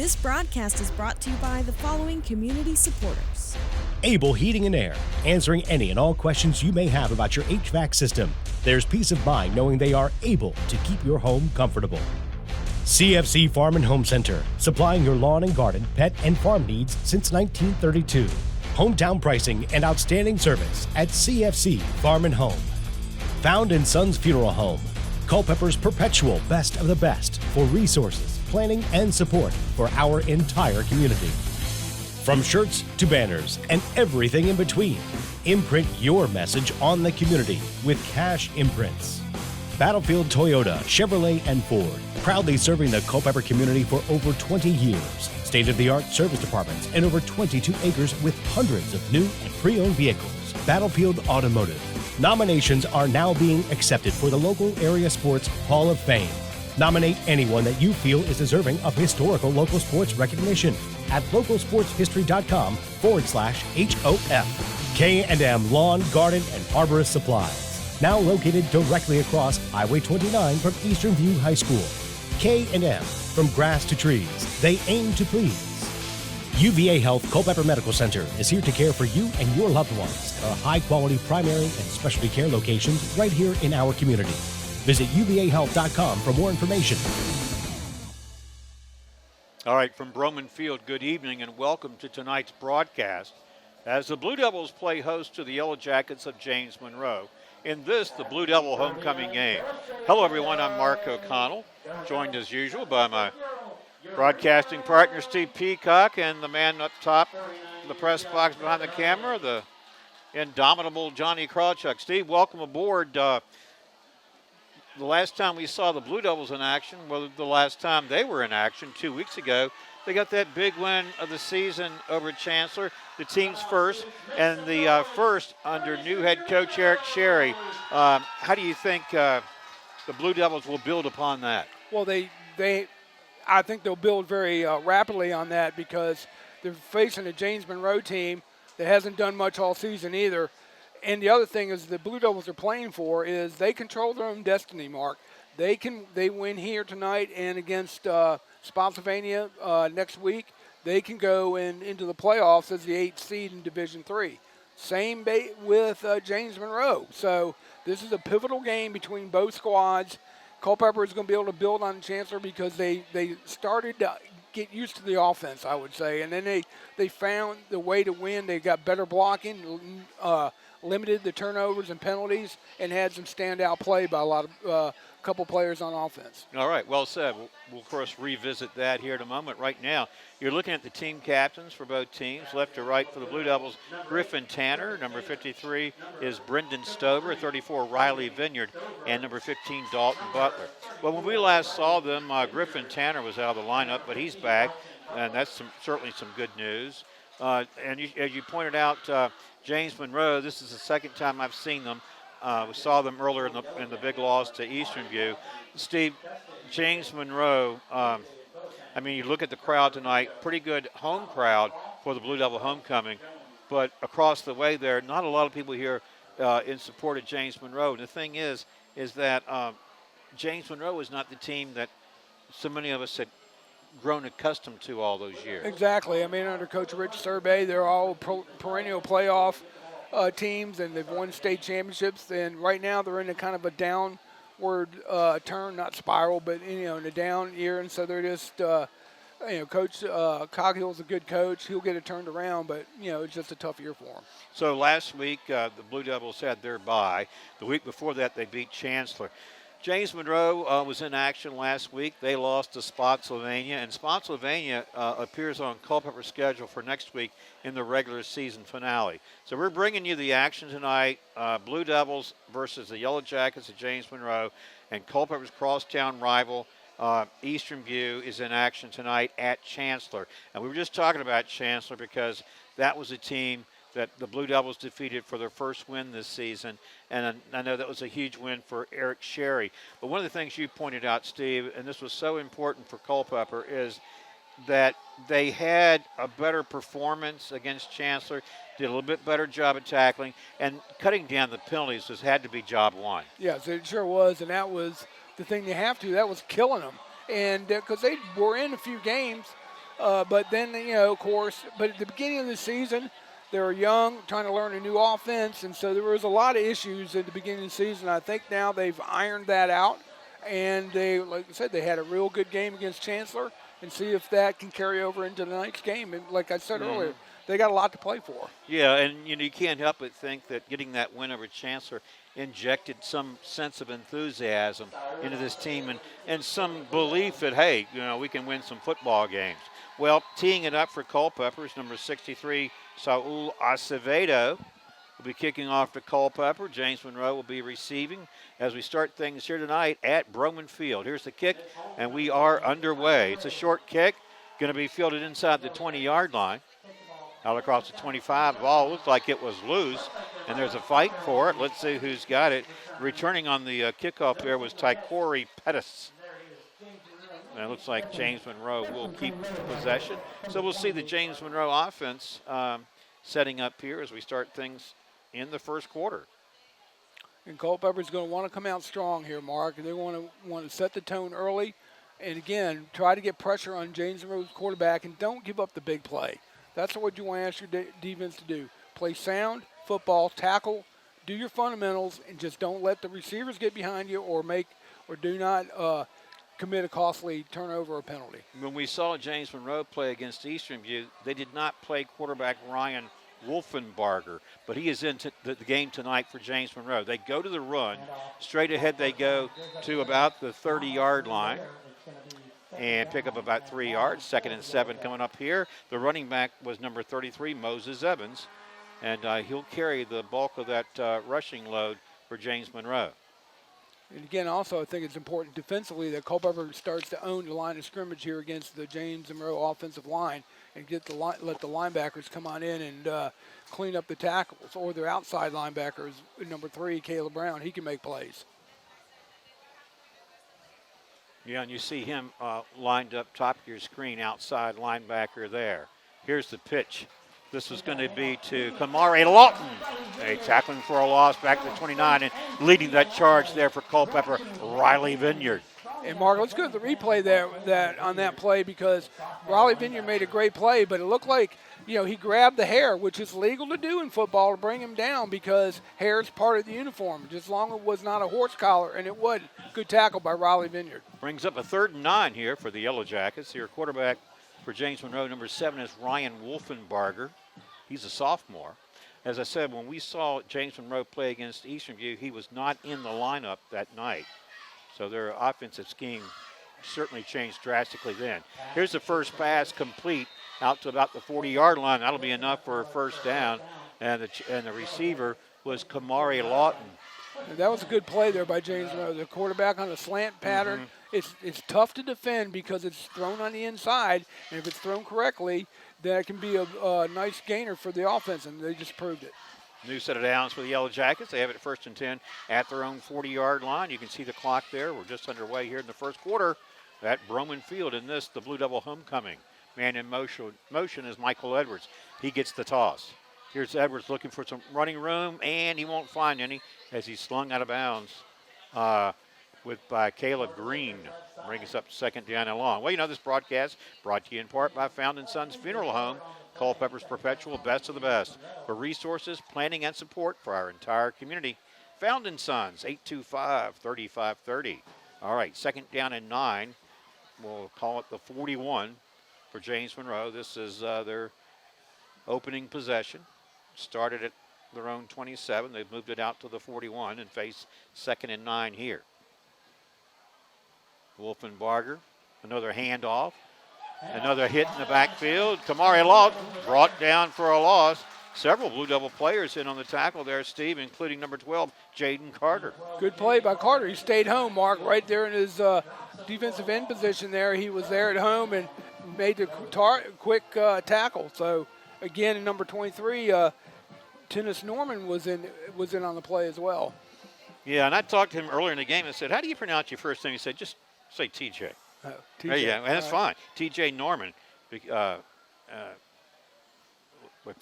This broadcast is brought to you by the following community supporters. Able Heating and Air, answering any and all questions you may have about your HVAC system. There's peace of mind knowing they are able to keep your home comfortable. CFC Farm and Home Center, supplying your lawn and garden, pet, and farm needs since 1932. Hometown pricing and outstanding service at CFC Farm and Home. Found in Sons Funeral Home, Culpeper's perpetual best of the best for resources, planning, and support for our entire community. From shirts to banners and everything in between, imprint your message on the community with Cash Imprints. Battlefield Toyota, Chevrolet, and Ford, proudly serving the Culpeper community for over 20 years. State-of-the-art service departments and over 22 acres with hundreds of new and pre-owned vehicles. Battlefield Automotive. Nominations are now being accepted for the local area sports Hall of Fame. Nominate anyone that you feel is deserving of historical local sports recognition at localsportshistory.com/HOF. K&M Lawn, Garden, and Arborist Supplies. Now located directly across Highway 29 from Eastern View High School. K&M, from grass to trees, they aim to please. UVA Health Culpeper Medical Center is here to care for you and your loved ones. Our high-quality primary and specialty care locations right here in our community. Visit uvahealth.com for more information. All right, from Broman Field, good evening and welcome to tonight's broadcast as the Blue Devils play host to the Yellow Jackets of James Monroe in this, the Blue Devil homecoming game. Hello, everyone. I'm Mark O'Connell, joined as usual by my broadcasting partner, Steve Peacock, and the man up top, the press box behind the camera, the indomitable Johnny Krawchuk. Steve, welcome aboard. The last time we saw the Blue Devils in action, well, the last time they were in action 2 weeks ago, they got that big win of the season over Chancellor, the team's first, and the first under new head coach Eric Sherry. How do you think the Blue Devils will build upon that? Well, I think they'll build very rapidly on that because they're facing a James Monroe team that hasn't done much all season either. And the other thing is the Blue Devils are playing for is they control their own destiny, Mark. They win here tonight and against Spotsylvania next week. They can go into the playoffs as the 8th seed in Division III. Same with James Monroe. So this is a pivotal game between both squads. Culpeper is going to be able to build on Chancellor because they started to get used to the offense, I would say. And then they found the way to win. They got better blocking, limited the turnovers and penalties, and had some standout play by a couple players on offense. All right, well said. We'll, of course, revisit that here in a moment. Right now, you're looking at the team captains for both teams. Left to right for the Blue Devils, Griffin Tanner. Number 53 is Brendan Stover. 34, Riley Vineyard. And number 15, Dalton Butler. Well, when we last saw them, Griffin Tanner was out of the lineup, but he's back, and that's certainly some good news. And as you pointed out, James Monroe, this is the second time I've seen them. We saw them earlier in the big loss to Eastern View. Steve, James Monroe, you look at the crowd tonight, pretty good home crowd for the Blue Devil homecoming, but across the way there, not a lot of people here in support of James Monroe. And the thing is that James Monroe is not the team that so many of us had grown accustomed to all those years. Exactly. Under Coach Rich Survey, they're all perennial playoff teams, and they've won state championships. And right now they're in a kind of a downward turn, not spiral, but in a down year. And so they're just, Coach Coghill's a good coach. He'll get it turned around, but it's just a tough year for him. So last week the Blue Devils had their bye. The week before that they beat Chancellor. James Monroe was in action last week. They lost to Spotsylvania, and Spotsylvania appears on Culpeper's schedule for next week in the regular season finale. So we're bringing you the action tonight, Blue Devils versus the Yellow Jackets of James Monroe, and Culpeper's crosstown rival, Eastern View, is in action tonight at Chancellor. And we were just talking about Chancellor because that was a team that the Blue Devils defeated for their first win this season, and I know that was a huge win for Eric Sherry. But one of the things you pointed out, Steve, and this was so important for Culpeper, is that they had a better performance against Chancellor, did a little bit better job at tackling, and cutting down the penalties had to be job one. Yes, it sure was, and that was the thing that was killing them. And because they were in a few games But then, of course, but at the beginning of the season, they were young, trying to learn a new offense, and so there was a lot of issues at the beginning of the season. I think now they've ironed that out, and they, like I said, they had a real good game against Chancellor, and see if that can carry over into the next game. And like I said earlier, they got a lot to play for. Yeah, and you can't help but think that getting that win over Chancellor injected some sense of enthusiasm into this team and some belief that, hey, we can win some football games. Well, teeing it up for Culpeper is number 63, Saul Acevedo. Will be kicking off to Culpeper. James Monroe will be receiving as we start things here tonight at Broman Field. Here's the kick, and we are underway. It's a short kick, going to be fielded inside the 20-yard line. Out across the 25, the ball looked like it was loose, and there's a fight for it. Let's see who's got it. Returning on the kickoff there was Tycori Pettis. And it looks like James Monroe will keep possession. So we'll see the James Monroe offense setting up here as we start things in the first quarter. And Culpeper's going to want to come out strong here, Mark. They want to set the tone early, and again, try to get pressure on James Monroe's quarterback, and don't give up the big play. That's what you want to ask your defense to do. Play sound football, tackle, do your fundamentals, and just don't let the receivers get behind you or do not commit a costly turnover or penalty. When we saw James Monroe play against Eastern View, they did not play quarterback Ryan Wolfenbarger, but he is in the game tonight for James Monroe. They go to the run. Straight ahead they go to about the 30-yard line and pick up about 3 yards. 2nd and 7 coming up here. The running back was number 33, Moses Evans, and he'll carry the bulk of that rushing load for James Monroe. And again, also, I think it's important defensively that Culpeper starts to own the line of scrimmage here against the James Monroe offensive line and let the linebackers come on in and clean up the tackles, or their outside linebackers, number 3, Caleb Brown. He can make plays. Yeah, and you see him lined up top of your screen, outside linebacker there. Here's the pitch. This is going to be to Kamari Lawton. A tackling for a loss back to the 29, and leading that charge there for Culpeper, Riley Vineyard. And Mark, let's go to the replay there on that play, because Riley Vineyard made a great play, but it looked like he grabbed the hair, which is legal to do in football, to bring him down because hair is part of the uniform, just as long as it was not a horse collar, and it would. Good tackle by Riley Vineyard. Brings up a 3rd and 9 here for the Yellow Jackets. Your quarterback for James Monroe, number 7, is Ryan Wolfenbarger. He's a sophomore. As I said, when we saw James Monroe play against Eastern View, he was not in the lineup that night. So their offensive scheme certainly changed drastically then. Here's the first pass complete out to about the 40-yard line. That'll be enough for a first down. And the receiver was Kamari Lawton. That was a good play there by James Monroe. The quarterback on a slant pattern. It's tough to defend because it's thrown on the inside, and if it's thrown correctly, that can be a nice gainer for the offense, and they just proved it. New set of downs for the Yellow Jackets. They have it 1st and 10 at their own 40-yard line. You can see the clock there. We're just underway here in the first quarter at Broman Field. In this, the Blue Devil homecoming. Man in motion is Michael Edwards. He gets the toss. Here's Edwards looking for some running room, and he won't find any as he's slung out of bounds by Caleb Green. Bring us up 2nd down and long. Well, this broadcast brought to you in part by Found & Sons Funeral Home, Culpeper's perpetual best of the best. For resources, planning, and support for our entire community, Found & Sons, 825-3530. All right, 2nd down and 9. We'll call it the 41 for James Monroe. This is their opening possession. Started at their own 27. They've moved it out to the 41 and face 2nd and 9 here. Wolfenbarger, another handoff, another hit in the backfield. Kamari Lawton brought down for a loss. Several Blue Devil players in on the tackle there, Steve, including number 12, Jaden Carter. Good play by Carter. He stayed home, Mark, right there in his defensive end position there. He was there at home and made the quick tackle. So, again, number 23, Tennis Norman was in on the play as well. Yeah, and I talked to him earlier in the game and said, how do you pronounce your first name? He said, just say TJ. Oh, TJ. Yeah, and that's fine. TJ Norman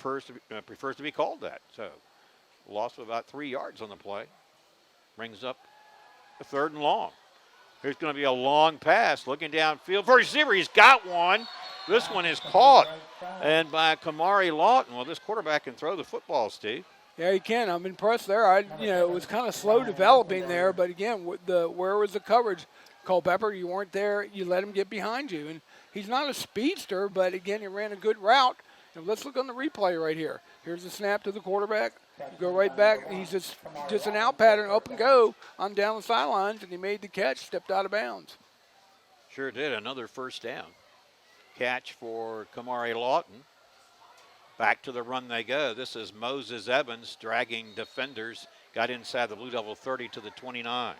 prefers to be called that. So, loss of about 3 yards on the play. Brings up a 3rd and long. Here's going to be a long pass. Looking downfield for receiver. He's got one. This one is caught and by Kamari Lawton. Well, this quarterback can throw the football, Steve. Yeah, he can. I'm impressed there. It was kind of slow developing there, but again, where was the coverage? Culpeper, you weren't there. You let him get behind you, and he's not a speedster, but again, he ran a good route. And let's look on the replay right here. Here's the snap to the quarterback. You go right back. He's just an out pattern, up and go on down the sidelines, and he made the catch, stepped out of bounds. Sure did. Another first down. Catch for Kamari Lawton. Back to the run they go. This is Moses Evans dragging defenders. Got inside the Blue Devil 30 to the 29.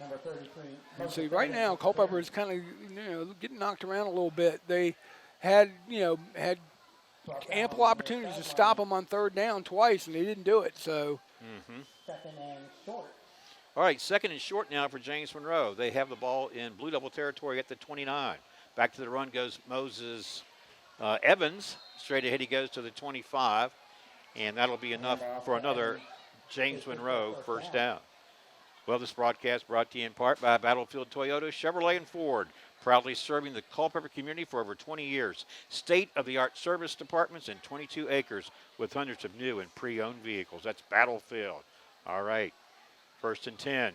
Number 33. And see, right now, Culpeper is kind of getting knocked around a little bit. They had ample opportunities to stop him on third down twice, and they didn't do it. So. Second and short. All right, second and short now for James Monroe. They have the ball in Blue Devil territory at the 29. Back to the run goes Moses Evans. Straight ahead he goes to the 25, and that'll be enough for another James Monroe first down. Well, this broadcast brought to you in part by Battlefield Toyota, Chevrolet, and Ford, proudly serving the Culpeper community for over 20 years. State-of-the-art service departments and 22 acres with hundreds of new and pre-owned vehicles. That's Battlefield. All right, first and 10.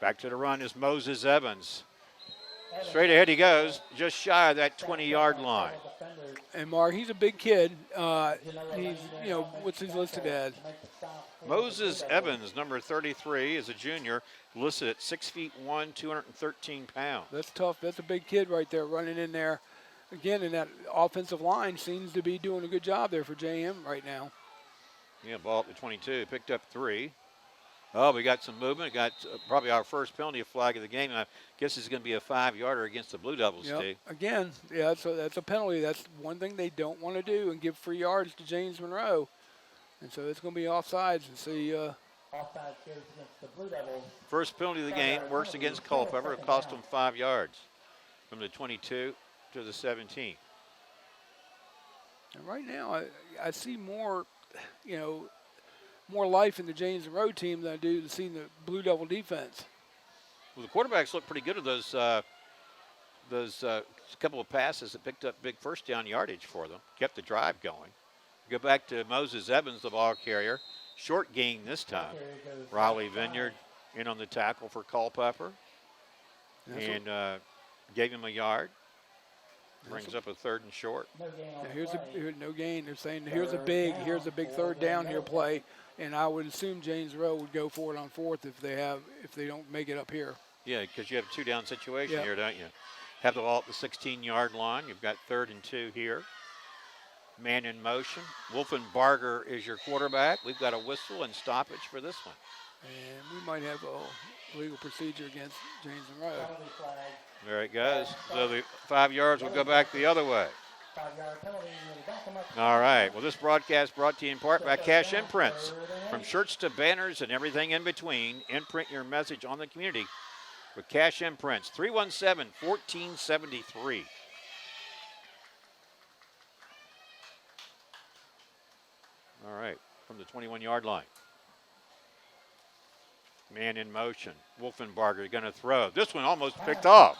Back to the run is Moses Evans. Straight ahead he goes, just shy of that 20-yard line. And Mark, he's a big kid. He's, what's he listed as? Moses Evans, number 33, is a junior, listed at 6'1", 213 pounds. That's tough. That's a big kid right there running in there. Again, and that offensive line seems to be doing a good job there for JM right now. Yeah, ball at the 22, picked up 3. Oh, we got some movement. Got probably our first penalty flag of the game. I guess it's going to be a 5-yarder against the Blue Devils, Steve. Again, yeah, that's a penalty. That's one thing they don't want to do, and give free yards to James Monroe. And so it's going to be offsides and see. Offside goes against the Blue Devils. First penalty of the game works against Culpeper. It cost them 5 yards from the 22 to the 17. And right now, I see more, more life in the James Monroe team than I do to see the Blue Devil defense. Well, the quarterbacks look pretty good at those couple of passes that picked up big first down yardage for them, kept the drive going. Go back to Moses Evans, the ball carrier. Short gain this time. Riley Vineyard in on the tackle for Culpeper. And gave him a yard. Brings up a third and short. Here's no gain. They're saying here's a big third down here play. And I would assume James Monroe would go for it on fourth if they don't make it up here. Yeah, because you have a 2-down situation here, don't you? Have the ball at the 16-yard line. You've got 3rd and 2 here. Man in motion. Wolfenbarger is your quarterback. We've got a whistle and stoppage for this one. And we might have a legal procedure against James Monroe. There it goes. So the 5 yards will go back the other way. All right. Well, this broadcast brought to you in part by Cash Imprints. From shirts to banners and everything in between, imprint your message on the community with Cash Imprints. 317-1473. All right. From the 21-yard line. Man in motion. Wolfenbarger going to throw. This one almost picked off.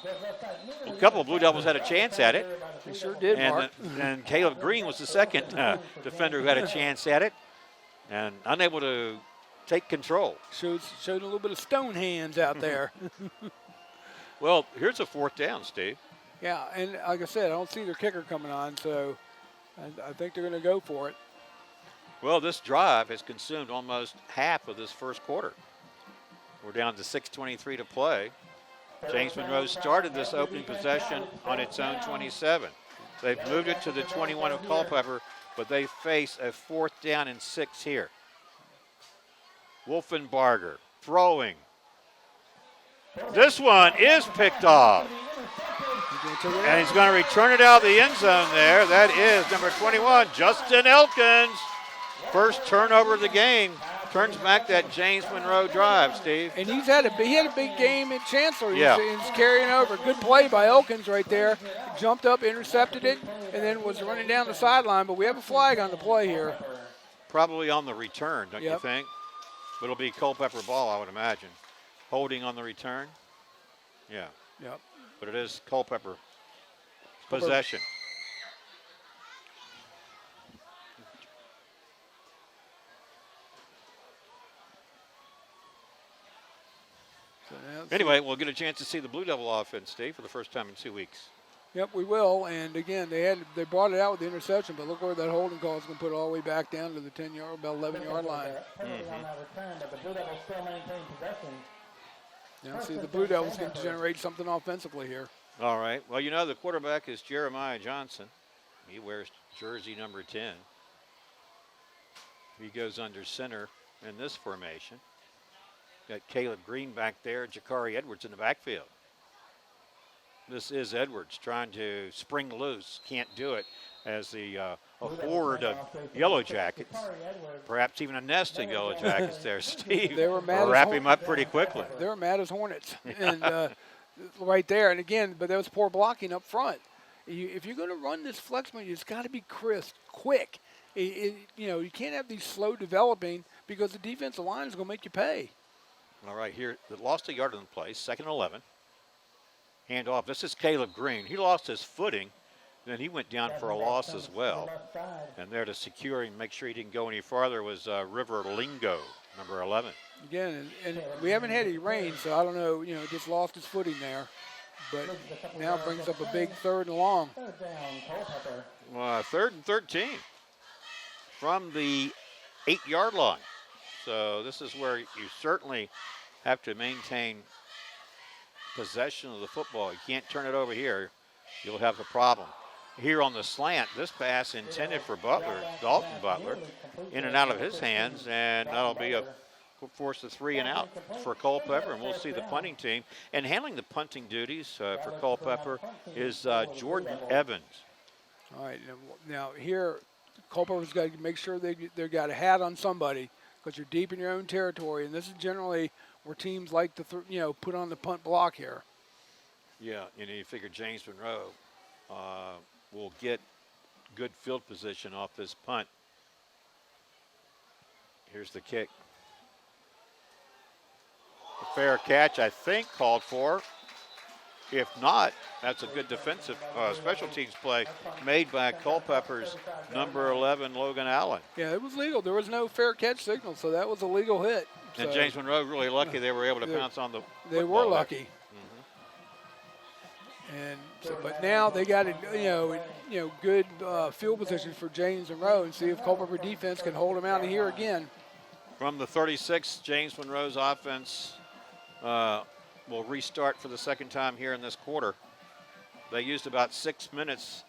A couple of Blue Devils had a chance at it. They sure did, Mark. And Caleb Green was the second defender who had a chance at it and unable to take control. Showed a little bit of stone hands out there. Well, here's a 4th down, Steve. Yeah, and like I said, I don't see their kicker coming on, so I think they're going to go for it. Well, this drive has consumed almost half of this first quarter. We're down to 6:23 to play. James Monroe started this opening possession on its own 27. They've moved it to the 21 of Culpeper, but they face a 4th down and 6 here. Wolfenbarger throwing. This one is picked off. And he's going to return it out of the end zone there. That is number 21, Justin Elkins. First turnover of the game. Turns back that James Monroe drive, Steve. And he had a big game at Chancellor. He's carrying over. Good play by Elkins right there. Jumped up, intercepted it, and then was running down the sideline. But we have a flag on the play here. Probably on the return, don't you think? But it'll be Culpeper ball, I would imagine. Holding on the return. Yeah. Yep. But it is Culpeper possession. Anyway, we'll get a chance to see the Blue Devil offense, Steve, for the first time in 2 weeks. Yep, we will. And again, they brought it out with the interception, but look where that holding call is going to put it all the way back down to the 10-yard, about 11-yard line. Penalty on that return, but the Blue Devils still maintain possession. Now, see, the Blue Devils can generate something offensively here. All right. Well, you know, the quarterback is Jeremiah Johnson. He wears jersey number 10. He goes under center in this formation. Got Caleb Green back there, Jakari Edwards in the backfield. This is Edwards trying to spring loose. Can't do it as the a horde of Yellow Jackets, perhaps even a nest of Yellow Jackets there, Steve. They were mad wrap him up pretty quickly. They were mad as hornets. And right there. And again, but there was poor blocking up front. If you're going to run this flex mode, it's got to be crisp, quick. You know, you can't have these slow developing because the defensive line is going to make you pay. All right, here, they lost a yard in the play, 2nd and 11. Hand off. This is Caleb Green. He lost his footing, then he went down for a loss as well. And there to secure him, make sure he didn't go any farther, was River Lingo, number 11. Again, and we haven't had any rain, so I don't know, you know, just lost his footing there. But now brings up a big 3rd and long. 3rd and 13 from the 8-yard line. So this is where you certainly have to maintain possession of the football. You can't turn it over here. You'll have a problem. Here on the slant, this pass intended for Butler, Dalton Butler, in and out of his hands, and that'll be a force of 3 and out for Culpeper, and we'll see the punting team. And handling the punting duties for Culpeper is Jordan Evans. All right, now here, Culpeper's got to make sure they've got a hat on somebody because you're deep in your own territory, and this is generally where teams like to, put on the punt block here. Yeah, you figure James Monroe will get good field position off this punt. Here's the kick. A fair catch, I think, called for. If not, that's a good defensive special teams play made by Culpeper's number 11, Logan Allen. Yeah, it was legal. There was no fair catch signal, so that was a legal hit. And James Monroe really lucky they were able to pounce on the They were lucky. And so, but now they got good field position for James Monroe and see if Culpeper defense can hold him out of here again. From the 36, James Monroe's offense will restart for the second time here in this quarter. They used about 6 minutes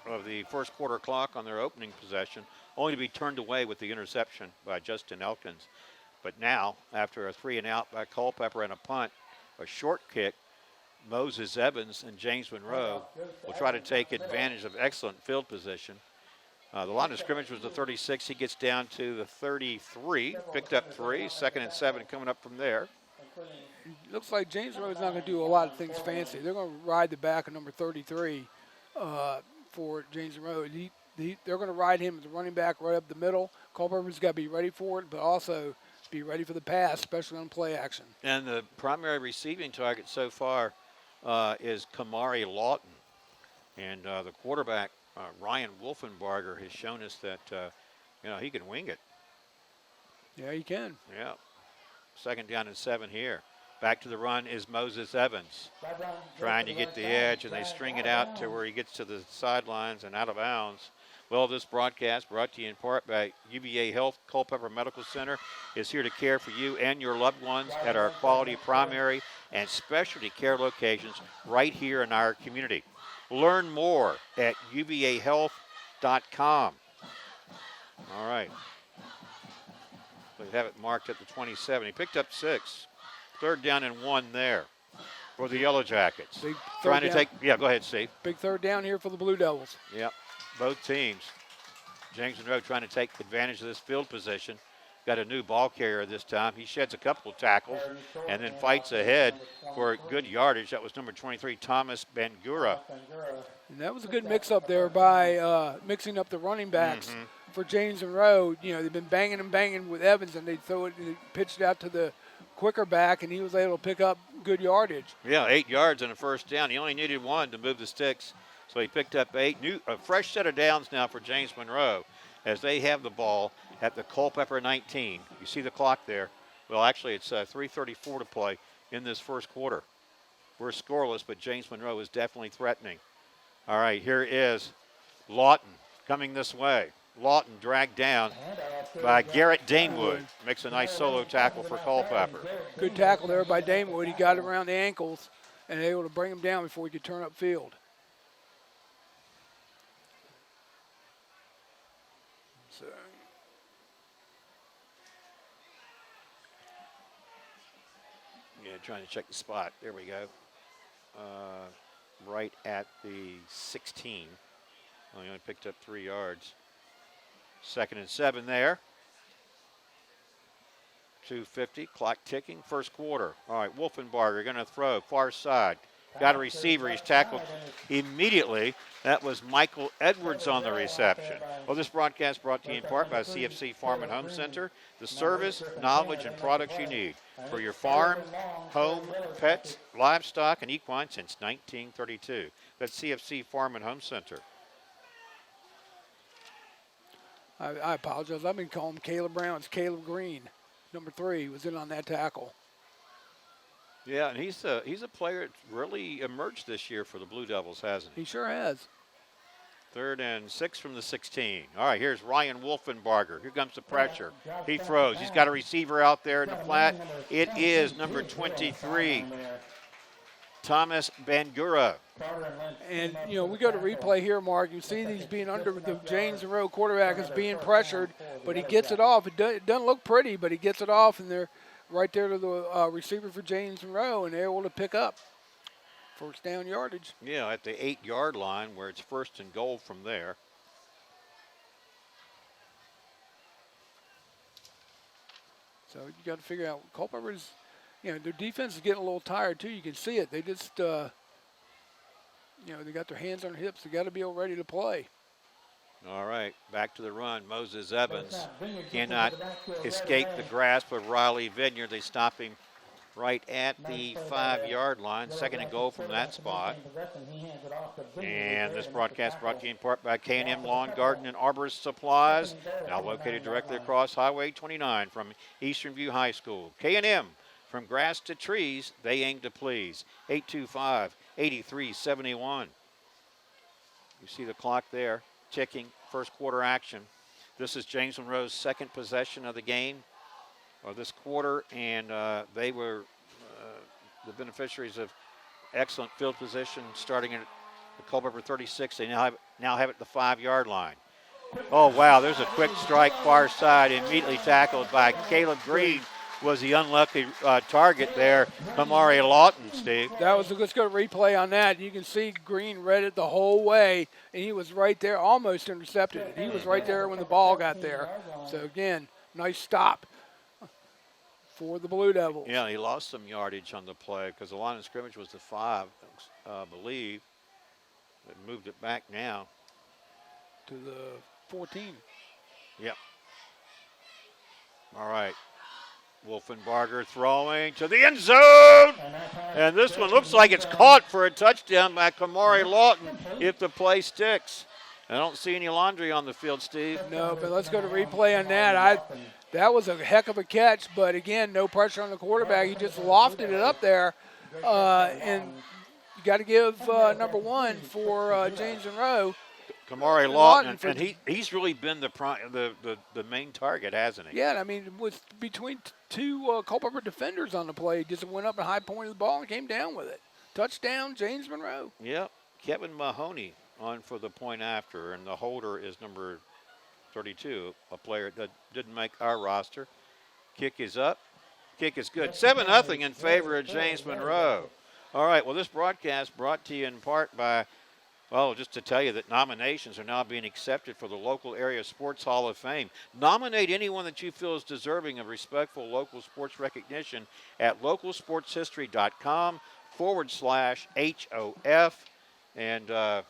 of the first quarter clock on their opening possession, only to be turned away with the interception by Justin Elkins. But now, after a 3 and out by Culpeper and a punt, a short kick, Moses Evans and James Monroe will try to take advantage of excellent field position. The line of scrimmage was the 36. He gets down to the 33, picked up 3, 2nd and 7 coming up from there. Looks like James Monroe's not going to do a lot of things fancy. They're going to ride the back of number 33 for James Monroe. They're going to ride him as a running back right up the middle. Culpeper's got to be ready for it, but also be ready for the pass, especially on play action. And the primary receiving target so far is Kamari Lawton. And the quarterback, Ryan Wolfenbarger, has shown us that, he can wing it. Yeah, he can. Yeah. 2nd down and 7 here. Back to the run is Moses Evans. Trying to get the edge, and they string it out to where he gets to the sidelines and out of bounds. Well, this broadcast, brought to you in part by UVA Health Culpeper Medical Center, is here to care for you and your loved ones at our quality primary and specialty care locations right here in our community. Learn more at uvahealth.com. All right. We have it marked at the 27. He picked up 6. 3rd down and 1 there for the Yellow Jackets. Trying to take, go ahead, Steve. Big 3rd down here for the Blue Devils. Yep, both teams. James Monroe trying to take advantage of this field position. Got a new ball carrier this time. He sheds a couple of tackles and then fights ahead for good yardage. That was number 23, Thomas Bangura. And that was a good mix-up there by mixing up the running backs for James Monroe. They've been banging with Evans, and they pitched it out to the quicker back, and he was able to pick up good yardage. Yeah, 8 yards and a 1st down. He only needed 1 to move the sticks, so he picked up 8. A fresh set of downs now for James Monroe as they have the ball at the Culpeper 19. You see the clock there. Well, actually, it's 3:34 to play. in this first quarter. We're scoreless, but James Monroe is definitely threatening. All right, here is Lawton coming this way. Lawton dragged down by Garrett Damewood. Makes a nice solo tackle for Culpeper. Good tackle there by Damewood. He got around the ankles and able to bring him down before he could turn up field. So, yeah, trying to check the spot. There we go. Right at the 16. Well, he only picked up 3 yards. 2nd and 7 there. 2:50, clock ticking, first quarter. All right, Wolfenbarger going to throw, far side. Got a receiver, he's tackled immediately. That was Michael Edwards on the reception. Well, this broadcast brought to you in part by CFC Farm and Home Center. The service, knowledge, and products you need for your farm, home, pets, livestock, and equine since 1932. That's CFC Farm and Home Center. I apologize. I've been calling him Caleb Brown. It's Caleb Green, number 3, was in on that tackle. Yeah, and he's a player that's really emerged this year for the Blue Devils, hasn't he? He sure has. 3rd and 6 from the 16. All right, here's Ryan Wolfenbarger. Here comes the pressure. He throws. He's got a receiver out there in the flat. It is number 23, Thomas Bangura. And, you know, we go to replay here, Mark. You see these being under the James Monroe quarterback is being pressured, but he gets it off. It doesn't look pretty, but he gets it off, and they're right there to the receiver for James Monroe, and they're able to pick up first down yardage. Yeah, at the 8-yard line where it's 1st and goal from there. So you got to figure out Culpeper's, you know, their defense is getting a little tired too. You can see it. They just, you know, they got their hands on their hips. They got to be all ready to play. All right, back to the run. Moses Evans cannot escape the grasp of Riley Vineyard. They stop him right at the 5-yard line. 2nd and goal from that spot. And this broadcast brought to you in part by K&M Lawn, Garden, and Arborist Supplies, now located directly across Highway 29 from Eastern View High School. K&M, from grass to trees, they aim to please. 825-8371. You see the clock there ticking, first quarter action. This is James Monroe's 2nd possession of the game, or this quarter, and they were the beneficiaries of excellent field position starting at the Culpeper 36. They now have it at the 5-yard line. Oh, wow, there's a quick strike far side, immediately tackled by Caleb Green. Was the unlucky target there, Kamari Lawton, Steve. Let's go to replay on that. You can see Green read it the whole way, and he was right there, almost intercepted it. He was right there when the ball got there. So, again, nice stop for the Blue Devils. Yeah, he lost some yardage on the play because the line of scrimmage was the 5, I believe. They moved it back now. To the 14. Yep. All right. Wolfenbarger throwing to the end zone. And this one looks like it's caught for a touchdown by Kamari Lawton if the play sticks. I don't see any laundry on the field, Steve. No, but let's go to replay on that. That was a heck of a catch, but again, no pressure on the quarterback. He just lofted it up there. And you got to give number 1 for James Monroe. Kamari Lawton, and he's really been the main target, hasn't he? Yeah, I mean, with between 2 Culpeper defenders on the play, just went up and high pointed the ball and came down with it. Touchdown, James Monroe. Yep, Kevin Mahoney on for the point after, and the holder is number 32, a player that didn't make our roster. Kick is up. Kick is good. 7-0 in favor of James Monroe. All right, well, this broadcast brought to you in part by, well, just to tell you that nominations are now being accepted for the local area sports hall of fame. Nominate anyone that you feel is deserving of respectful local sports recognition at localsportshistory.com/HOF. And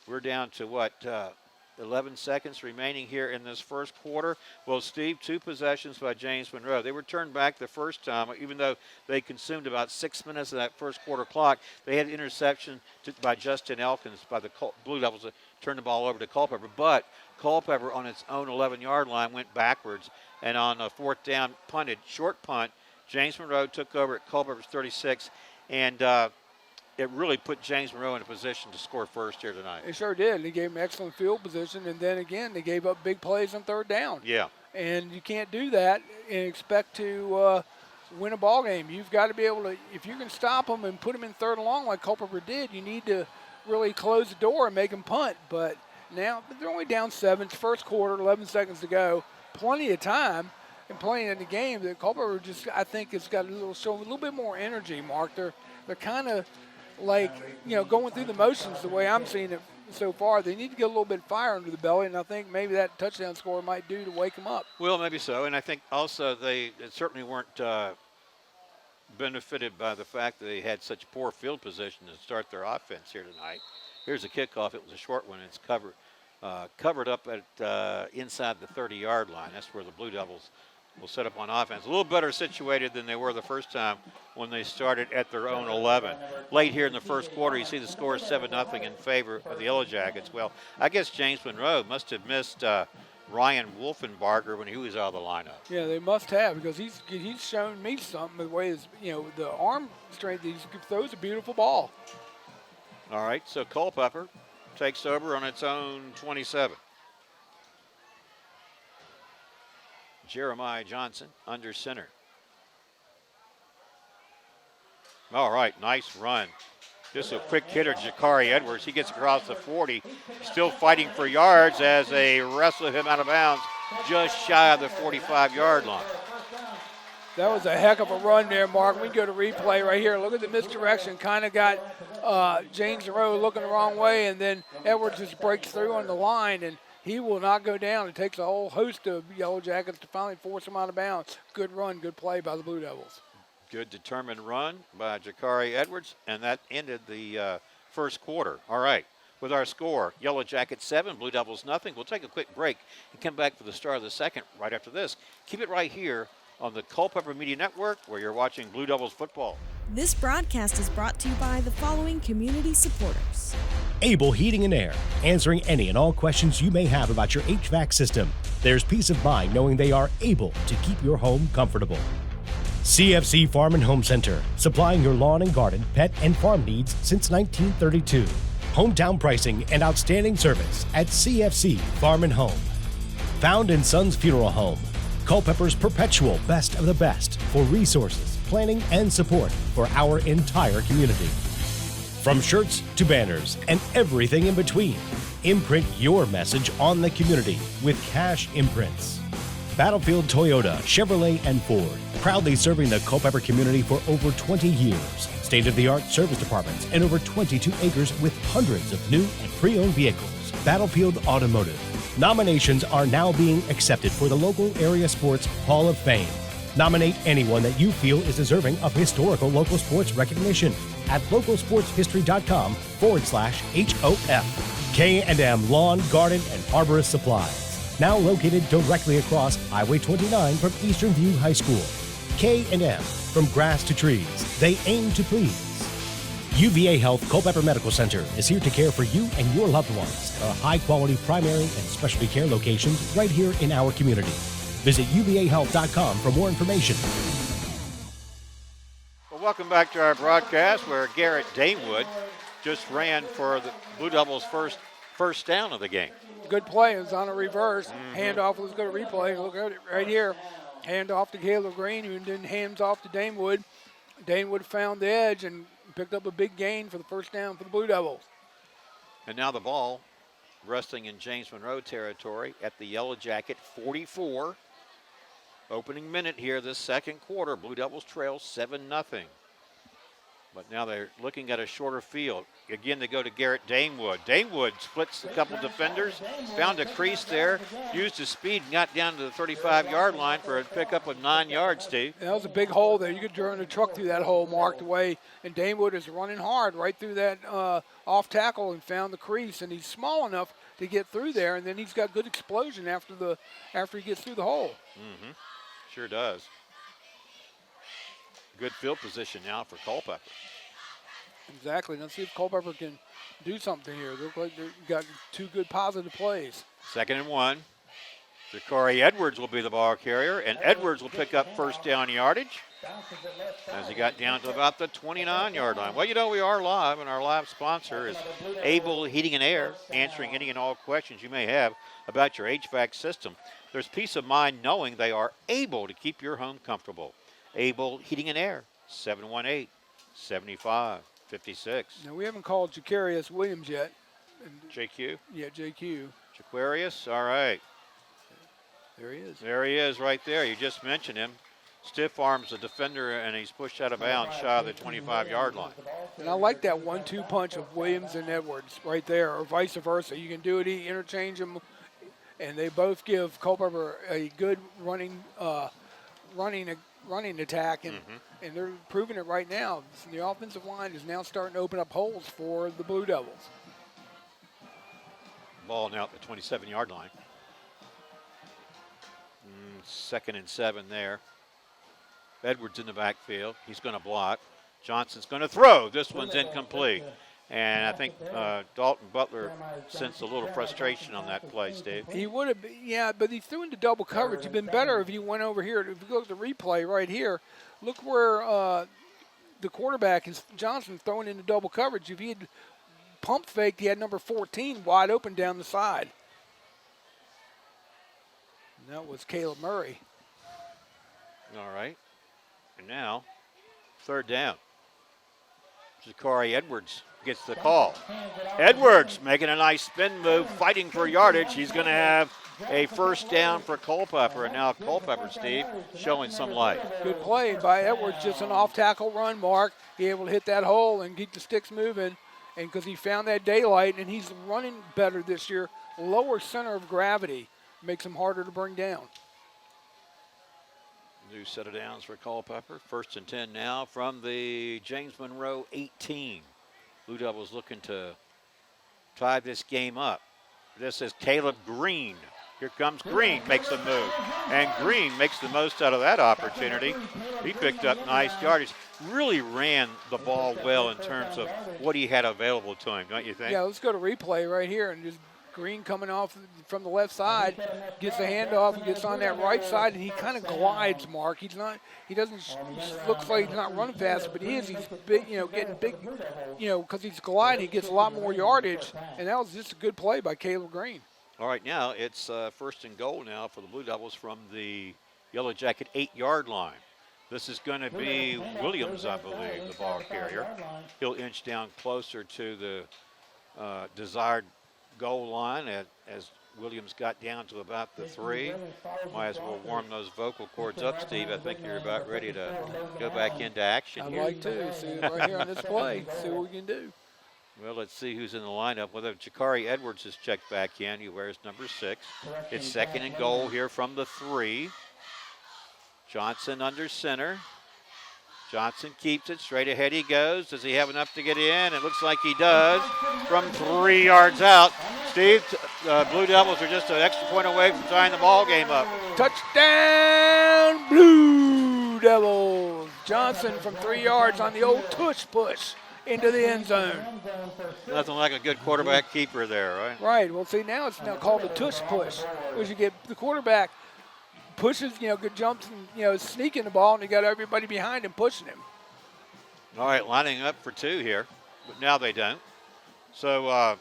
we're down to 11 seconds remaining here in this first quarter. Well, Steve, 2 possessions by James Monroe. They were turned back the first time, even though they consumed about 6 minutes of that first quarter clock. They had an interception by Justin Elkins by the Blue Devils that turned the ball over to Culpeper. But Culpeper on its own 11-yard line went backwards, and on a 4th down punted, short punt, James Monroe took over at Culpeper's 36, and it really put James Monroe in a position to score first here tonight. It sure did. They gave him excellent field position, and then again, they gave up big plays on third down. Yeah. And you can't do that and expect to win a ball game. You've got to be able to, if you can stop them and put them in third and long like Culpeper did, you need to really close the door and make them punt. But now they're only down 7. It's first quarter, 11 seconds to go. Plenty of time and playing in the game. That Culpeper just, I think, has got show a little bit more energy, Mark. They're kind of like, going through the motions the way I'm seeing it so far. They need to get a little bit of fire under the belly, and I think maybe that touchdown score might do to wake them up. Well, maybe so, and I think also they certainly weren't benefited by the fact that they had such poor field position to start their offense here tonight. Here's a kickoff. It was a short one. It's covered up at inside the 30-yard line. That's where the Blue Devils will set up on offense. A little better situated than they were the first time when they started at their own 11. Late here in the first quarter, you see the score is 7-0 in favor of the Yellow Jackets. Well, I guess James Monroe must have missed Ryan Wolfenbarger when he was out of the lineup. Yeah, they must have, because he's shown me something the way his, the arm strength. He throws a beautiful ball. All right, so Culpeper takes over on its own 27. Jeremiah Johnson under center. All right, nice run. Just a quick hitter, Jakari Edwards. He gets across the 40, still fighting for yards as they wrestle him out of bounds just shy of the 45-yard line. That was a heck of a run there, Mark. We go to replay right here. Look at the misdirection. Kind of got James Monroe looking the wrong way, and then Edwards just breaks through on the line, and he will not go down. It takes a whole host of Yellow Jackets to finally force him out of bounds. Good run, good play by the Blue Devils. Good determined run by Jakari Edwards, and that ended the first quarter. All right, with our score, Yellow Jackets 7, Blue Devils nothing. We'll take a quick break and come back for the start of the second right after this. Keep it right here on the Culpeper Media Network, where you're watching Blue Devils football. This broadcast is brought to you by the following community supporters. Able Heating and Air, answering any and all questions you may have about your HVAC system. There's peace of mind knowing they are able to keep your home comfortable. CFC Farm and Home Center, supplying your lawn and garden, pet, and farm needs since 1932. Hometown pricing and outstanding service at CFC Farm and Home. Found in Sons Funeral Home, Culpeper's perpetual best of the best for resources, planning, and support for our entire community. From shirts to banners and everything in between, imprint your message on the community with Cash Imprints. Battlefield Toyota, Chevrolet, and Ford, proudly serving the Culpeper community for over 20 years. State-of-the-art service departments and over 22 acres with hundreds of new and pre-owned vehicles. Battlefield Automotive. Nominations are now being accepted for the local area sports Hall of Fame. Nominate anyone that you feel is deserving of historical local sports recognition at localsportshistory.com/HOF. K&M Lawn, Garden, and Arborist Supplies. Now located directly across Highway 29 from Eastern View High School. K&M, from grass to trees, they aim to please. UVA Health Culpeper Medical Center is here to care for you and your loved ones. Our high-quality primary and specialty care locations right here in our community. Visit uvahealth.com for more information. Well, welcome back to our broadcast, where Garrett Damewood just ran for the Blue Devils' first down of the game. Good play. It was on a reverse. Handoff. Let's go to replay. Look at it right here. Handoff to Caleb Green, who then hands off to Damewood. Damewood found the edge and picked up a big gain for the first down for the Blue Devils. And now the ball resting in James Monroe territory at the Yellow Jacket 44. Opening minute here, this second quarter. Blue Devils trail 7-0. But now they're looking at a shorter field. Again, they go to Garrett Damewood. Damewood splits a couple defenders, found a crease there, used his speed, and got down to the 35-yard line for a pickup of 9 yards, Steve. That was a big hole there. You could turn a truck through that hole marked away, and Damewood is running hard right through that off tackle and found the crease, and he's small enough to get through there, and then he's got good explosion after he gets through the hole. Sure does. Good field position now for Culpeper. Exactly. Let's see if Culpeper can do something here. They look like they've got two good positive plays. 2nd and 1. Jakari Edwards will be the ball carrier, and Edwards will pick up first down yardage. as he got down to about the 29-yard line. Well, you know, we are live, and our live sponsor is Able Heating and Air, answering any and all questions you may have about your HVAC system. There's peace of mind knowing they are able to keep your home comfortable. Able Heating and Air, 718-7556. Now, we haven't called Jacarius Williams yet. JQ? Yeah, JQ. Jaquarius, all right. There he is. There he is right there. You just mentioned him. Stiff arms the defender, and he's pushed out of bounds shy of the 25-yard line. And I like that 1-2 punch of Williams and Edwards right there, or vice versa. You can do it, interchange them, and they both give Culpeper a good running attack, and they're proving it right now. The offensive line is now starting to open up holes for the Blue Devils. Ball now at the 27-yard line. 2nd and 7 there. Edwards in the backfield. He's going to block. Johnson's going to throw. This one's incomplete. And I think Dalton Butler sensed a little frustration on that play, Steve. He would have, yeah, but he threw into double coverage. It'd been better if he went over here. If you look at the replay right here, look where the quarterback is, Johnson, throwing into double coverage. If he had pump faked, he had number 14 wide open down the side. And that was Caleb Murray. All right. And now, 3rd down. Ja'Cory Edwards gets the call. Edwards making a nice spin move, fighting for yardage. He's going to have a 1st down for Culpeper. And now Culpeper, Steve, showing some life. Good play by Edwards, just an off-tackle run, Mark. He able to hit that hole and keep the sticks moving. And because he found that daylight, and he's running better this year, lower center of gravity makes him harder to bring down. New set of downs for Culpeper. 1st and 10 now from the James Monroe 18. Blue Devils looking to tie this game up. This is Caleb Green. Here comes Green, makes a move. And Green makes the most out of that opportunity. He picked up nice yardage. Really ran the ball well in terms of what he had available to him, don't you think? Yeah, let's go to replay right here, and just Green coming off from the left side, gets the handoff and gets on that right side, and he kind of glides, Mark. He doesn't look like he's not running fast, but he is. He's big, getting big, because he's gliding, he gets a lot more yardage, and that was just a good play by Caleb Green. All right, now it's 1st and goal now for the Blue Devils from the Yellow Jacket 8-yard line. This is going to be Williams, I believe, the ball carrier. He'll inch down closer to the desired goal line as Williams got down to about the 3. Might as well warm those vocal cords up, Steve. I think you're about ready to go back into action I'd here. like to. See right here on this play, see what we can do. Well, let's see who's in the lineup. Whether Ja'Cory Edwards is checked back in. He wears number 6. It's 2nd and goal here from the 3. Johnson under center. Johnson keeps it. Straight ahead he goes. Does he have enough to get in? It looks like he does. From 3 yards out. Steve, Blue Devils are just an extra point away from tying the ball game up. Touchdown, Blue Devils. Johnson from 3 yards on the old tush push into the end zone. Nothing like a good quarterback keeper there, right? Right. Well, see, now it's now called the tush push, which you get the quarterback pushes, good jumps and, sneaking the ball, and you got everybody behind him pushing him. All right, lining up for 2 here, but now they don't. So,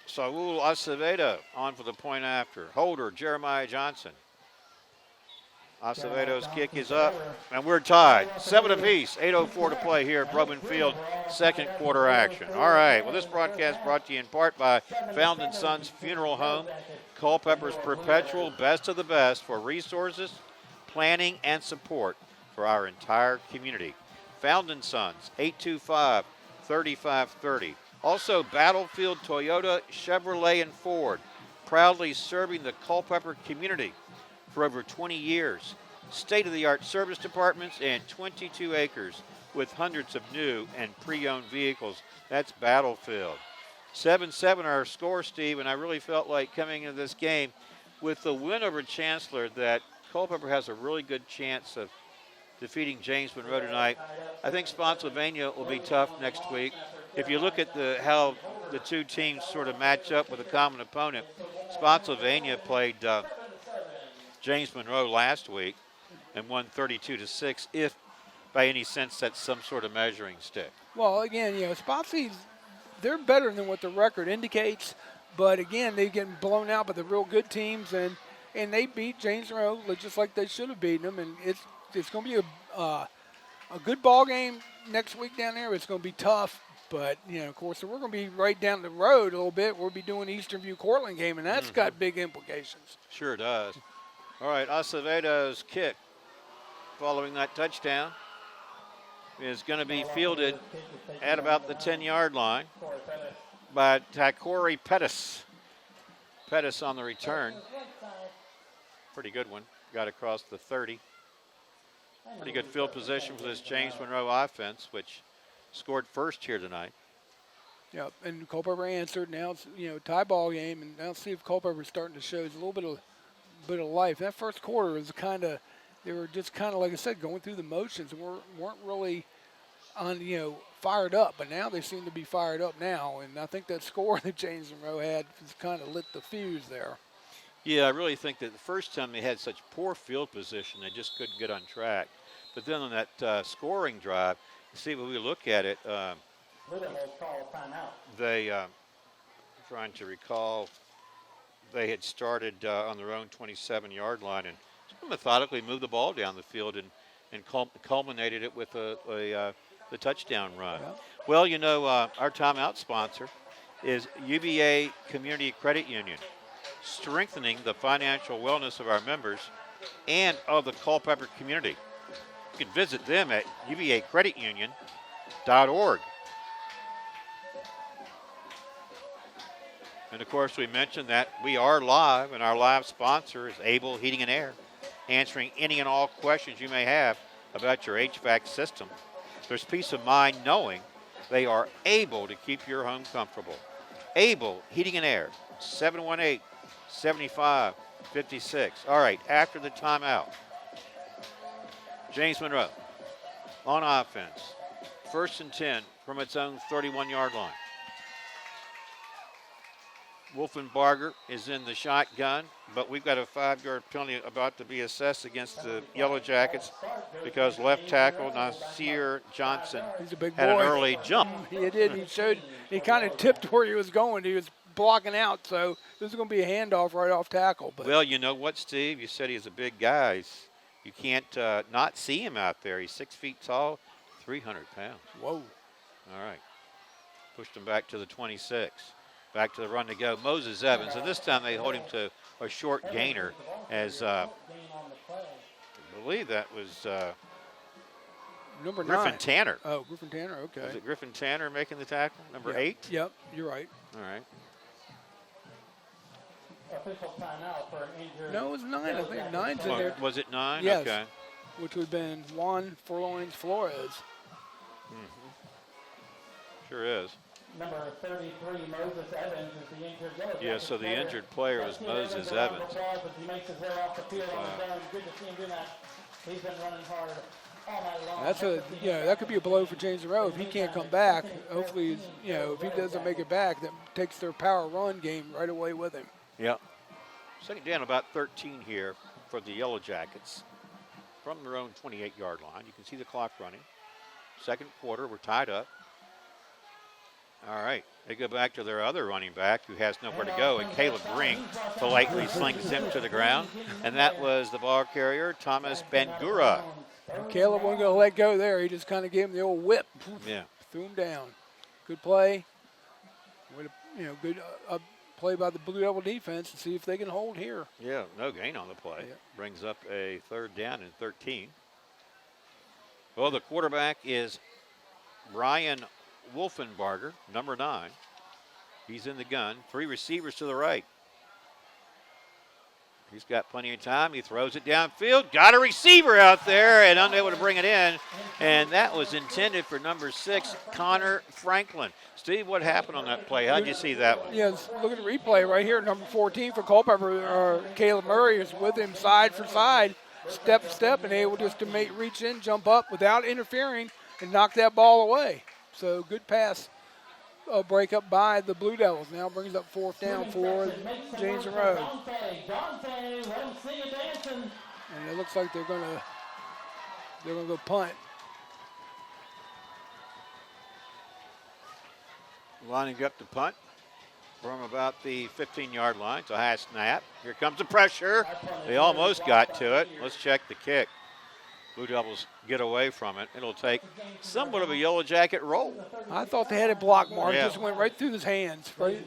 Saul Acevedo on for the point after. Holder, Jeremiah Johnson. Acevedo's kick is up, and we're tied. 7 apiece, 8:04 to play here at Broman Field, 2nd quarter action. All right, well, this broadcast brought to you in part by Found & Sons Funeral Home, Culpeper's perpetual best of the best for resources, planning, and support for our entire community. Found & Sons, 825-3530. Also, Battlefield Toyota, Chevrolet, and Ford, proudly serving the Culpeper community for over 20 years. State-of-the-art service departments and 22 acres with hundreds of new and pre-owned vehicles. That's Battlefield. 7-7 our score, Steve, and I really felt like coming into this game with the win over Chancellor that Culpeper has a really good chance of defeating James Monroe tonight. I think Spotsylvania will be tough next week. If you look at how the two teams sort of match up with a common opponent, Spotsylvania played James Monroe last week and won 32-6, if by any sense that's some sort of measuring stick. Well, again, Spotsies, they're better than what the record indicates, but again, they get blown out by the real good teams, and they beat James Monroe just like they should have beaten them, and it's going to be a good ball game next week down there. It's going to be tough, but of course, we're going to be right down the road a little bit. We'll be doing Eastern View Cortland game, and that's got big implications. Sure does. All right, Acevedo's kick following that touchdown is going to be fielded at about the 10-yard line by Takori Pettis. Pettis on the return. Pretty good one. Got across the 30. Pretty good field position for this James Monroe offense, which scored first here tonight. Yeah, and Culpeper answered. Now it's tie ball game, and now see if Culpeper's starting to show a little bit of life. That first quarter was they were just kind of, like I said, going through the motions and weren't really on fired up. But now they seem to be fired up now, and I think that score that James Monroe had has kind of lit the fuse there. Yeah, I really think that the first time they had such poor field position, they just couldn't get on track. But then on that scoring drive, you see when we look at it, they, trying to recall, they had started on their own 27-yard line and methodically moved the ball down the field and culminated it with the touchdown run. Yeah. Well, our timeout sponsor is UVA Community Credit Union, strengthening the financial wellness of our members and of the Culpeper community. You can visit them at uvacreditunion.org. And, of course, we mentioned that we are live, and our live sponsor is Able Heating and Air, answering any and all questions you may have about your HVAC system. There's peace of mind knowing they are able to keep your home comfortable. Able Heating and Air, 718-7556. All right, after the timeout, James Monroe on offense, 1st and 10 from its own 31-yard line. Wolfenbarger is in the shotgun, but we've got a 5-yard penalty about to be assessed against the Yellow Jackets because left tackle Nasir Johnson He's a big had boy. an early jump. He did. He kind of tipped where he was going. He was blocking out, so this is going to be a handoff right off tackle. But Well, you know what, Steve? You said he's a big guy. You can't not see him out there. He's 6 feet tall, 300 pounds. whoa. All right. Pushed him back to the 26. Back to the run to go. Moses Evans, and this time they hold him to a short gainer as I believe that was Number Griffin 9. Tanner. Oh, Griffin Tanner, okay. Was it Griffin Tanner making the tackle? Number 8? Yep, you're right. All right. Official timeout for an injured. No, it was 9. I think 9's in there, Was it 9? Yes. Okay. which would have been Juan Forloins Flores. Sure is. Number 33, Moses Evans, is the injured Yellow Yeah, Jackets so the player. injured player was Let's give Moses a round of Evans. applause as he makes his way off the field on his own. Good to see him do that. He's been running hard all night long. That could be a blow for James Monroe if he can't come back. Hopefully, if he doesn't make it back, that takes their power run game right away with him. Yeah. Second down, about 13 here for the Yellow Jackets from their own 28-yard line. You can see the clock running. Second quarter, we're tied up. All right, they go back to their other running back who has nowhere to go, and Caleb Green politely slings him to the ground, and that was the ball carrier, Thomas Bangura. Caleb wasn't going to let go there. He just kind of gave him the old whip. Yeah. Threw him down. Good play. Good play by the Blue Devil defense to see if they can hold here. Yeah, no gain on the play. Yeah. Brings up a third down and 13. Well, the quarterback is Brian Wolfenbarger, number 9. He's in the gun. 3 receivers to the right. He's got plenty of time. He throws it downfield. Got a receiver out there and unable to bring it in. And that was intended for number 6, Connor Franklin. Steve, what happened on that play? How'd you see that one? Yes, look at the replay right here. Number 14 for Culpeper, Caleb Murray is with him side for side, step for step, and able just to reach in, jump up without interfering, and knock that ball away. So good pass. breakup by the Blue Devils. Now brings up 4th down for James Monroe. Dante, let him see you dancing. And it looks like they're gonna go punt. Lining up to punt from about the 15-yard line. It's a high snap. Here comes the pressure. They almost got to it. Let's check the kick. Blue Devils get away from it. It'll take somewhat of a Yellow Jacket roll. I thought they had it blocked, Mark. Yeah. Just went right through his hands. Right.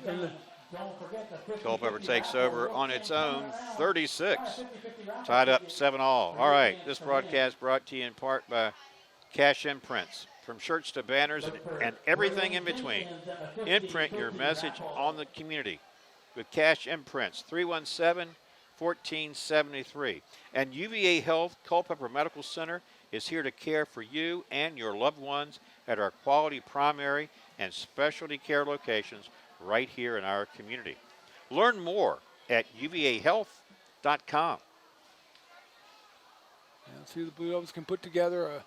Culpeper takes over on its own 36. Tied up 7-all. All right, this broadcast brought to you in part by Cash Imprints. From shirts to banners and everything in between. Imprint your message on the community with Cash Imprints, 317-1473. And UVA Health Culpeper Medical Center is here to care for you and your loved ones at our quality primary and specialty care locations right here in our community. Learn more at uvahealth.com. See if the Blue Devils can put together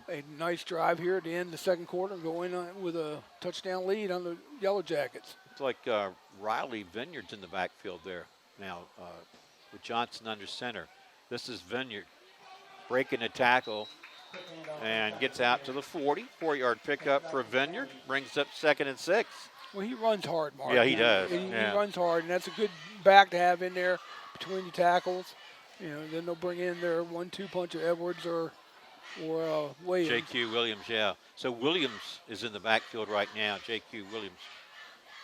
a nice drive here at the end of the second quarter and go in with a touchdown lead on the Yellow Jackets. It's like Riley Vineyard's in the backfield there now with Johnson under center. This is Vineyard breaking a tackle and gets out to the 40. 4-yard pickup for Vineyard. Brings up 2nd and 6. Well, he runs hard, Mark. Yeah, he does. He Yeah. runs hard, and that's a good back to have in there between the tackles. You know, then they'll bring in their 1-2 punch of Edwards or Williams. J.Q. Williams, yeah. So Williams is in the backfield right now. J.Q. Williams,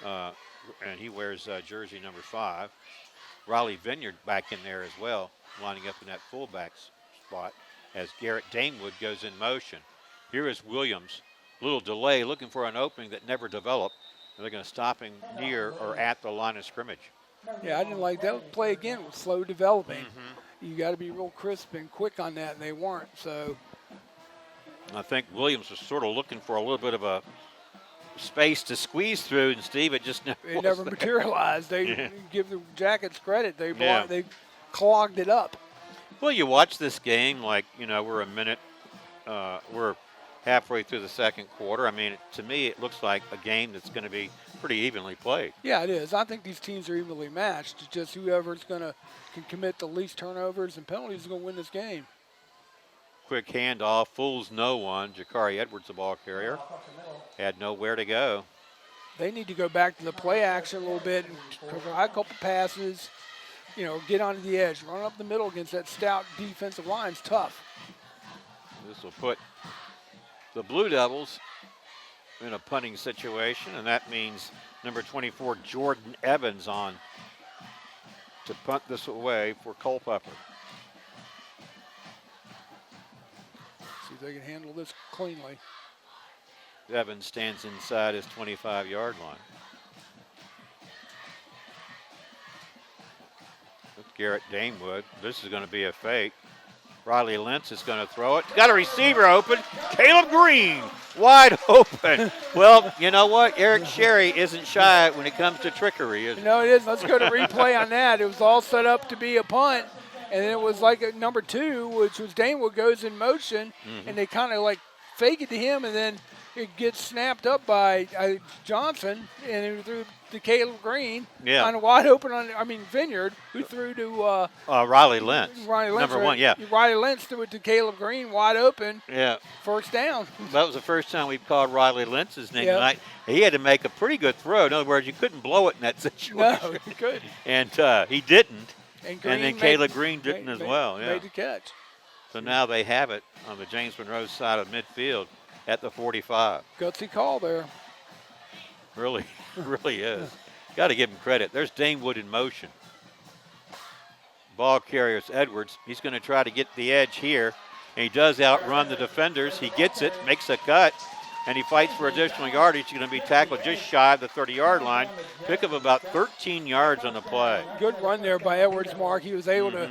and he wears jersey number 5. Riley Vineyard back in there as well, lining up in that fullback spot as Garrett Damewood goes in motion. Here is Williams. Little delay, looking for an opening that never developed. And they're going to stop him near or at the line of scrimmage. Yeah, I didn't like that play again. Was slow developing. You got to be real crisp and quick on that, and they weren't. So I think Williams was sort of looking for a little bit of a space to squeeze through, and Steve, it just never materialized. They give the Jackets credit. They Yeah. they clogged it up. Well, you watch this game like, we're we're halfway through the second quarter. I mean, to me, it looks like a game that's going to be pretty evenly played. Yeah, it is. I think these teams are evenly matched. It's just whoever's can commit the least turnovers and penalties is going to win this game. Quick handoff, fools no one. Jakari Edwards, the ball carrier, had nowhere to go. They need to go back to the play action a little bit and provide a couple passes, get onto the edge. Run up the middle against that stout defensive line is tough. This will put the Blue Devils in a punting situation, and that means number 24, Jordan Evans, on to punt this away for Culpeper. See if they can handle this cleanly. Evans stands inside his 25-yard line. With Garrett Damewood, this is going to be a fake. Riley Lentz is going to throw it. Got a receiver open. Caleb Green, wide open. Well, you know what? Eric Sherry isn't shy when it comes to trickery, is he? No, it is. Let's go to replay on that. It was all set up to be a punt, and it was like a number 2, which was Damewood, goes in motion, and they kind of fake it to him, and then it gets snapped up by Johnson, and it threw to Caleb Green on a wide open Vineyard, who threw to Riley Lentz. Number 1, yeah. Riley Lentz threw it to Caleb Green, wide open. Yeah. First down. That was the first time we've called Riley Lentz's name Yep. tonight. He had to make a pretty good throw. In other words, you couldn't blow it in that situation. No, you couldn't. And he didn't. And then Caleb Green didn't as well. Yeah. Made the catch. So now they have it on the James Monroe side of midfield at the 45. Gutsy call there. Really, really is. Got to give him credit. There's Damewood in motion. Ball carrier's Edwards. He's going to try to get the edge here. And he does outrun the defenders. He gets it, makes a cut, and he fights for additional yardage. He's going to be tackled just shy of the 30-yard line. Pick up about 13 yards on the play. Good run there by Edwards, Mark. He was able to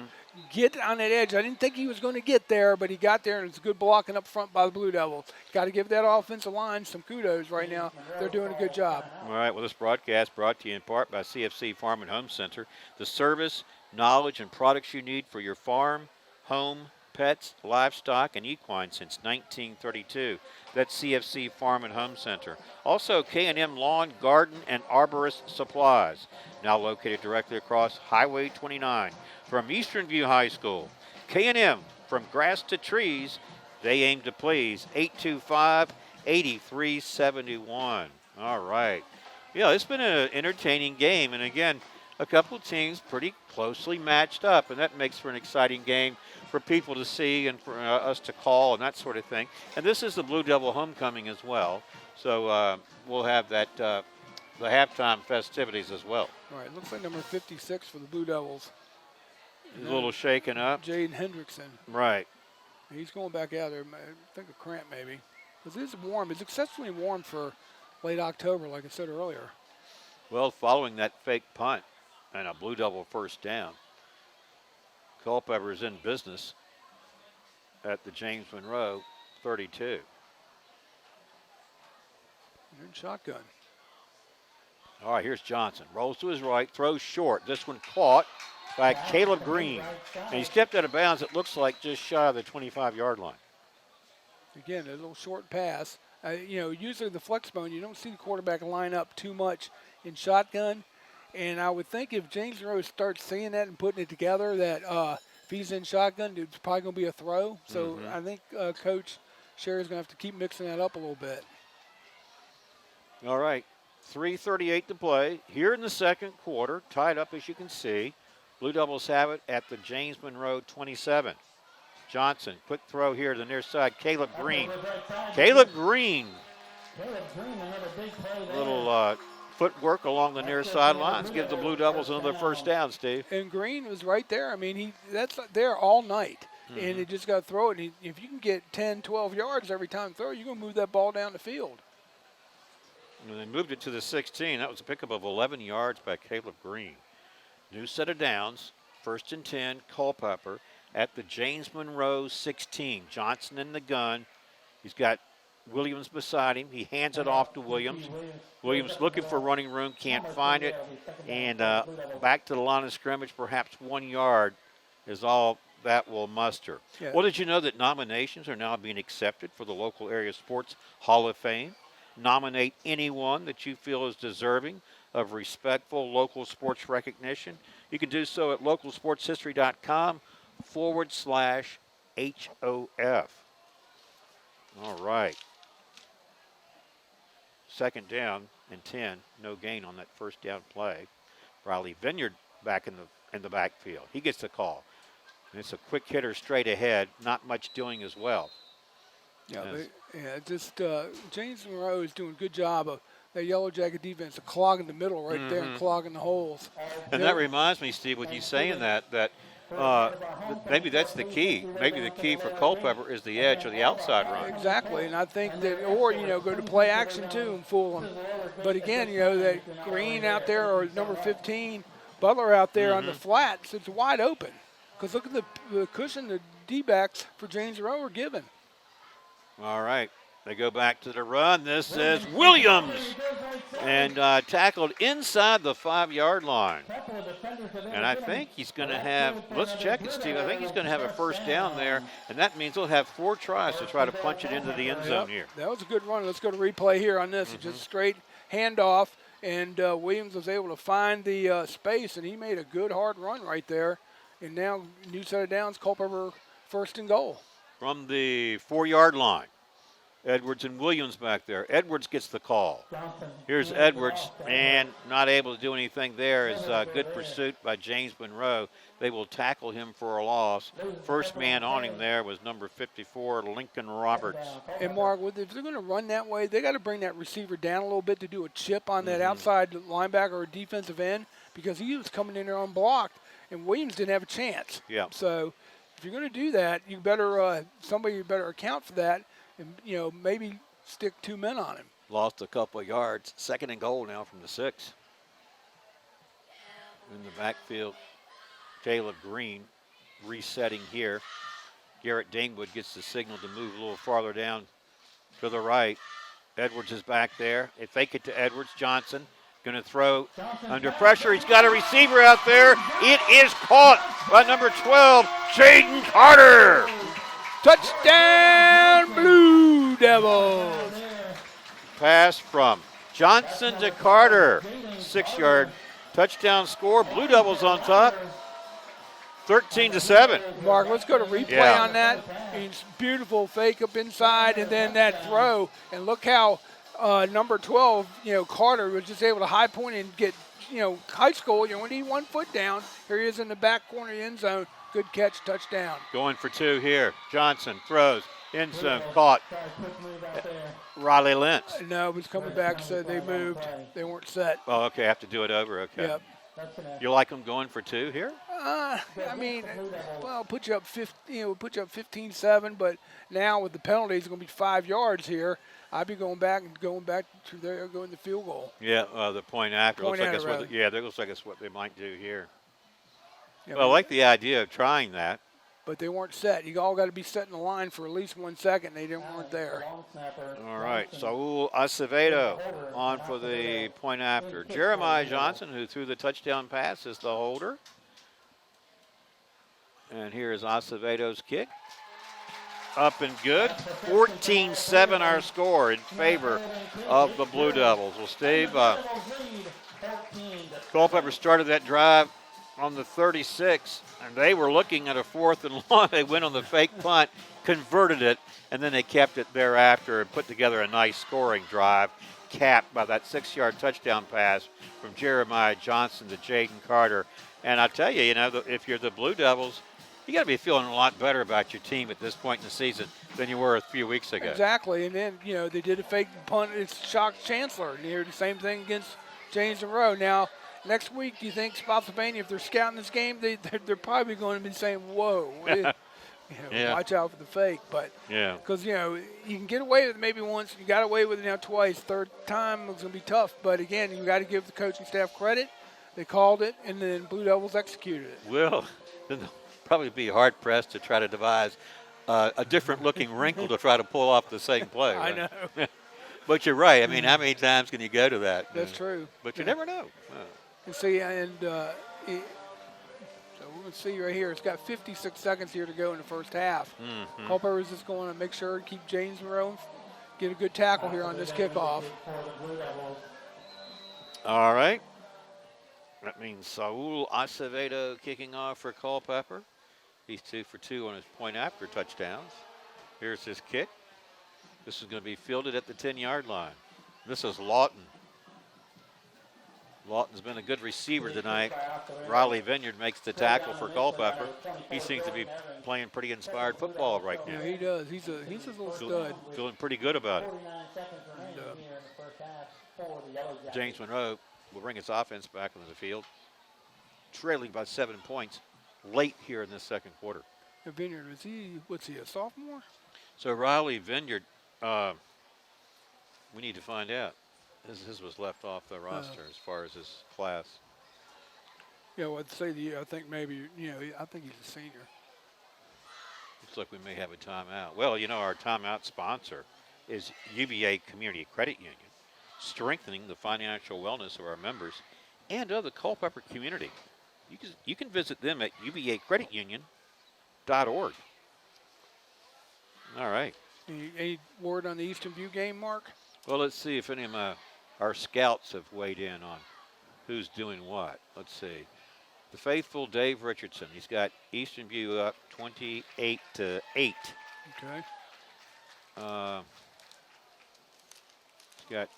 get on that edge. I didn't think he was going to get there, but he got there, and it's good blocking up front by the Blue Devils. Got to give that offensive line some kudos right now. They're doing a good job. All right, well, this broadcast brought to you in part by CFC Farm and Home Center. The service, knowledge, and products you need for your farm, home, pets, livestock, and equine since 1932. That's CFC Farm and Home Center. Also, K&M Lawn, Garden, and Arborist Supplies, now located directly across Highway 29 from Eastern View High School. K&M, from grass to trees, they aim to please. 825-8371. All right. Yeah, it's been an entertaining game, and again, a couple of teams pretty closely matched up, and that makes for an exciting game for people to see and for us to call and that sort of thing. And this is the Blue Devil homecoming as well, so we'll have that the halftime festivities as well. All right, looks like number 56 for the Blue Devils. He's a little shaken up. Jaden Hendrickson. Right. He's going back out there. I think a cramp maybe. Because it's warm. It's exceptionally warm for late October, like I said earlier. Well, following that fake punt and a Blue Devil first down, Culpeper is in business at the James Monroe 32. You're in shotgun. All right, here's Johnson. Rolls to his right, throws short. This one caught by Caleb Green. And he stepped out of bounds, it looks like just shy of the 25-yard line. Again, a little short pass. Usually the flex bone, you don't see the quarterback line up too much in shotgun. And I would think if James Monroe starts seeing that and putting it together, that if he's in shotgun, it's probably going to be a throw. So I think Coach Sherry's going to have to keep mixing that up a little bit. All right, 3:38 to play. Here in the second quarter, tied up as you can see. Blue Devils have it at the James Monroe 27. Johnson, quick throw here to the near side. Caleb Green. Caleb Green. Little footwork along the near sidelines gives the Blue Devils another first down, Steve. And Green was right there. I mean, that's there all night. And he just got to throw it. And if you can get 10, 12 yards every time you throw, you're going to move that ball down the field. And they moved it to the 16. That was a pickup of 11 yards by Caleb Green. New set of downs. 1st and 10, Culpeper at the James Monroe 16. Johnson in the gun. He's got Williams beside him. He hands it off to Williams. Williams looking for running room, can't find it. And back to the line of scrimmage, perhaps 1 yard is all that will muster. Yeah. Well, did you know that nominations are now being accepted for the local area sports Hall of Fame? Nominate anyone that you feel is deserving of respectful local sports recognition. You can do so at localsportshistory.com/HOF. All right. 2nd down and 10. No gain on that first down play. Riley Vineyard back in the backfield. He gets the call. And it's a quick hitter straight ahead. Not much doing as well. James Monroe is doing a good job of that Yellow Jacket defense of clogging the middle right there and clogging the holes. And that reminds me, Steve, with you saying that maybe that's the key. Maybe the key for Culpeper is the edge or the outside run. Exactly, and I think that, or, go to play action too and fool them. But again, that Green out there or number 15, Butler out there on the flats, it's wide open. Because look at the cushion the D-backs for James Monroe are given. All right. They go back to the run. This is Williams. And tackled inside the 5-yard line. And I think he's going to have, let's check it, Steve. I think he's going to have a first down there. And that means he'll have 4 tries to try to punch it into the end zone here. That was a good run. Let's go to replay here on this. It's just a straight handoff. And Williams was able to find the space. And he made a good hard run right there. And now new set of downs, Culpeper 1st and goal. From the 4-yard line. Edwards and Williams back there. Edwards gets the call. Here's Edwards, and not able to do anything there is good pursuit by James Monroe. They will tackle him for a loss. First man on him there was number 54, Lincoln Roberts. And Mark, if they're going to run that way, they got to bring that receiver down a little bit to do a chip on that outside linebacker or defensive end, because he was coming in there unblocked, and Williams didn't have a chance. Yeah. So if you're going to do that, you better somebody better account for that. And, maybe stick 2 men on him. Lost a couple of yards. 2nd and goal now from the 6. In the backfield, Caleb Green resetting here. Garrett Dingwood gets the signal to move a little farther down to the right. Edwards is back there. They fake it to Edwards. Johnson Going to throw under pressure. He's got a receiver out there. It is caught by number 12, Jaden Carter. Touchdown, Blue Devils. Pass from Johnson to Carter. 6-yard touchdown score. Blue Devils on top. 13-7. Mark, let's go to replay on that. It's beautiful fake up inside and then that throw. And look how number 12, Carter was just able to high point and get, high school. You only need 1 foot down. Here he is in the back corner of the end zone. Good catch, touchdown. Going for 2 here. Johnson throws. End zone caught. Riley Lentz. No, it was coming back, so they moved. They weren't set. Oh, okay. I have to do it over. Okay. Yep. You like them going for 2 here? Put you up 15-7, but now with the penalties, it's going to be 5 yards here. I'd be going back to there, going the field goal. Yeah, the point after. Point looks after, like that looks like it's what they might do here. Yeah, well, I like the idea of trying that. But they weren't set. You all got to be set in the line for at least 1 second. They weren't there. All right, Saul Acevedo on for the point after. Jeremiah Johnson, who threw the touchdown pass, is the holder. And here's Acevedo's kick. Up and good. 14-7 our score in favor of the Blue Devils. Well, Steve, Culpeper started that drive on the 36, and they were looking at a 4th and long. They went on the fake punt, converted it, and then they kept it thereafter and put together a nice scoring drive, capped by that 6-yard touchdown pass from Jeremiah Johnson to Jaden Carter. And I tell you, if you're the Blue Devils, you got to be feeling a lot better about your team at this point in the season than you were a few weeks ago. Exactly, and then, they did a fake punt. It's shocked Chancellor, and you heard the same thing against James Monroe. Now, next week, do you think Spotsylvania, if they're scouting this game, they're probably going to be saying, whoa, watch out for the fake. But because, you can get away with it maybe once. You got away with it now twice. Third time it's going to be tough. But, again, you got to give the coaching staff credit. They called it, and then Blue Devils executed it. Well, then they'll probably be hard-pressed to try to devise a different-looking wrinkle to try to pull off the same play. Right? I know. But you're right. I mean, how many times can you go to that? That's true. But you never know. And see, so we're going to see right here. It's got 56 seconds here to go in the first half. Culpeper is just going to make sure to keep James Monroe, get a good tackle here on this kickoff. All right. That means Saul Acevedo kicking off for Culpeper. He's 2 for 2 on his point after touchdowns. Here's his kick. This is going to be fielded at the 10-yard line. This is Lawton. Lawton's been a good receiver tonight. Riley Vineyard makes the tackle for Culpeper. He seems to be playing pretty inspired football right now. Yeah, he does. He's a little stud. Feeling pretty good about it. James Monroe will bring its offense back onto the field, trailing by 7 points late here in this second quarter. Vineyard, what's he, a sophomore? So Riley Vineyard, we need to find out. His was left off the roster as far as his class. Yeah, well, I'd say I think maybe, I think he's a senior. Looks like we may have a timeout. Well, our timeout sponsor is UVA Community Credit Union, strengthening the financial wellness of our members and of the Culpeper community. You can visit them at uvacreditunion.org. All right. Any word on the Eastern View game, Mark? Well, let's see if any of our scouts have weighed in on who's doing what. Let's see. The faithful Dave Richardson. He's got Eastern View up 28-8. Okay. He's got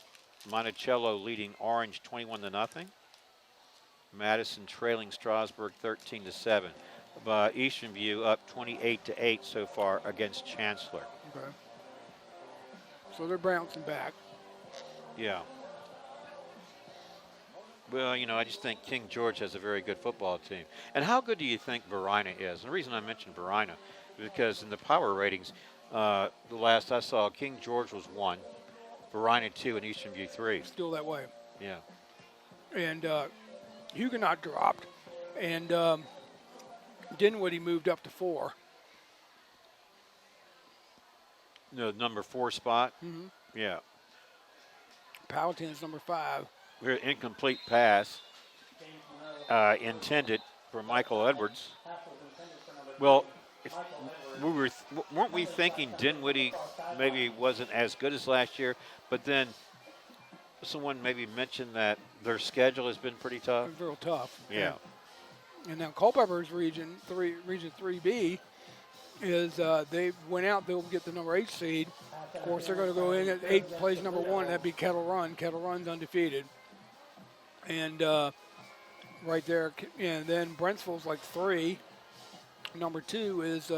Monticello leading Orange 21-0. Madison trailing Strasburg 13-7. Eastern View up 28-8 so far against Chancellor. Okay. So they're bouncing back. Yeah. Well, I just think King George has a very good football team. And how good do you think Verina is? And the reason I mentioned Verina is because in the power ratings, the last I saw, King George was 1, Verina 2, and Eastern View 3. Still that way. Yeah. And Huguenot dropped. And Dinwiddie moved up to 4. The number 4 spot? Mm-hmm. Yeah. Powhatan's number 5. Incomplete pass intended for Michael Edwards. Well, if weren't we thinking Dinwiddie maybe wasn't as good as last year, but then someone maybe mentioned that their schedule has been pretty tough. It's real tough. Yeah. And now Culpeper's region 3B is they went out. They'll get the number 8 seed. Of course, they're going to go in at 8th place, number 1. That'd be Kettle Run. Kettle Run's undefeated. And right there, and then Brentsville's like 3. Number 2 is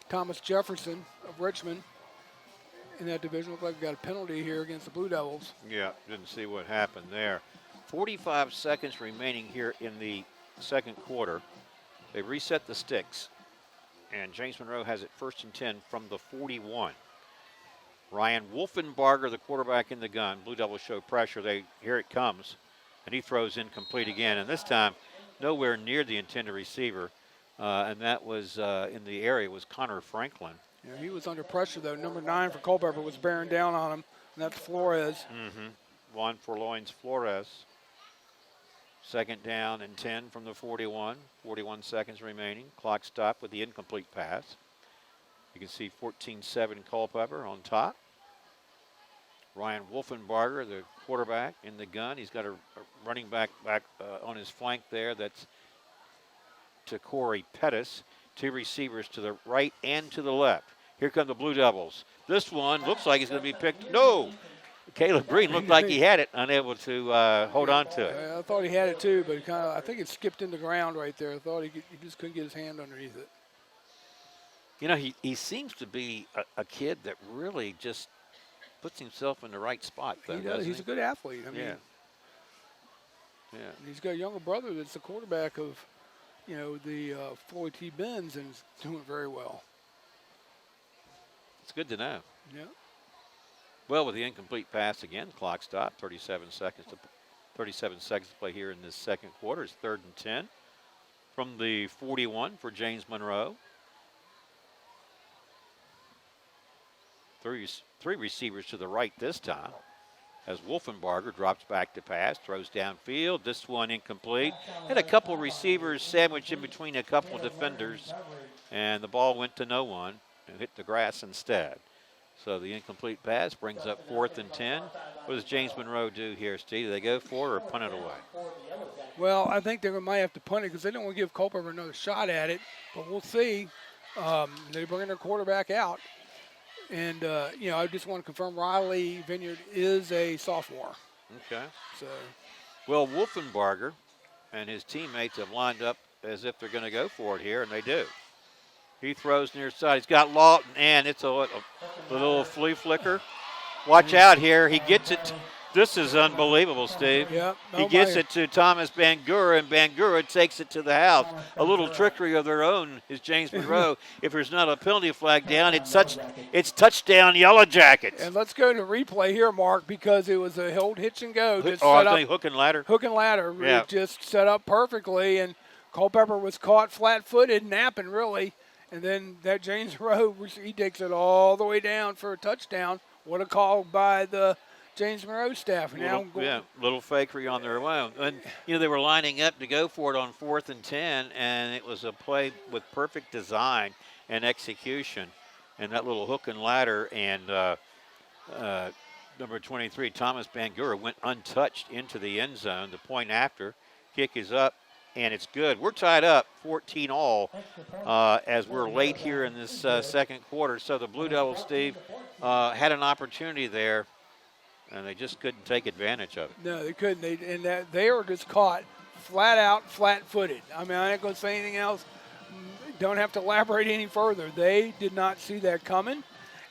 Thomas Jefferson of Richmond. In that division, looks like we got a penalty here against the Blue Devils. Yeah, didn't see what happened there. 45 seconds remaining here in the second quarter. They reset the sticks, and James Monroe has it 1st and 10 from the 41. Ryan Wolfenbarger, the quarterback in the gun. Blue Devils show pressure. Here it comes, and he throws incomplete again, and this time nowhere near the intended receiver, and that was in the area was Connor Franklin. Yeah, he was under pressure, though. Number 9 for Culpeper was bearing down on him, and that's Flores. Juan Forloins Flores. 2nd down and 10 from the 41. 41 seconds remaining. Clock stopped with the incomplete pass. You can see 14-7 Culpeper on top. Ryan Wolfenbarger, the quarterback in the gun. He's got a running back on his flank there. That's to Corey Pettis. 2 receivers to the right and to the left. Here come the Blue Devils. This one looks like he's going to be picked. No! Caleb Green looked like he had it, unable to hold on to it. I thought he had it too, but I think it skipped in the ground right there. I thought he just couldn't get his hand underneath it. You know, he seems to be a kid that really just puts himself in the right spot, though, He does. He's a good athlete. I mean, yeah. He's got a younger brother that's the quarterback of, the Floyd T. Benz, and is doing very well. It's good to know. Yeah. Well, with the incomplete pass again, clock stopped. 37 seconds to play here in this second quarter. It's 3rd and 10 from the 41 for James Monroe. Three receivers to the right this time, as Wolfenbarger drops back to pass, throws downfield. This one incomplete. Had a couple receivers sandwiched in between a couple of defenders, and the ball went to no one and hit the grass instead. So the incomplete pass brings up 4th and 10. What does James Monroe do here, Steve? Do they go for it or punt it away? Well, I think they might have to punt it because they don't want to give Culpeper another shot at it, but we'll see. They bring their quarterback out. And, I just want to confirm Riley Vineyard is a sophomore. Okay. So, well, Wolfenbarger and his teammates have lined up as if they're going to go for it here, and they do. He throws near side. He's got Lawton, and it's a little flea flicker. Watch out here. He gets it. This is unbelievable, Steve. Yep. He gets it to Thomas Bangura, and Bangura takes it to the house. A little trickery of their own is James Monroe. If there's not a penalty flag down, it's touchdown Yellow Jackets. And let's go to replay here, Mark, because it was a hold hitch and go. I think hook and ladder. Hook and ladder. Yeah. It just set up perfectly, and Culpeper was caught flat-footed, napping really. And then that James Monroe, he takes it all the way down for a touchdown. What a call by the James Monroe staff. Little fakery on their own. And, they were lining up to go for it on 4th and 10, and it was a play with perfect design and execution. And that little hook and ladder, and number 23, Thomas Bangura, went untouched into the end zone. The point after, kick is up, and it's good. We're tied up 14-all as we're late here in this second quarter. So the Blue Devils, Steve, had an opportunity there, and they just couldn't take advantage of it. No, they couldn't. They were just caught flat out, flat-footed. I mean, I ain't going to say anything else. Don't have to elaborate any further. They did not see that coming.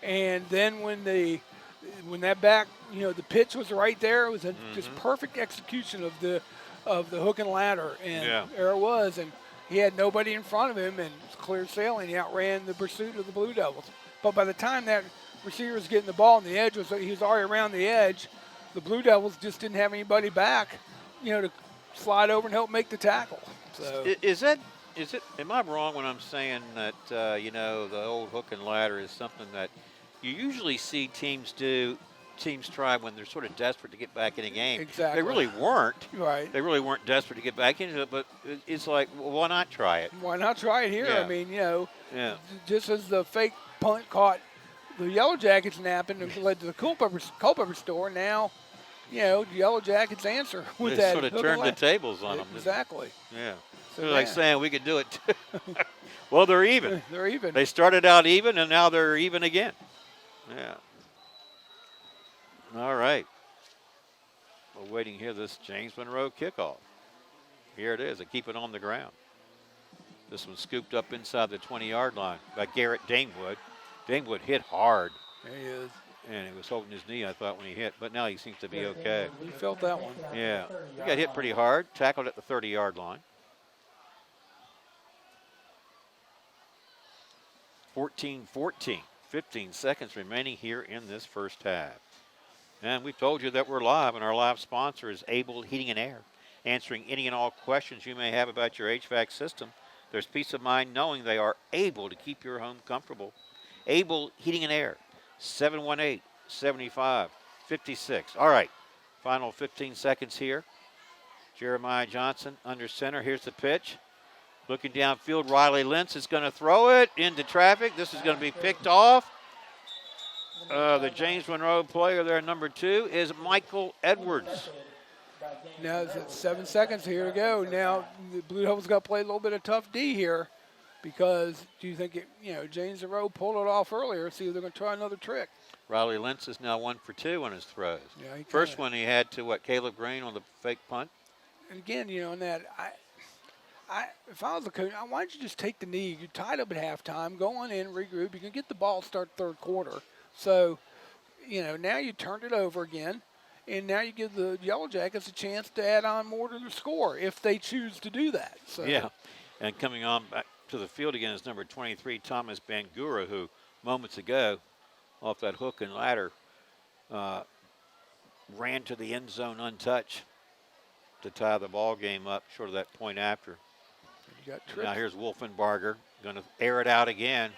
And then when that back, the pitch was right there, it was a just perfect execution of the hook and ladder. And there it was. And he had nobody in front of him, and it was clear sailing. He outran the pursuit of the Blue Devils. But by the time that receiver was getting the ball, and he was already around the edge, the Blue Devils just didn't have anybody back, to slide over and help make the tackle. So am I wrong when I'm saying that, the old hook and ladder is something that you usually see teams do teams try when they're sort of desperate to get back in a game. Exactly. They really weren't. Right. They really weren't desperate to get back into it, but it's like, well, why not try it? Why not try it here? Yeah. I mean, you know, Yeah. just as the fake punt caught the Yellow Jackets napping and led to the Culpeper store, now, you know, the Yellow Jackets answer with They that. sort of hook turned the line. tables on them. Exactly. Yeah. So They're like yeah. saying we could do it too. Well, they're even. They're even. They started out even, and now they're even again. Yeah. All right. We're waiting here this James Monroe kickoff. Here it is. They keep it on the ground. This one's scooped up inside the 20-yard line by Garrett Damewood. Damewood hit hard, There he is. and he was holding his knee, I thought, when he hit, but now he seems to be okay. You felt that one. Yeah. He got hit pretty hard, tackled at the 30-yard line. 14-14, 15 seconds remaining here in this first half. And we told you that we're live, and our live sponsor is Able Heating and Air, answering any and all questions you may have about your HVAC system. There's peace of mind knowing they are able to keep your home comfortable. Able Heating and Air, 718-75-56. All right, final 15 seconds here. Jeremiah Johnson under center. Here's the pitch. Looking downfield, Riley Lentz is going to throw it into traffic. This is going to be picked off. The James Monroe player there, number 2, is Michael Edwards. Now it's 7 seconds here to go. Now the Blue Devils got to play a little bit of tough D here, because do you think James Monroe pulled it off earlier? See if they're going to try another trick. Riley Lentz is now 1 for 2 on his throws. Yeah, First one he had to Caleb Green on the fake punt. And again, in that if I was the coach, why don't you just take the knee? You're tied up at halftime. Go on in, regroup. You can get the ball start third quarter. So, now you turned it over again, and now you give the Yellow Jackets a chance to add on more to the score if they choose to do that. So. Yeah, and coming on back to the field again is number 23, Thomas Bangura, who moments ago, off that hook and ladder, ran to the end zone untouched to tie the ball game up short of that point after. You got Now here's Wolfenbarger, going to air it out again.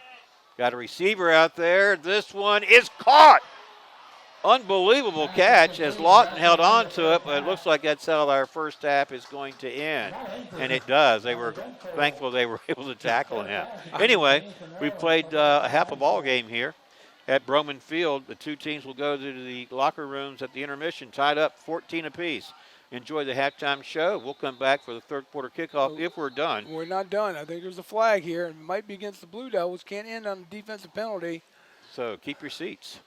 Got a receiver out there. This one is caught. Unbelievable catch as Lawton held on to it, but it looks like that's how our first half is going to end. And it does. They were thankful they were able to tackle him. Anyway, we've played a half a ball game here at Broman Field. The two teams will go to the locker rooms at the intermission, tied up 14 apiece. Enjoy the halftime show. We'll come back for the third quarter kickoff if we're done. We're not done. I think there's a flag here. It might be against the Blue Devils. Can't end on a defensive penalty. So keep your seats.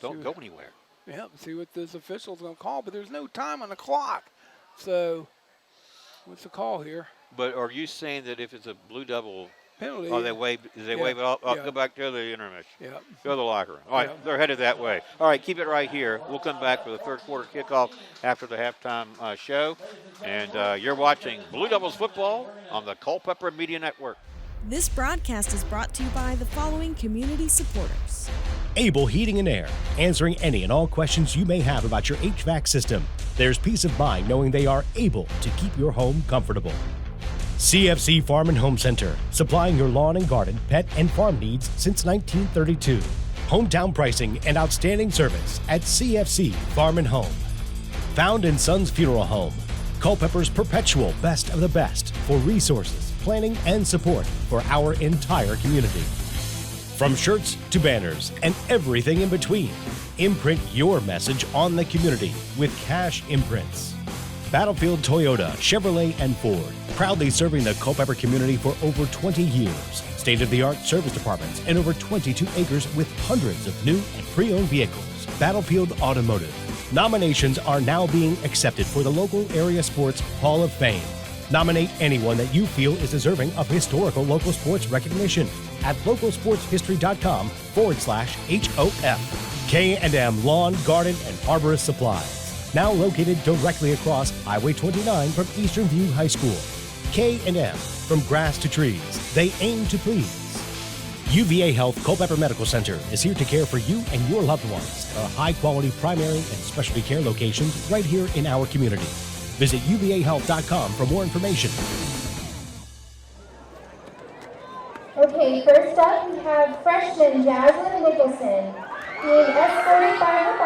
Don't go anywhere. Yeah, see what this official's going to call, but there's no time on the clock. So what's the call here? But are you saying that if it's a Blue Devil penalty? Oh, they wave it off. Oh, go back to the intermission. Yeah. Go to the locker room. All right, they're headed that way. All right, keep it right here. We'll come back for the third quarter kickoff after the halftime show. And you're watching Blue Devils football on the Culpeper Media Network. This broadcast is brought to you by the following community supporters. Able Heating and Air, answering any and all questions you may have about your HVAC system. There's peace of mind knowing they are able to keep your home comfortable. CFC Farm and Home Center, supplying your lawn and garden, pet, and farm needs since 1932. Hometown pricing and outstanding service at CFC Farm and Home. Found in Sons Funeral Home, Culpeper's perpetual best of the best for resources, planning, and support for our entire community. From shirts to banners and everything in between, imprint your message on the community with Cash Imprints. Battlefield Toyota, Chevrolet, and Ford, proudly serving the Culpeper community for over 20 years. State-of-the-art service departments and over 22 acres with hundreds of new and pre-owned vehicles. Battlefield Automotive. Nominations are now being accepted for the local area sports Hall of Fame. Nominate anyone that you feel is deserving of historical local sports recognition at localsportshistory.com/HOF. K&M Lawn, Garden, and Arborist Supplies. Now located directly across Highway 29 from Eastern View High School. K&M, from grass to trees, they aim to please. UVA Health Culpeper Medical Center is here to care for you and your loved ones. Our high-quality primary and specialty care locations right here in our community. Visit uvahealth.com for more information. Okay, first up we have freshman Jasmine Nicholson, being escorted by her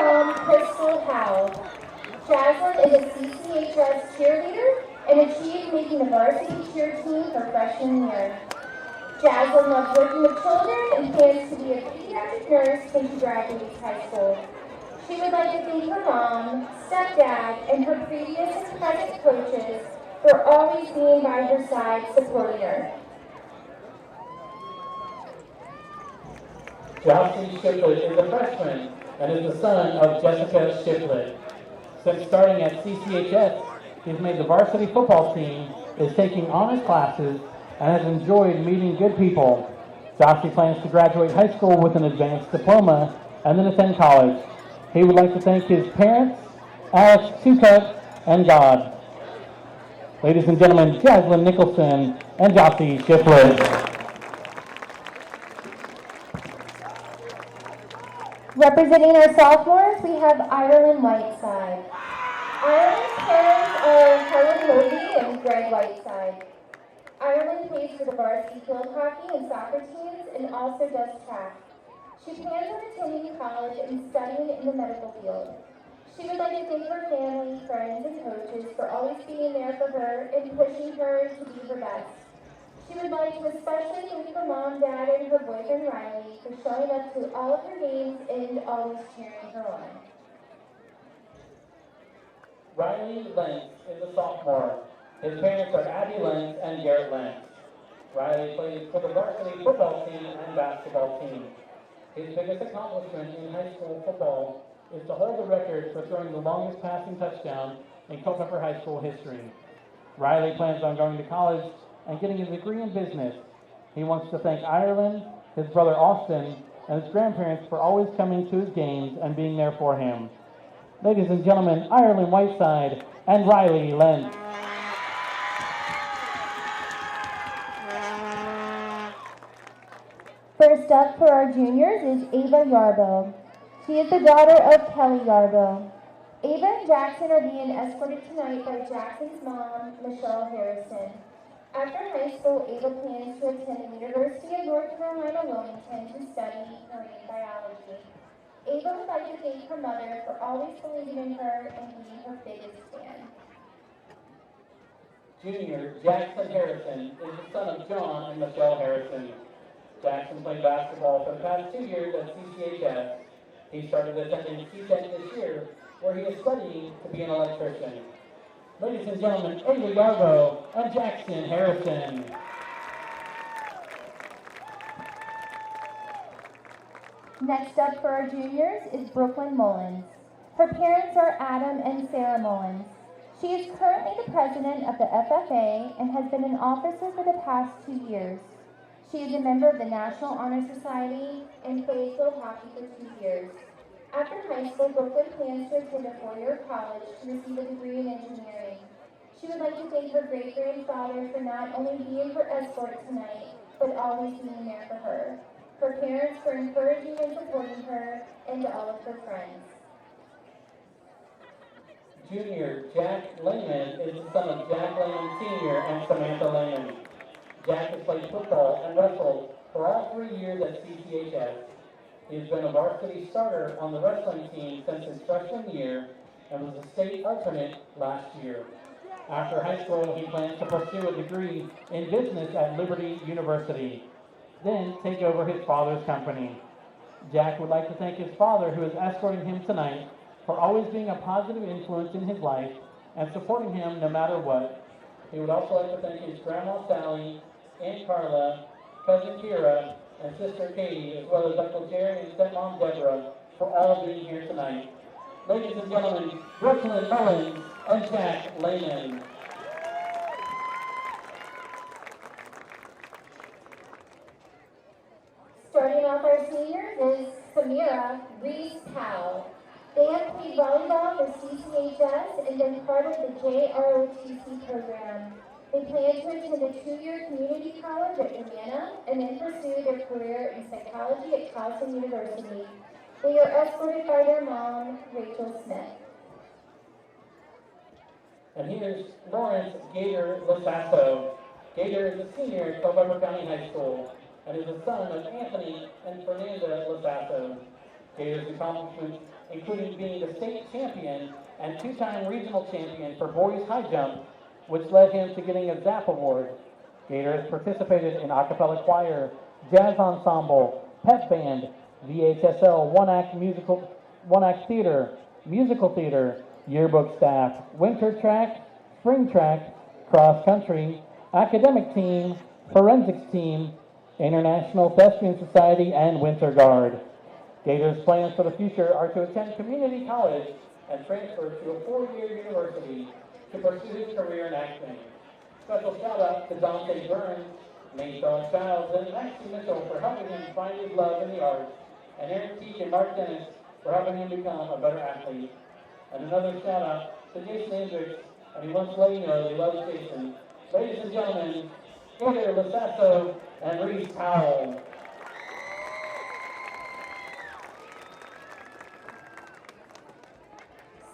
is a CCHS cheerleader and achieved making the varsity cheer team her freshman year. Jaslyn loves working with children and plans to be a pediatric nurse when she graduates high school. She would like to thank her mom, stepdad, and her previous and present coaches for always being by her side supporting her. Jocelyn Shiplet is a freshman and is the son of Jessica Shiplet. Since starting at CCHS, he's made the varsity football team, is taking honors classes, and has enjoyed meeting good people. Joshy plans to graduate high school with an advanced diploma and then attend college. He would like to thank his parents, Alex Tukuk, and God. Ladies and gentlemen, Jaslyn Nicholson and Joshy Shiplet. Representing our sophomores, we have Ireland Whiteside. Ireland's parents are Helen Logie and Greg Whiteside. Ireland plays for the varsity field hockey and soccer teams and also does track. She plans on attending college and studying in the medical field. She would like to thank her family, friends, and coaches for always being there for her and pushing her to be her best. She would like to especially thank her mom, dad, and her boyfriend Riley for showing up to all of her games and always cheering her on. Riley Lentz is a sophomore. His parents are Abby Lentz and Garrett Lentz. Riley plays for the varsity football team and basketball team. His biggest accomplishment in high school football is to hold the record for throwing the longest passing touchdown in Culpeper High School history. Riley plans on going to college and getting a degree in business. He wants to thank Ireland, his brother Austin, and his grandparents for always coming to his games and being there for him. Ladies and gentlemen, Ireland Whiteside and Riley Lentz. First up for our juniors is Ava Yarbo. She is the daughter of Kelly Yarbo. Ava and Jackson are being escorted tonight by Jackson's mom, Michelle Harrison. After high school, Ava plans to attend the University of North Carolina Wilmington to study marine biology. Ava would like to thank her mother for always believing in her and being her biggest fan. Junior Jackson Harrison is the son of John and Michelle Harrison. Jackson played basketball for the past 2 years at CCHS. He started attending CCHS this year, where he is studying to be an electrician. Ladies and gentlemen, Ava Yarbo and Jackson Harrison. Next up for our juniors is Brooklyn Mullins. Her parents are Adam and Sarah Mullins. She is currently the president of the FFA and has been in office for the past 2 years. She is a member of the National Honor Society and played field hockey for 2 years. After high school, Brooklyn plans to attend a 4-year college to receive a degree in engineering. She would like to thank her great-grandfather for not only being her escort tonight, but always being there for her. Her parents for encouraging and supporting her, and all of her friends. Junior Jack Lehman is the son of Jack Lehman Sr. and Samantha Lehman. Jack has played football and wrestled for all 3 years at CCHS. He has been a varsity starter on the wrestling team since his freshman year and was a state alternate last year. After high school, he plans to pursue a degree in business at Liberty University, then take over his father's company. Jack would like to thank his father, who is escorting him tonight, for always being a positive influence in his life and supporting him no matter what. He would also like to thank his grandma Sally, Aunt Carla, cousin Kira, and sister Katie, as well as Uncle Jerry and stepmom Deborah, for all being here tonight. Ladies and gentlemen, Brooklyn Mullins and Jack Lehman. Starting off our seniors is Samira Reese Powell. They have played volleyball for CCHS and been part of the JROTC program. They plan to attend a 2-year community college at Urbana and then pursue their career in psychology at Towson University. They are escorted by their mom, Rachel Smith. And here's Lawrence Gator Lasasso. Gator is a senior at Culpeper County High School and is the son of Anthony and Fernanda Lasasso. Gator's accomplishments including being the state champion and two-time regional champion for boys high jump, which led him to getting a ZAP award. Gator has participated in a cappella choir, jazz ensemble, pep band, VHSL, one-act theater, musical theater, yearbook staff, winter track, spring track, cross country, academic team, forensics team, International Thespian Society, and Winter Guard. Gator's plans for the future are to attend community college and transfer to a 4-year university to pursue his career in acting. Special shout out to Dante Burns, Nate Childs, and Maxie Mitchell for helping him find his love in the arts, and Aaron Teague and Mark Dennis for helping him become a better athlete. And another shout out to Jason Hendricks, and he wants to let you know he loves Jason. Ladies and gentlemen, Gator Lasasso and Reese Powell.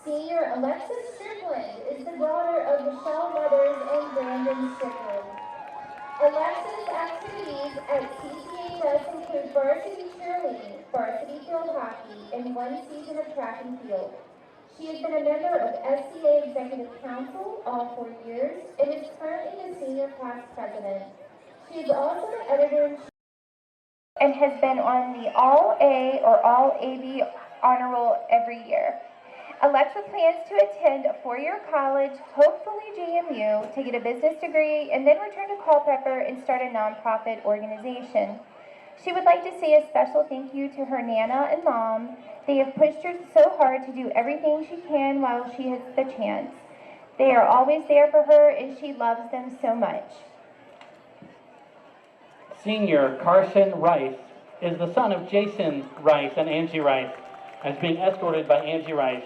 Senior Alexis Strickland is the daughter of Michelle Weathers and Brandon Strickland. Alexis' activities at CCHS include varsity cheerleading, varsity field hockey, and 1 season of track and field. She has been a member of SCA Executive Council all 4 years and is currently the senior class president. She is also the editor-in-chief and has been on the All-A or All-AB honor roll every year. Alexa plans to attend a 4-year college, hopefully JMU, to get a business degree and then return to Culpeper and start a nonprofit organization. She would like to say a special thank you to her Nana and Mom. They have pushed her so hard to do everything she can while she has the chance. They are always there for her and she loves them so much. Senior Carson Rice is the son of Jason Rice and Angie Rice and is being escorted by Angie Rice.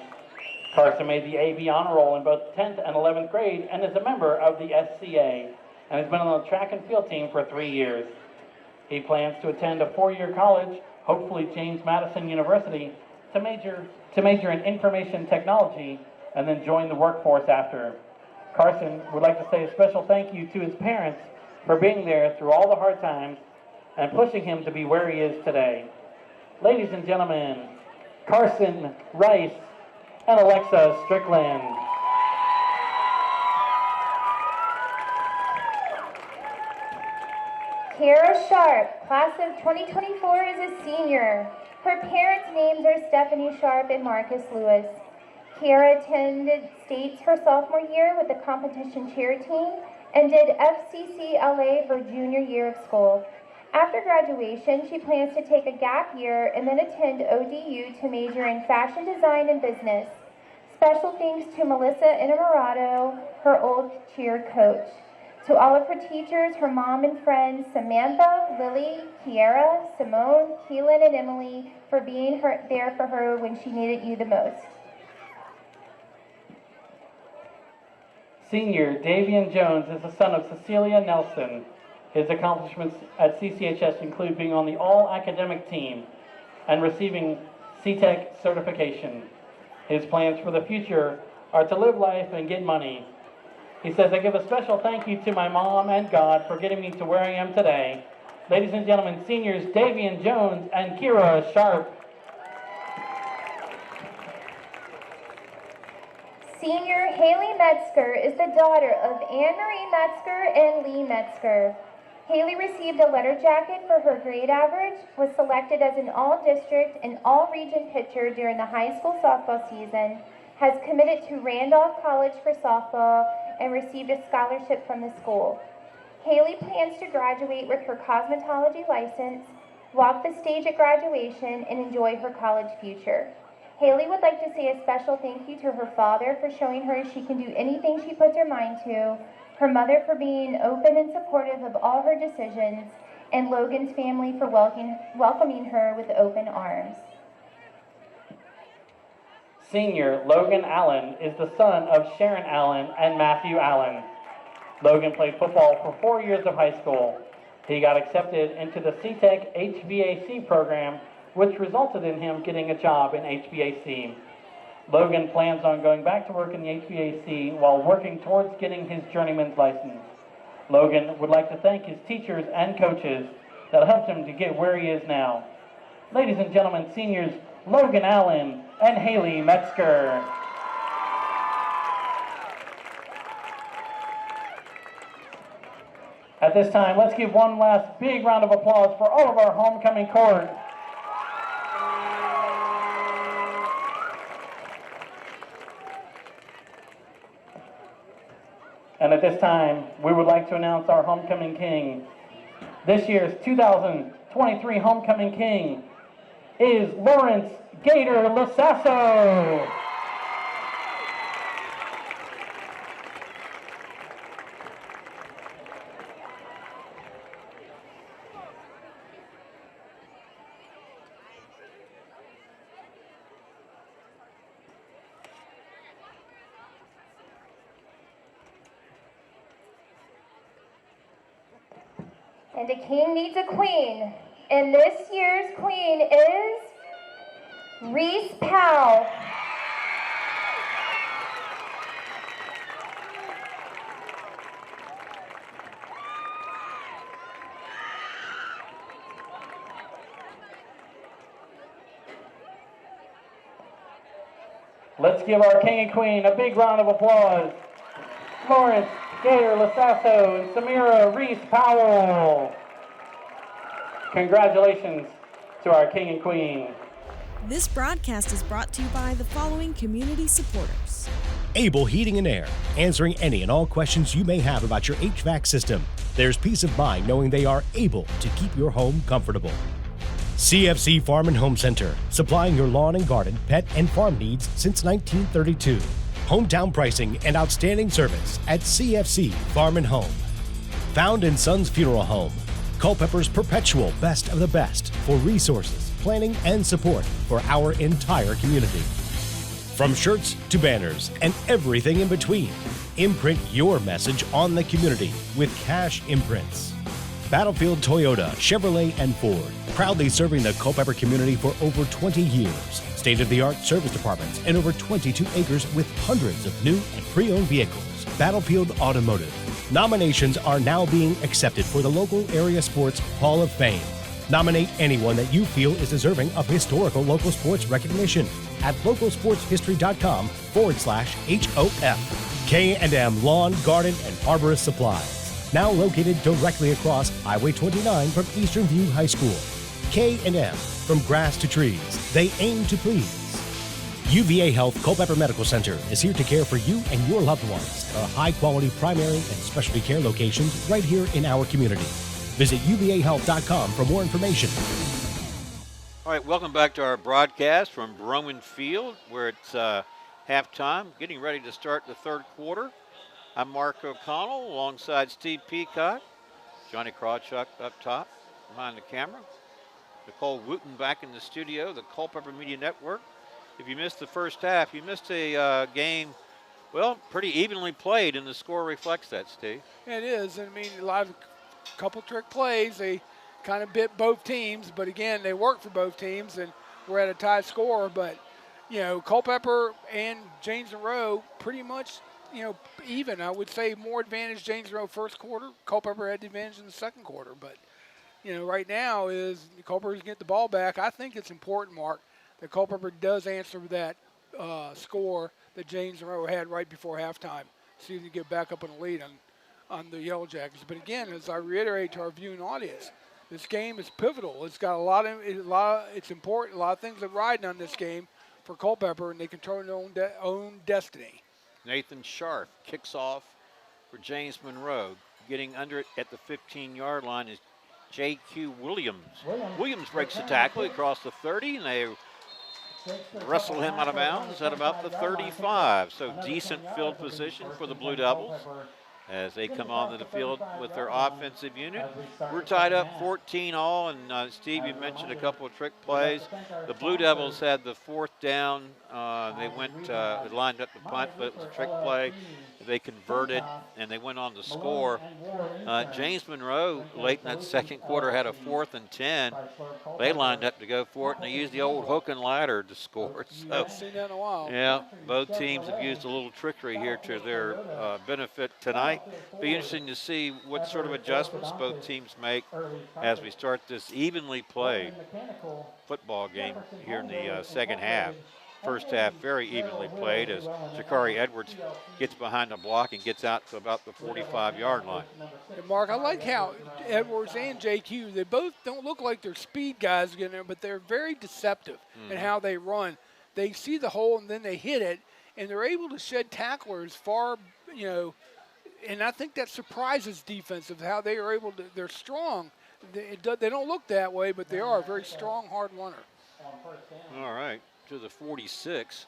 Carson made the AB honor roll in both 10th and 11th grade and is a member of the SCA and has been on the track and field team for 3 years. He plans to attend a 4-year college, hopefully James Madison University, to major in information technology and then join the workforce after. Carson would like to say a special thank you to his parents for being there through all the hard times and pushing him to be where he is today. Ladies and gentlemen, Carson Rice and Alexa Strickland. Kara Sharp, class of 2024, is a senior. Her parents' names are Stephanie Sharp and Marcus Lewis. Kara attended States her sophomore year with the competition cheer team and did FCCLA for junior year of school. After graduation, she plans to take a gap year and then attend ODU to major in fashion design and business. Special thanks to Melissa Innamorato, her old cheer coach. To all of her teachers, her mom and friends, Samantha, Lily, Kiara, Simone, Keelan, and Emily, for being there for her when she needed you the most. Senior Davian Jones is the son of Cecilia Nelson. His accomplishments at CCHS include being on the all-academic team and receiving CTEC certification. His plans for the future are to live life and get money. He says, I give a special thank you to my mom and God for getting me to where I am today. Ladies and gentlemen, seniors Davian Jones and Kira Sharp. Senior Haley Metzger is the daughter of Anne-Marie Metzger and Lee Metzger. Haley received a letter jacket for her grade average, was selected as an all-district and all-region pitcher during the high school softball season, has committed to Randolph College for softball, and received a scholarship from the school. Haley plans to graduate with her cosmetology license, walk the stage at graduation, and enjoy her college future. Haley would like to say a special thank you to her father for showing her she can do anything she puts her mind to, her mother for being open and supportive of all her decisions, and Logan's family for welcoming her with open arms. Senior Logan Allen is the son of Sharon Allen and Matthew Allen. Logan played football for 4 years of high school. He got accepted into the CTEC HVAC program, which resulted in him getting a job in HVAC. Logan plans on going back to work in the HVAC while working towards getting his journeyman's license. Logan would like to thank his teachers and coaches that helped him to get where he is now. Ladies and gentlemen, seniors Logan Allen, and Haley Metzger. At this time, let's give one last big round of applause for all of our homecoming court. And at this time, we would like to announce our homecoming king. This year's 2023 homecoming king is Lawrence Gator Lasasso. And a king needs a queen. And this year's queen is Reese Powell. Let's give our king and queen a big round of applause. Lawrence Gator Lasasso and Samira Reese Powell. Congratulations to our king and queen. This broadcast is brought to you by the following community supporters. Able Heating and Air, answering any and all questions you may have about your HVAC system. There's peace of mind knowing they are able to keep your home comfortable. CFC Farm and Home Center, supplying your lawn and garden, pet, and farm needs since 1932. Hometown pricing and outstanding service at CFC Farm and Home. Found in Sons Funeral Home, Culpeper's perpetual best of the best for resources, planning, and support for our entire community. From shirts to banners and everything in between, imprint your message on the community with Cash Imprints. Battlefield Toyota, Chevrolet, and Ford, proudly serving the Culpeper community for over 20 years. State-of-the-art service departments and over 22 acres with hundreds of new and pre-owned vehicles. Battlefield Automotive. Nominations are now being accepted for the local area sports Hall of Fame. Nominate anyone that you feel is deserving of historical local sports recognition at localsportshistory.com/HOF. K&M Lawn, Garden, and Arborist Supplies. Now located directly across Highway 29 from Eastern View High School. K&M, from grass to trees, they aim to please. UVA Health Culpeper Medical Center is here to care for you and your loved ones. A high-quality primary and specialty care locations right here in our community. Visit uvahealth.com for more information. All right, welcome back to our broadcast from Broman Field, where it's halftime, getting ready to start the third quarter. I'm Mark O'Connell alongside Steve Peacock, Johnny Krawchuk up top behind the camera, Nicole Wooten back in the studio, the Culpeper Media Network. If you missed the first half, you missed a game, well, pretty evenly played, and the score reflects that, Steve. It is. I mean, a couple trick plays. They kind of bit both teams, but again, they worked for both teams, and we're at a tie score. But, you know, Culpeper and James Monroe pretty much, you know, even. I would say more advantage James Monroe first quarter. Culpeper had the advantage in the second quarter. But, you know, right now is Culpeper's getting the ball back. I think it's important, Mark, that Culpeper does answer that score that James Monroe had right before halftime, so you can get back up in the lead on the Yellow Jackets. But again, as I reiterate to our viewing audience, this game is pivotal. It's got it's important. A lot of things are riding on this game for Culpeper, and they control their own destiny. Nathan Scharf kicks off for James Monroe. Getting under it at the 15-yard line is J.Q. Williams. Williams breaks the tackle across the 30, and they wrestle him out of bounds at about the 35. So decent field position for the Blue Devils as they come onto the field with their offensive unit. We're tied up 14 all, and Steve, you mentioned a couple of trick plays. The Blue Devils had the fourth down. They lined up the punt, but it was a trick play. They converted, and they went on to score. James Monroe, late in that second quarter, had a 4th and 10. They lined up to go for it, and they used the old hook and ladder to score. So, I've seen that in a while. yeah, both teams have used a little trickery here to their benefit tonight. tonight. Be interesting to see what sort of adjustments both teams make as we start this evenly played football game here in the second half. First half very evenly played as Jakari Edwards gets behind the block and gets out to about the 45-yard line. And Mark, I like how Edwards and JQ, they both don't look like they're speed guys getting there, but they're very deceptive in how they run. They see the hole and then they hit it, and they're able to shed tacklers far, and I think that surprises defense of how they are able to, they're strong. They don't look that way, but they are a very strong, hard runner. All right, to the 46,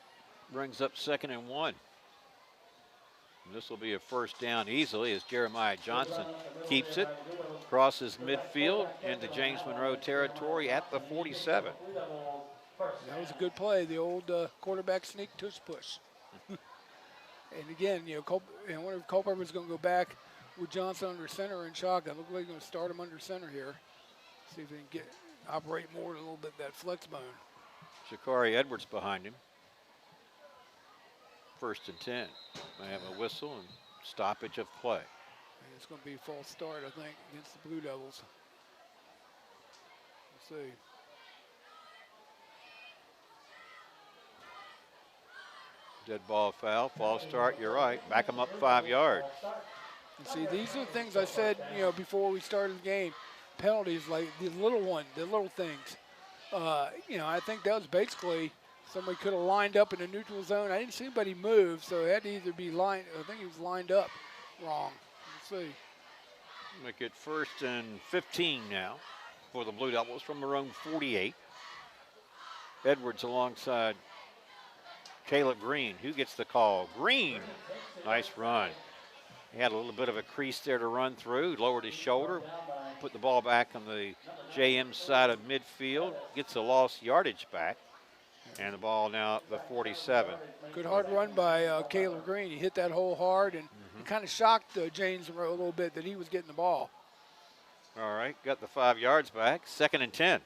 brings up 2nd and 1. This will be a first down easily as Jeremiah Johnson keeps it, crosses midfield into James Monroe territory at the 47. That was a good play, the old quarterback sneak tush push. And again, I wonder if Culpeper is going to go back with Johnson under center and shotgun. Looks like he's going to start him under center here. See if they can operate more a little bit that flex bone. Jakari Edwards behind him. 1st and 10. They have a whistle and stoppage of play. And it's going to be a false start, I think, against the Blue Devils. We'll see. Dead ball foul, false start, you're right. Back them up 5 yards. And see, these are the things I said, before we started the game. Penalties, like the little things. I think that was basically somebody could have lined up in the neutral zone. I didn't see anybody move, so it had to either be lined. I think he was lined up wrong. Let's see. Make it 1st and 15 now for the Blue Devils from their own 48. Edwards alongside Caleb Green. Who gets the call? Green. Nice run. He had a little bit of a crease there to run through. Lowered his shoulder. Put the ball back on the JM side of midfield. Gets a lost yardage back. And the ball now at the 47. Good hard run by Caleb Green. He hit that hole hard and kind of shocked James Monroe a little bit that he was getting the ball. All right, got the 5 yards back. 2nd and 10.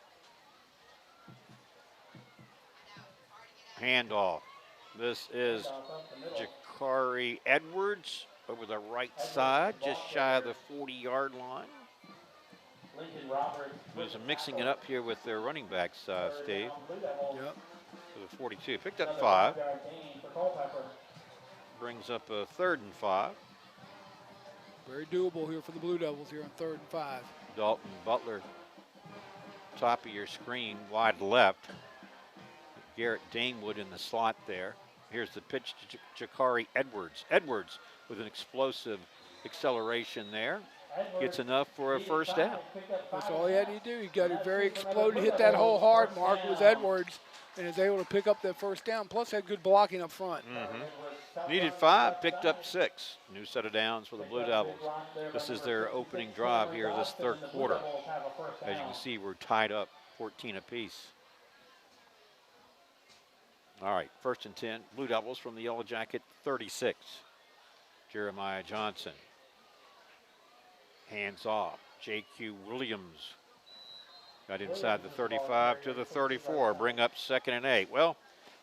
Handoff. This is Jakari Edwards over the right side, just shy of the 40-yard line. Was mixing it up here with their running backs, Steve. Yep. For the 42. Picked up 5. Brings up a 3rd and 5. Very doable here for the Blue Devils here on 3rd and 5. Dalton Butler, top of your screen, wide left. Garrett Damewood in the slot there. Here's the pitch to Jakari Edwards. Edwards with an explosive acceleration there. Gets enough for a first down. That's all he had to do. He got it very exploded, hit that hole hard, Mark, was Edwards, and is able to pick up that first down, plus had good blocking up front. Needed 5, picked up 6. New set of downs for the Blue Devils. This is their opening drive here this 3rd quarter. As you can see, we're tied up 14 apiece. All right, 1st and 10. Blue Devils from the Yellow Jacket 36. Jeremiah Johnson. Hands off. J.Q. Williams got inside the 35 to the 34. Bring up 2nd and 8. Well,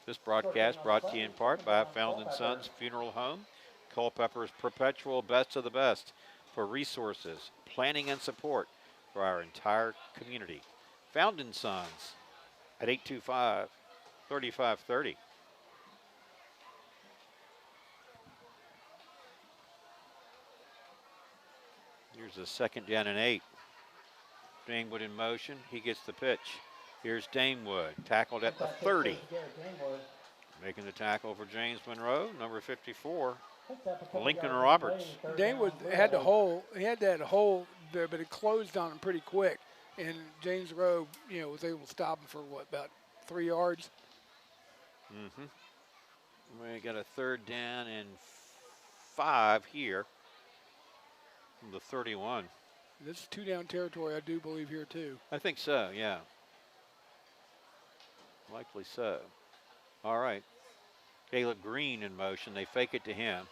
this broadcast brought to you in part by Found & Sons Funeral Home. Culpeper's perpetual best of the best for resources, planning, and support for our entire community. Found & Sons at 825-3530. Here's a 2nd down and 8. Damewood in motion. He gets the pitch. Here's Damewood, tackled at the 30. Making the tackle for James Monroe, number 54, Lincoln Roberts. Damewood had the hole. He had that hole there, but it closed on him pretty quick. And James Monroe, was able to stop him for about 3 yards. We got a 3rd down and 5 here from the 31. This is 2-down territory, I do believe, here too. I think so, yeah. Likely so. All right. Caleb Green in motion. They fake it to him.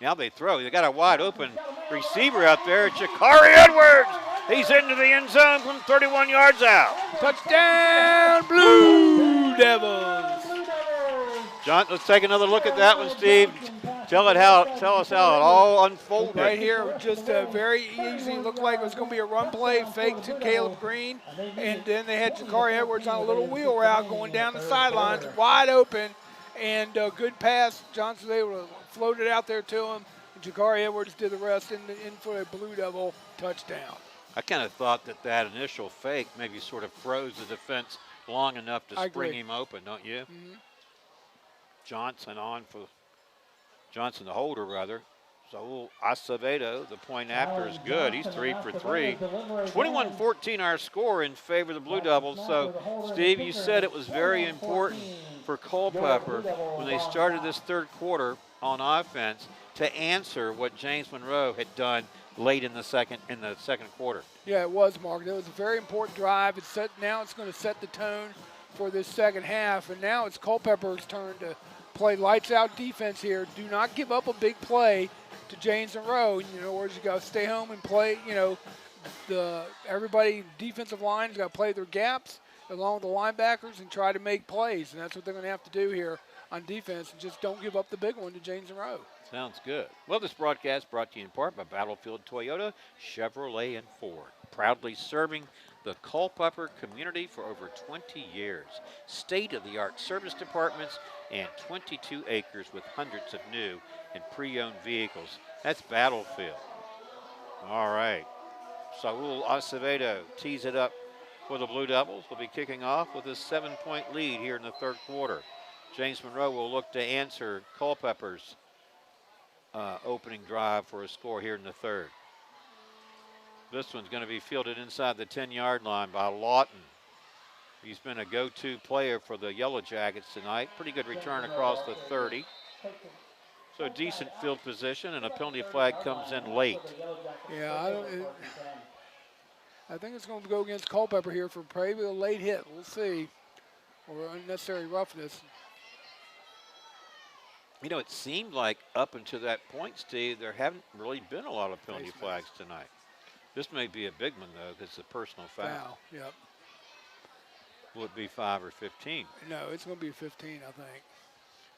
Now they throw. They got a wide open receiver out there. Jakari Edwards. He's into the end zone from 31 yards out. Touchdown, Blue Devils. John, let's take another look at that one, Steve. Tell us how it all unfolded. Right here, just very easy. Looked like it was going to be a run play, fake to Caleb Green, and then they had Jakari Edwards on a little wheel route going down the sidelines, wide open, and a good pass. Johnson was able to float it out there to him, and Jakari Edwards did the rest in for a Blue Devil touchdown. I kind of thought that initial fake maybe sort of froze the defense long enough to spring him open, don't you? Mm-hmm. Johnson the holder rather. So Acevedo, the point after, is good. He's 3 for 3. 21-14 our score in favor of the Blue Devils. So, Steve, you said it was very important for Culpeper when they started this third quarter on offense to answer what James Monroe had done late in the second quarter. Yeah, it was, Mark. It was a very important drive. Now it's going to set the tone for this second half, and now it's Culpeper's turn to play lights out defense here. Do not give up a big play to James Monroe. You know, whereas you got to stay home and play. You know, everybody defensive line's got to play their gaps along with the linebackers and try to make plays, and that's what they're going to have to do here on defense. And just don't give up the big one to James Monroe. Sounds good. Well, this broadcast brought to you in part by Battlefield Toyota, Chevrolet, and Ford. Proudly serving the Culpeper community for over 20 years. State-of-the-art service departments and 22 acres with hundreds of new and pre-owned vehicles. That's Battlefield. All right. Saul Acevedo tees it up for the Blue Devils. Will be kicking off with a 7-point lead here in the third quarter. James Monroe will look to answer Culpeper's opening drive for a score here in the third. This one's going to be fielded inside the 10-yard line by Lawton. He's been a go-to player for the Yellow Jackets tonight. Pretty good return across the 30. So a decent field position, and a penalty flag comes in late. Yeah, I think it's going to go against Culpeper here for probably a late hit. We'll see. Or unnecessary roughness. You know, it seemed like up until that point, Steve, there haven't really been a lot of penalty flags tonight. This may be a big one, though, because it's a personal foul. Yep. Will it be 5 or 15? No, it's going to be 15, I think.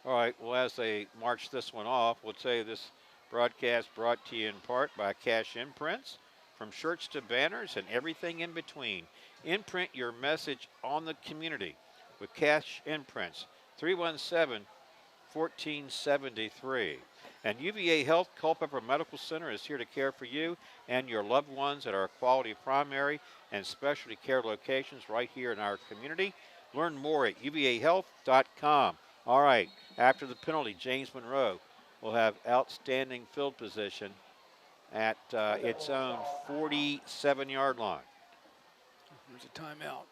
All right, well, as they march this one off, we'll tell you this broadcast brought to you in part by Cash Imprints. From shirts to banners and everything in between. Imprint your message on the community with Cash Imprints. 317-1473. And UVA Health Culpeper Medical Center is here to care for you and your loved ones at our quality primary and specialty care locations right here in our community. Learn more at uvahealth.com. All right, after the penalty, James Monroe will have outstanding field position at its own 47-yard line. There's a timeout.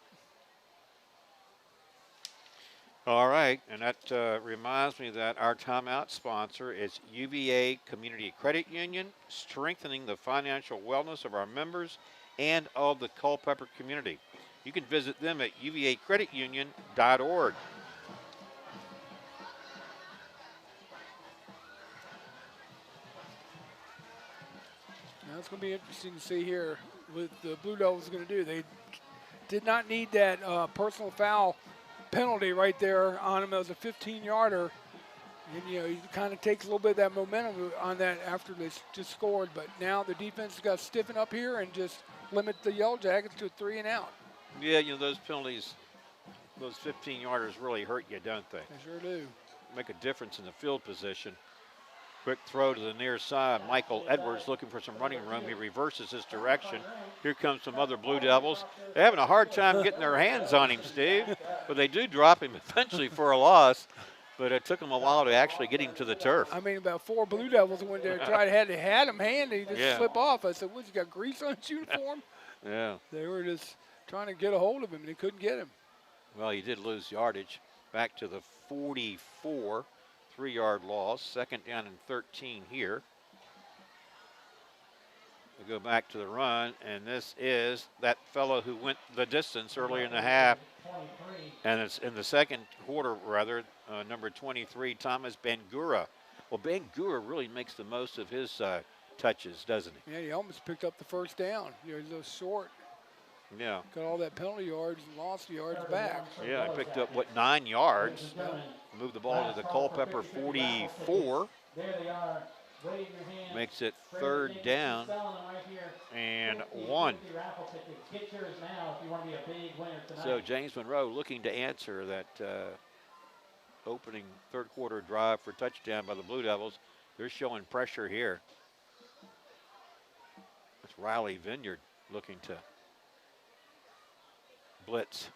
All right, and that reminds me that our timeout sponsor is UVA Community Credit Union, strengthening the financial wellness of our members and of the Culpeper community. You can visit them at uvacreditunion.org. Now it's going to be interesting to see here what the Blue Devils are going to do. They did not need that personal foul penalty right there on him. It was a 15-yarder. And, you know, he kind of takes a little bit of that momentum on that after they just scored. But now the defense has got to stiffen up here and just limit the Yellow Jackets to a 3-and-out. Yeah, you know, those penalties, those 15-yarders really hurt you, don't they? They sure do. Make a difference in the field position. Quick throw to the near side. Michael Edwards looking for some running room. He reverses his direction. Here comes some other Blue Devils. They're having a hard time getting their hands on him, Steve. But they do drop him eventually for a loss. But it took them a while to actually get him to the turf. I mean, about 4 Blue Devils went there and had him handy. He just slip off. I said, what, you got grease on his uniform? Yeah. They were just trying to get a hold of him, and they couldn't get him. Well, he did lose yardage. Back to the 44. 3-yard loss, second down and 13 here. We go back to the run, and this is that fellow who went the distance earlier in the half. And it's in the second quarter, rather, number 23, Thomas Bangura. Well, Bangura really makes the most of his touches, doesn't he? Yeah, he almost picked up the first down. You know, he's a little short. Yeah. Got all that penalty yards and lost yards back. Yeah, he picked up, 9 yards. Moved the ball to the Culpeper 44. There they are. Wave your hand. Makes it Spray third the tickets. down Selling them right here. and 50, 1. 50 raffle tickets. Get yours now if you want to be a big winner tonight. So James Monroe looking to answer that opening third quarter drive for touchdown by the Blue Devils. They're showing pressure here. It's Riley Vineyard looking to blitz.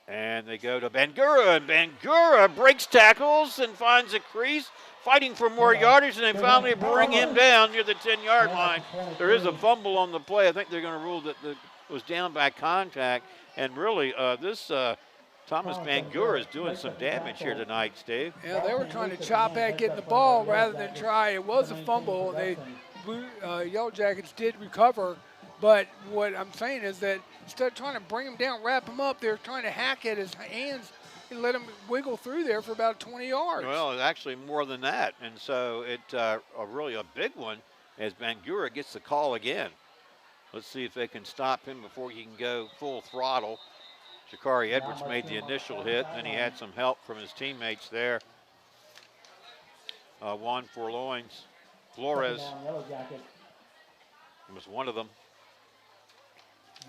And they go to Bangura, and Bangura breaks tackles and finds a crease, fighting for more yardage, and they finally bring him down near the 10-yard line. There is a fumble on the play. I think they're going to rule that it was down by contact. And really, Thomas Bangura is doing some damage here tonight, Steve. Yeah, they were trying to chop at getting the ball rather than try. It was a fumble. Yellow Jackets did recover, but what I'm saying is that instead of trying to bring him down, wrap him up, they're trying to hack at his hands and let him wiggle through there for about 20 yards. Well, actually more than that, and so really a big one as Bangura gets the call again. Let's see if they can stop him before he can go full throttle. Shakari Edwards made the initial hit, and then he had some help from his teammates there. Juan Flores was one of them.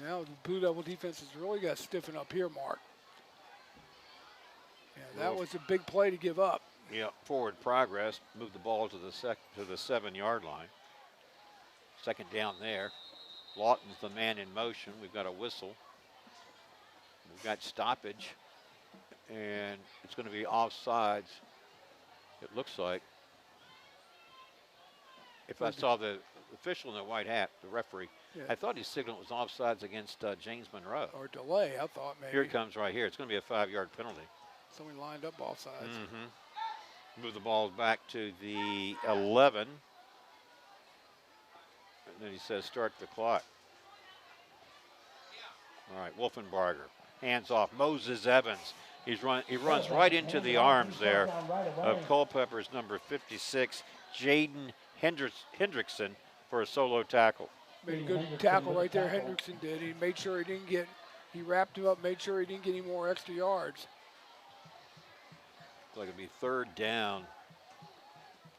Now the Blue Devil defense has really got to stiffen up here, Mark. Yeah, that was a big play to give up. Yeah, forward progress. Moved the ball to the 7-yard line. Second down there. Lawton's the man in motion. We've got a whistle. We've got stoppage, and it's going to be offsides. It looks like. If I saw the official in the white hat, the referee, yeah. I thought his signal was offsides against James Monroe. Or delay, I thought maybe. Here it comes right here. It's going to be a 5-yard penalty. Somebody lined up offsides. Move the ball back to the 11. And then he says start the clock. All right, Wolfenbarger. Hands off. Moses Evans. He runs right into the arms there of Culpeper's number 56, Jaden Hendrickson, for a solo tackle. Made a good tackle right there, Hendrickson did. He made sure he wrapped him up, made sure he didn't get any more extra yards. Looks like it'll be third down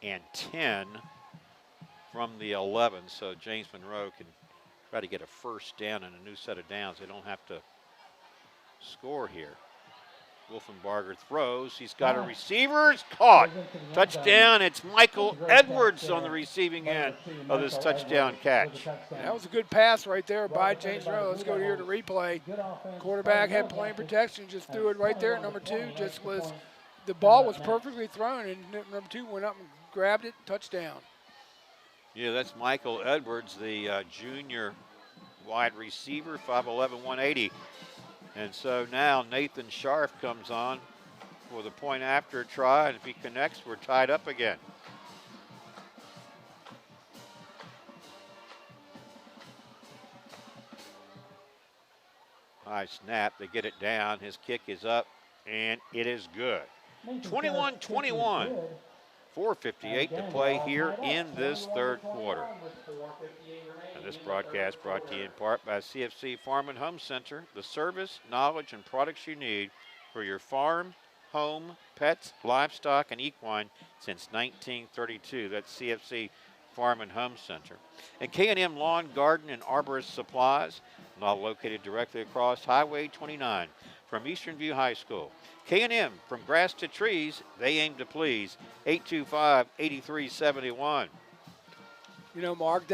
and 10 from the 11, so James Monroe can try to get a first down and a new set of downs. They don't have to score here. Wolfenbarger throws. He's got a receiver. It's caught. Touchdown. It's Michael Edwards on the receiving end of this touchdown catch. That was a good pass right there by James Monroe. Let's go here to replay. Quarterback had plenty of protection. Just threw it right there. Number 2 the ball was perfectly thrown, and number 2 went up and grabbed it. Touchdown. Yeah, that's Michael Edwards, the junior wide receiver, 5'11", 180. And so now Nathan Scharf comes on for the point after try, and if he connects, we're tied up again. High snap, they get it down. His kick is up, and it is good. 21-21. 4:58 to play here in this third quarter. And this broadcast brought to you in part by CFC Farm and Home Center, the service, knowledge, and products you need for your farm, home, pets, livestock, and equine since 1932. That's CFC Farm and Home Center. And K&M Lawn, Garden, and Arborist Supplies, now located directly across Highway 29 from Eastern View High School. K&M, from grass to trees, they aim to please. 825-8371. You know, Mark,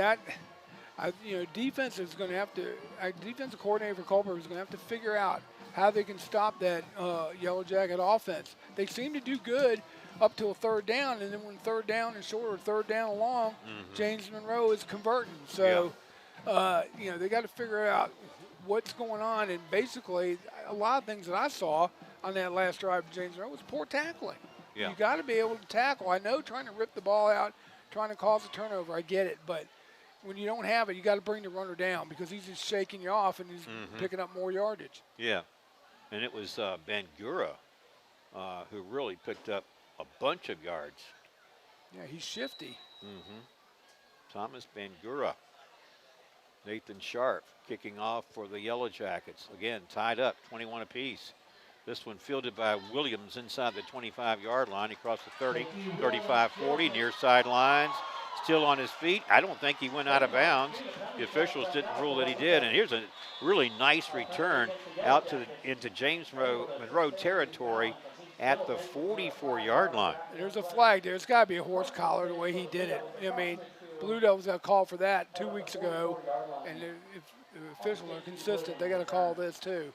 defense is going to have to, defensive coordinator for Culpeper is going to have to figure out how they can stop that Yellow Jacket offense. They seem to do good up till third down, and then when third down and short or third down long, James Monroe is converting. So, they got to figure out what's going on. And basically, a lot of things that I saw on that last drive of James Monroe was poor tackling. Yeah. You got to be able to tackle. I know trying to rip the ball out, trying to cause a turnover, I get it. But when you don't have it, you got to bring the runner down because he's just shaking you off and he's picking up more yardage. Yeah, and it was Bangura who really picked up a bunch of yards. Yeah, he's shifty. Thomas Bangura. Nathan Scharf kicking off for the Yellow Jackets. Again, tied up, 21 apiece. This one fielded by Williams inside the 25-yard line. He crossed the 30, 35, 40, near sidelines. Still on his feet. I don't think he went out of bounds. The officials didn't rule that he did. And here's a really nice return out to into James Monroe territory at the 44-yard line. There's a flag there. It's got to be a horse collar the way he did it. I mean, Blue Devils got called for that 2 weeks ago, and if the officials are consistent, they got to call this too.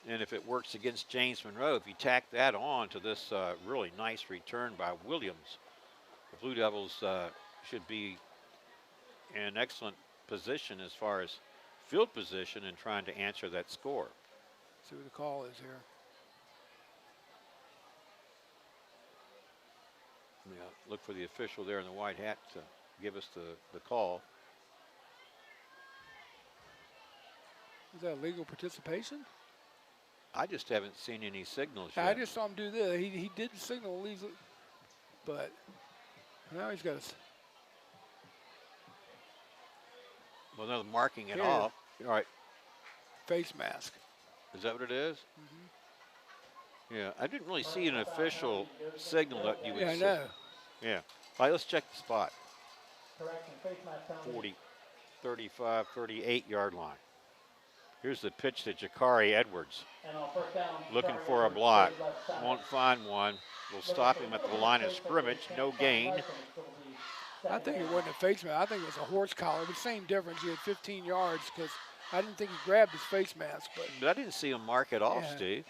And if it works against James Monroe, if you tack that on to this really nice return by Williams, the Blue Devils should be in an excellent position as far as field position and trying to answer that score. See what the call is here. Yeah, look for the official there in the white hat to give us the call. Is that legal participation? I just haven't seen any signals yet. I just saw him do this. He did signal legally, but now he's got us. Well, they're marking it Here. off. All right. Face mask. Is that what it is? Yeah, I didn't really see an official signal that you would Yeah, I see. know. Yeah. All right, let's check the spot. Correction, face mask penalty. 40, 35, 38-yard line. Here's the pitch to Jakari Edwards. And on first down, Looking Jakari for a Edwards, block. left side. Won't find one. We'll stop him at the line of scrimmage. No gain. I think it wasn't a face mask. I think it was a horse collar. The same difference. He had 15 yards because I didn't think he grabbed his face mask. But I didn't see him mark it off, Yeah. Steve,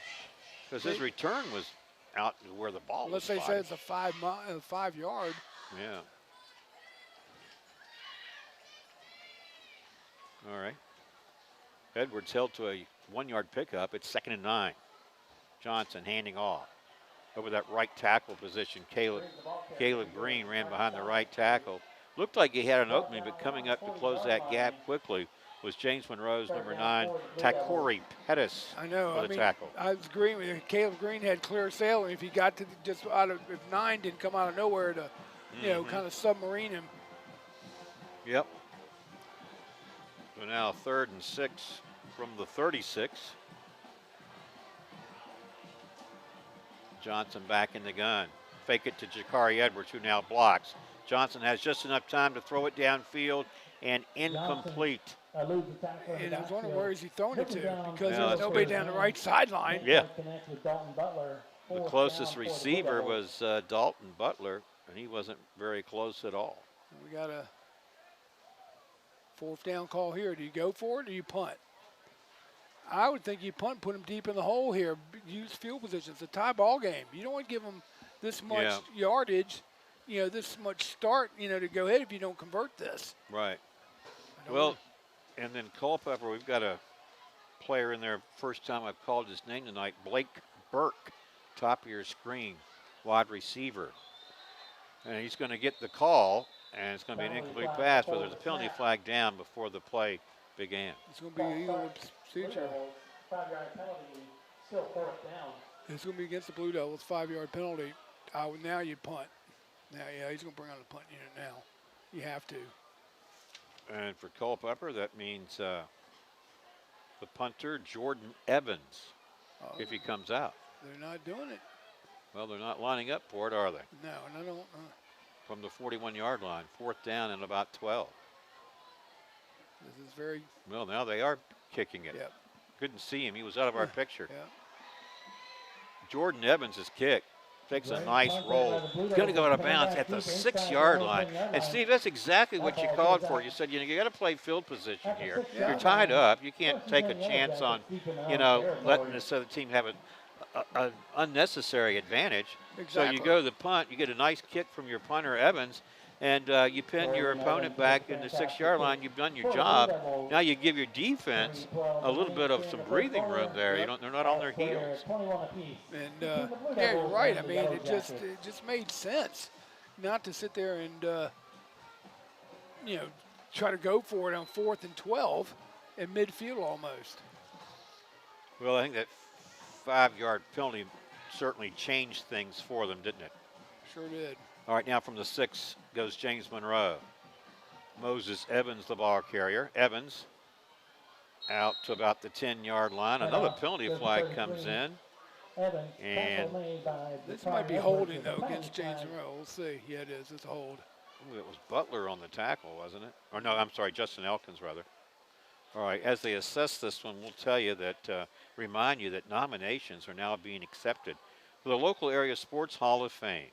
because his return was out to where the ball unless was they say it's a 5 yard. Yeah. All right. Edwards held to a 1-yard pickup. It's 2nd and 9. Johnson handing off. Over that right tackle position, Caleb Green ran behind the right tackle. Looked like he had an opening, but coming up to close that gap quickly was James Monroe's number 9, Takori Pettis. I know. For I the mean, tackle. I was agreeing with you. Caleb Green had clear sailing. If he got to just out of, if 9 didn't come out of nowhere to, you know, kind of submarine him. Yep. So now 3rd and 6 from the 36. Johnson back in the gun. Fake it to Jakari Edwards, who now blocks. Johnson has just enough time to throw it downfield and incomplete. Lose the tackle. And I was wondering where is he throwing it to because Yeah, there was that's nobody good. down the right sideline. Yeah. Connects with Dalton Butler. The Fourth closest down for the Blue receiver Devils. was Dalton Butler, and he wasn't very close at all. We got a 4th down call here. Do you go for it or do you punt? I would think you punt, put him deep in the hole here, use field position. It's a tie ball game. You don't want to give them this much yardage, you know, this much start, you know, to go ahead if you don't convert this. Right. I don't Well, know. and then Culpeper, we've got a player in there, first time I've called his name tonight, Blake Burke, top of your screen, wide receiver. And he's going to get the call, and it's going to be an incomplete pass, but there's a penalty flag down before the play began. It's going to be illegal procedure. 5-yard penalty, still 4th down. It's going to be against the Blue Devils, 5-yard penalty. Now you punt. Now, yeah, he's going to bring on the punt unit now. You have to. And for Culpeper, that means the punter, Jordan Evans, if he comes out. They're not doing it. Well, they're not lining up for it, are they? No, and I don't. From the 41-yard line, 4th down and about 12. This is very. Well, now they are kicking it. Yep. Couldn't see him. He was out of our picture. Yeah. Jordan Evans' kick takes a nice roll. He's going to go out of bounds at the 6-yard line. And, Steve, that's exactly what you called for. You said, you got to play field position here. You're tied up. You can't take a chance on, letting this other team have an unnecessary advantage. So you go to the punt. You get a nice kick from your punter, Evans, and you pin your opponent back in the 6-yard line. You've done your job. Now you give your defense a little bit of some breathing room there. They're not on their heels. And yeah, you're right. I mean, it just made sense not to sit there and try to go for it on 4th and 12 in midfield almost. Well, I think that 5-yard penalty certainly changed things for them, didn't it? Sure did. All right, now from the 6 goes James Monroe. Moses Evans, the ball carrier. Evans out to about the 10-yard line. Another penalty flag comes in. And this might be holding, though, against James Monroe. We'll see. Yeah, it is. It's a hold. Ooh, it was Butler on the tackle, wasn't it? Or no, I'm sorry, Justin Elkins, rather. All right, as they assess this one, we'll tell you that, remind you that nominations are now being accepted for the local area sports Hall of Fame.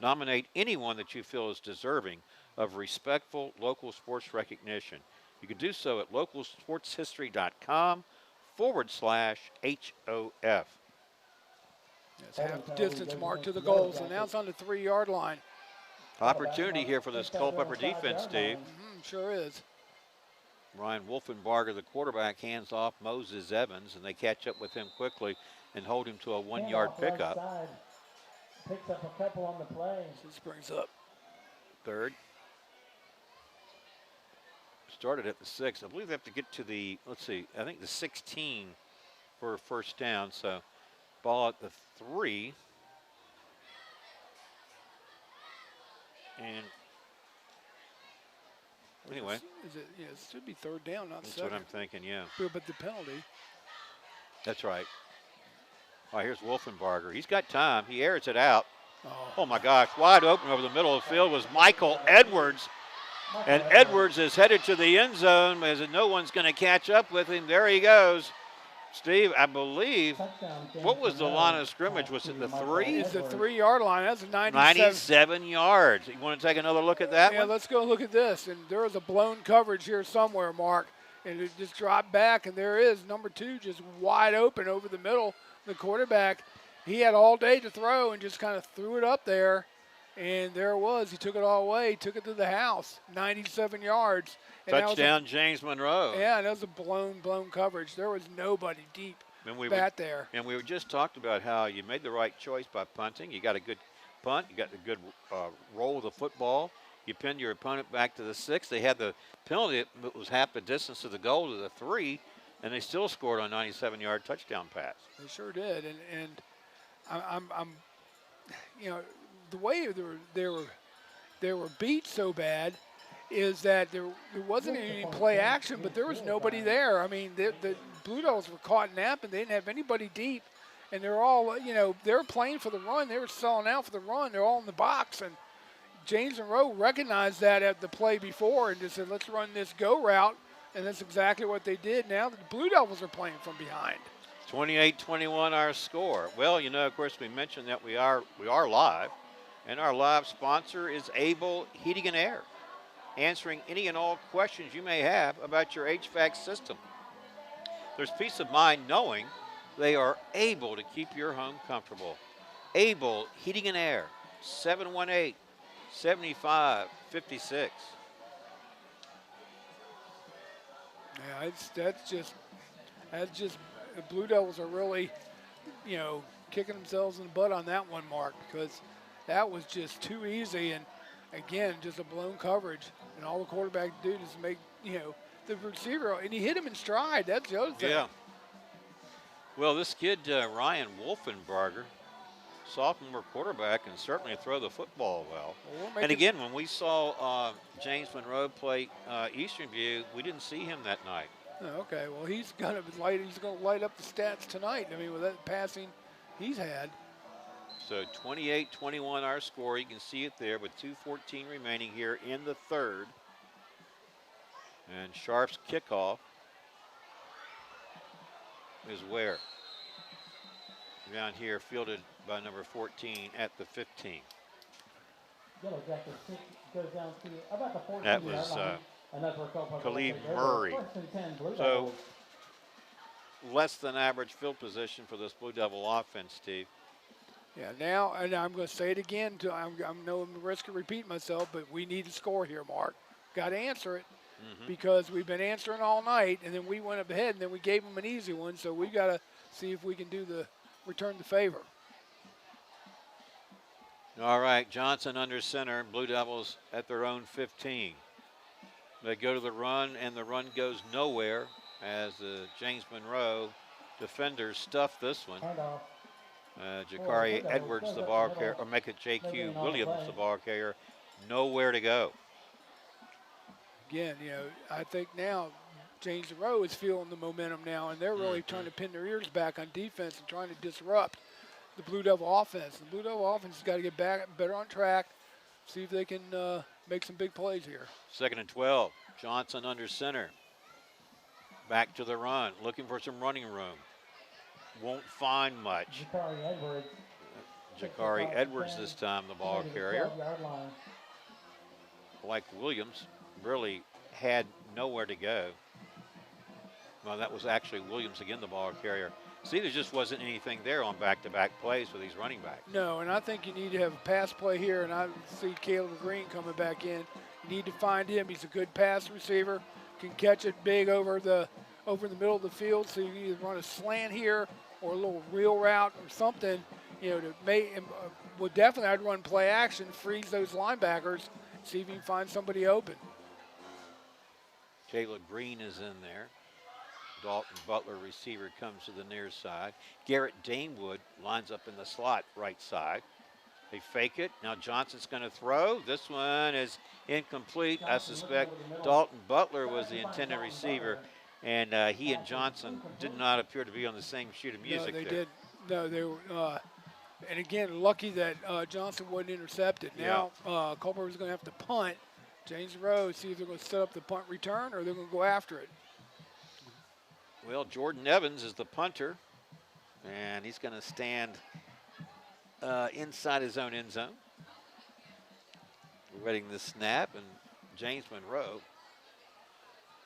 Nominate anyone that you feel is deserving of respectful local sports recognition. You can do so at localsportshistory.com/HOF. It's half distance mark to the goal, so now it's on the 3-yard line. Opportunity here for this Culpeper defense, Steve. Sure is. Ryan Wolfenbarger, the quarterback, hands off Moses Evans, and they catch up with him quickly and hold him to a 1-yard pickup. Picks up a couple on the play. This brings up 3rd. Started at the 6. I believe they have to get to the, let's see, I think the 16 for a first down. So ball at the 3. And anyway. Is it, yeah, it should be 3rd down, not that's second. what I'm thinking, yeah. But the penalty. That's right. All right, here's Wolfenbarger. He's got time. He airs it out. Oh, my gosh. Wide open over the middle of the field was Michael Edwards. And Edwards is headed to the end zone as no one's going to catch up with him. There he goes. Steve, I believe, what was the line of scrimmage? Was it the 3? It's the 3-yard line. That's a 97 yards. You want to take another look at that one? Yeah, let's go look at this. And there was a blown coverage here somewhere, Mark. And it just dropped back, and there is number 2 just wide open over the middle. The quarterback, he had all day to throw and just kind of threw it up there. And there it was. He took it all away, took it to the house, 97 yards. And touchdown, James Monroe. Yeah, that was a blown coverage. There was nobody deep there. And we were just talked about how you made the right choice by punting. You got a good punt. You got a good roll of the football. You pinned your opponent back to the 6. They had the penalty that was half the distance to the goal to the 3, and they still scored on a 97-yard touchdown pass. They sure did. And I'm you know, the way they were beat so bad is that there wasn't any play action, but there was nobody there. I mean, the Blue Devils were caught napping. They didn't have anybody deep, and they're all, you know, they were playing for the run. They were selling out for the run. They're all in the box, and James Monroe recognized that at the play before and just said, let's run this go route, and that's exactly what they did. Now the Blue Devils are playing from behind. 28-21 our score. Well, you know, of course, we mentioned that we are live. And our live sponsor is Able Heating and Air, answering any and all questions you may have about your HVAC system. There's peace of mind knowing they are able to keep your home comfortable. Able Heating and Air, 718-7556. Yeah, that's just the Blue Devils are really, you know, kicking themselves in the butt on that one, Mark, because that was just too easy, and again, just a blown coverage. And all the quarterback did is make, you know, the receiver, and he hit him in stride. That's the other thing. Yeah. Well, this kid, Ryan Wolfenbarger, sophomore quarterback, can certainly throw the football well. And again, when we saw James Monroe play Eastern View, we didn't see him that night. Oh, okay, well, he's going to light up the stats tonight. I mean, with that passing he's had. So 28-21 our score. You can see it there with 2:14 remaining here in the 3rd. And Sharp's kickoff is where? Down here, fielded by number 14 at the 15. Yellow Jackets goes down to about the 14. That was Khalid Murray. So less than average field position for this Blue Devil offense, Steve. Yeah, now, and I'm going to say it again. I'm no risk of repeating myself, but we need to score here, Mark. Got to answer it because we've been answering all night, and then we went up ahead, and then we gave them an easy one. So we got to see if we can return the favor. All right, Johnson under center. Blue Devils at their own 15. They go to the run, and the run goes nowhere as the James Monroe defenders stuff this one. Jakari Edwards, the ball carrier, or make it J.Q. Williams, the ball carrier. Nowhere to go. Again, you know, I think now James Monroe is feeling the momentum now, and they're really trying to pin their ears back on defense and trying to disrupt the Blue Devil offense. The Blue Devil offense has got to get back better on track, see if they can make some big plays here. 2nd and 12. Johnson under center. Back to the run, looking for some running room. Won't find much. Jakari Edwards this time, the ball carrier. Like Williams, really had nowhere to go. Well, that was actually Williams again, the ball carrier. See, there just wasn't anything there on back-to-back plays for these running backs. No, and I think you need to have a pass play here, and I see Caleb Green coming back in. You need to find him. He's a good pass receiver, can catch it big over the middle of the field, so you either run a slant here or a little reel route or something, to make him. Well, definitely I'd run play action, freeze those linebackers, see if you can find somebody open. Caleb Green is in there. Dalton Butler, receiver, comes to the near side. Garrett Damewood lines up in the slot right side. They fake it. Now Johnson's going to throw. This one is incomplete. I suspect Dalton Butler was the intended receiver, and he and Johnson did not appear to be on the same sheet of music. No, they there. did. No, they were. And again, lucky that Johnson wasn't intercepted. Now Culpeper is going to have to punt. James Monroe, see if they're going to set up the punt return or they're going to go after it. Well, Jordan Evans is the punter, and he's going to stand inside his own end zone. We're waiting the snap, and James Monroe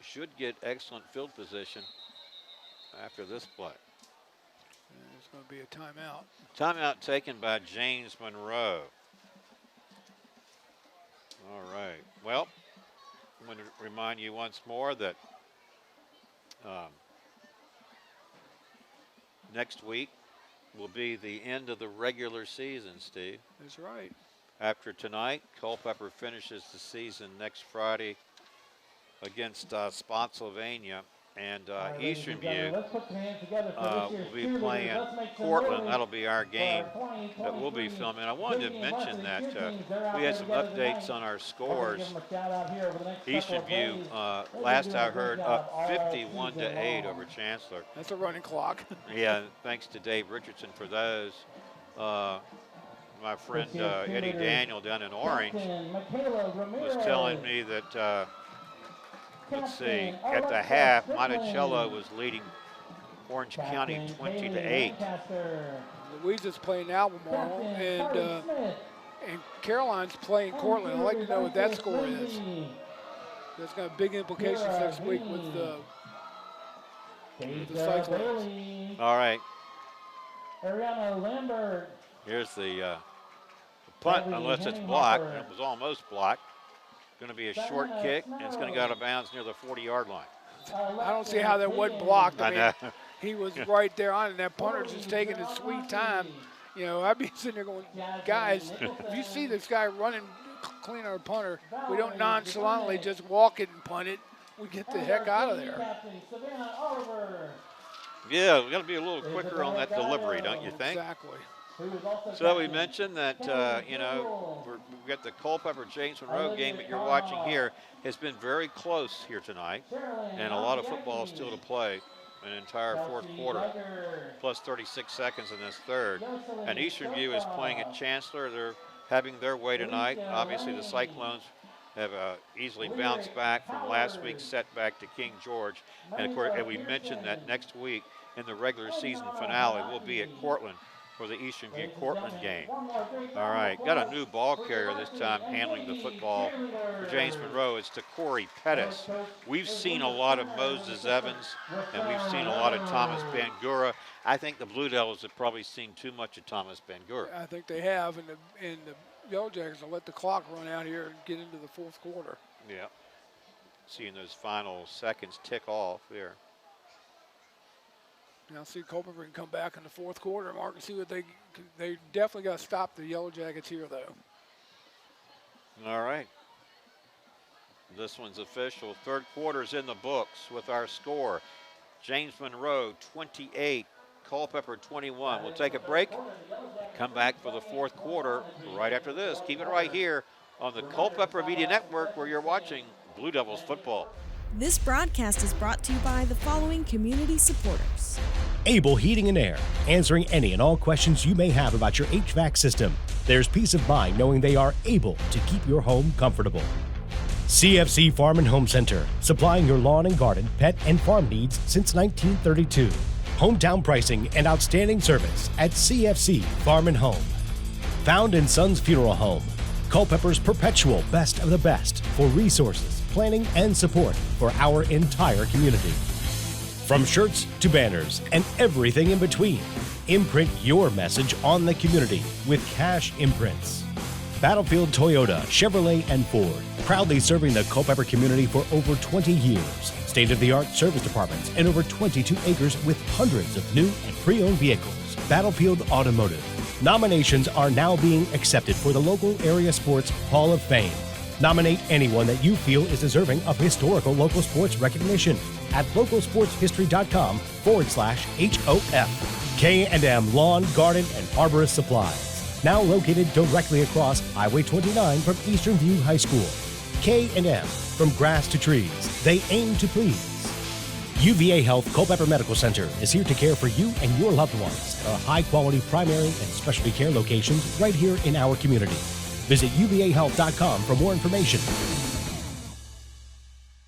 should get excellent field position after this play. And it's going to be a timeout. Timeout taken by James Monroe. All right. Well, I'm going to remind you once more that next week will be the end of the regular season, Steve. That's right. After tonight, Culpeper finishes the season next Friday against Spotsylvania. And Eastern View will be playing Cortland. That'll be our game that we'll be filming. I wanted to mention that we had some updates on our scores. Eastern View, last I heard, up 51-8 over Chancellor. That's a running clock. Yeah, thanks to Dave Richardson for those. My friend Eddie Daniel down in Orange was telling me that let's see, at the half, Monticello was leading Orange County 20-8. Louise is playing Albemarle, and Caroline's playing Cortland. I'd like to know what that score is. That's got big implications next week with the Cyclones. All right. Ariana Lambert. Here's the punt, unless it's blocked. It was almost blocked. Going to be a short kick, and it's going to go out of bounds near the 40-yard line. I don't see how that wasn't blocked. I know. He was right there on it, and that punter's just taking his sweet time. I'd be sitting there going, guys, if you see this guy running clean our punter, we don't nonchalantly just walk it and punt it. We get the heck out of there. Yeah, we got to be a little quicker on that delivery, don't you think? Exactly. So we mentioned that, we've got the Culpeper James Monroe game that you're watching here has been very close here tonight, and a lot of football still to play. An entire fourth quarter, plus 36 seconds in this third. And Eastern View is playing at Chancellor. They're having their way tonight. Obviously, the Cyclones have easily bounced back from last week's setback to King George. And of course, we mentioned that next week in the regular season finale, we'll be at Cortland for the Eastern View Cortland game. All right, got a new ball carrier this time handling the football for James Monroe. It's to Corey Pettis. We've seen a lot of Moses Evans, and we've seen a lot of Thomas Bangura. I think the Blue Devils have probably seen too much of Thomas Bangura. I think they have, and the Yellow Jackets will let the clock run out here and get into the fourth quarter. Yeah, seeing those final seconds tick off there. Now see Culpeper can come back in the fourth quarter, Mark, and see what they definitely got to stop the Yellow Jackets here, though. All right. This one's official. Third quarter's in the books with our score. James Monroe 28, Culpeper 21. We'll take a break, come back for the fourth quarter right after this. Keep it right here on the Culpeper Media Network where you're watching Blue Devils football. This broadcast is brought to you by the following community supporters. Able Heating and Air, answering any and all questions you may have about your HVAC system. There's peace of mind knowing they are able to keep your home comfortable. CFC Farm and Home Center, supplying your lawn and garden, pet, and farm needs since 1932. Hometown pricing and outstanding service at CFC Farm and Home. Found in Sons Funeral Home, Culpeper's perpetual best of the best for resources, planning, and support for our entire community. From shirts to banners and everything in between, imprint your message on the community with cash imprints. Battlefield Toyota, Chevrolet, and Ford, proudly serving the Culpeper community for over 20 years. State-of-the-art service departments and over 22 acres with hundreds of new and pre-owned vehicles. Battlefield Automotive. Nominations are now being accepted for the local area sports Hall of Fame. Nominate anyone that you feel is deserving of historical local sports recognition at localsportshistory.com/HOF. K&M Lawn, Garden, and Arborist Supplies. Now located directly across Highway 29 from Eastern View High School. K&M, from grass to trees, they aim to please. UVA Health Culpeper Medical Center is here to care for you and your loved ones at our high-quality primary and specialty care locations right here in our community. Visit uvahealth.com for more information.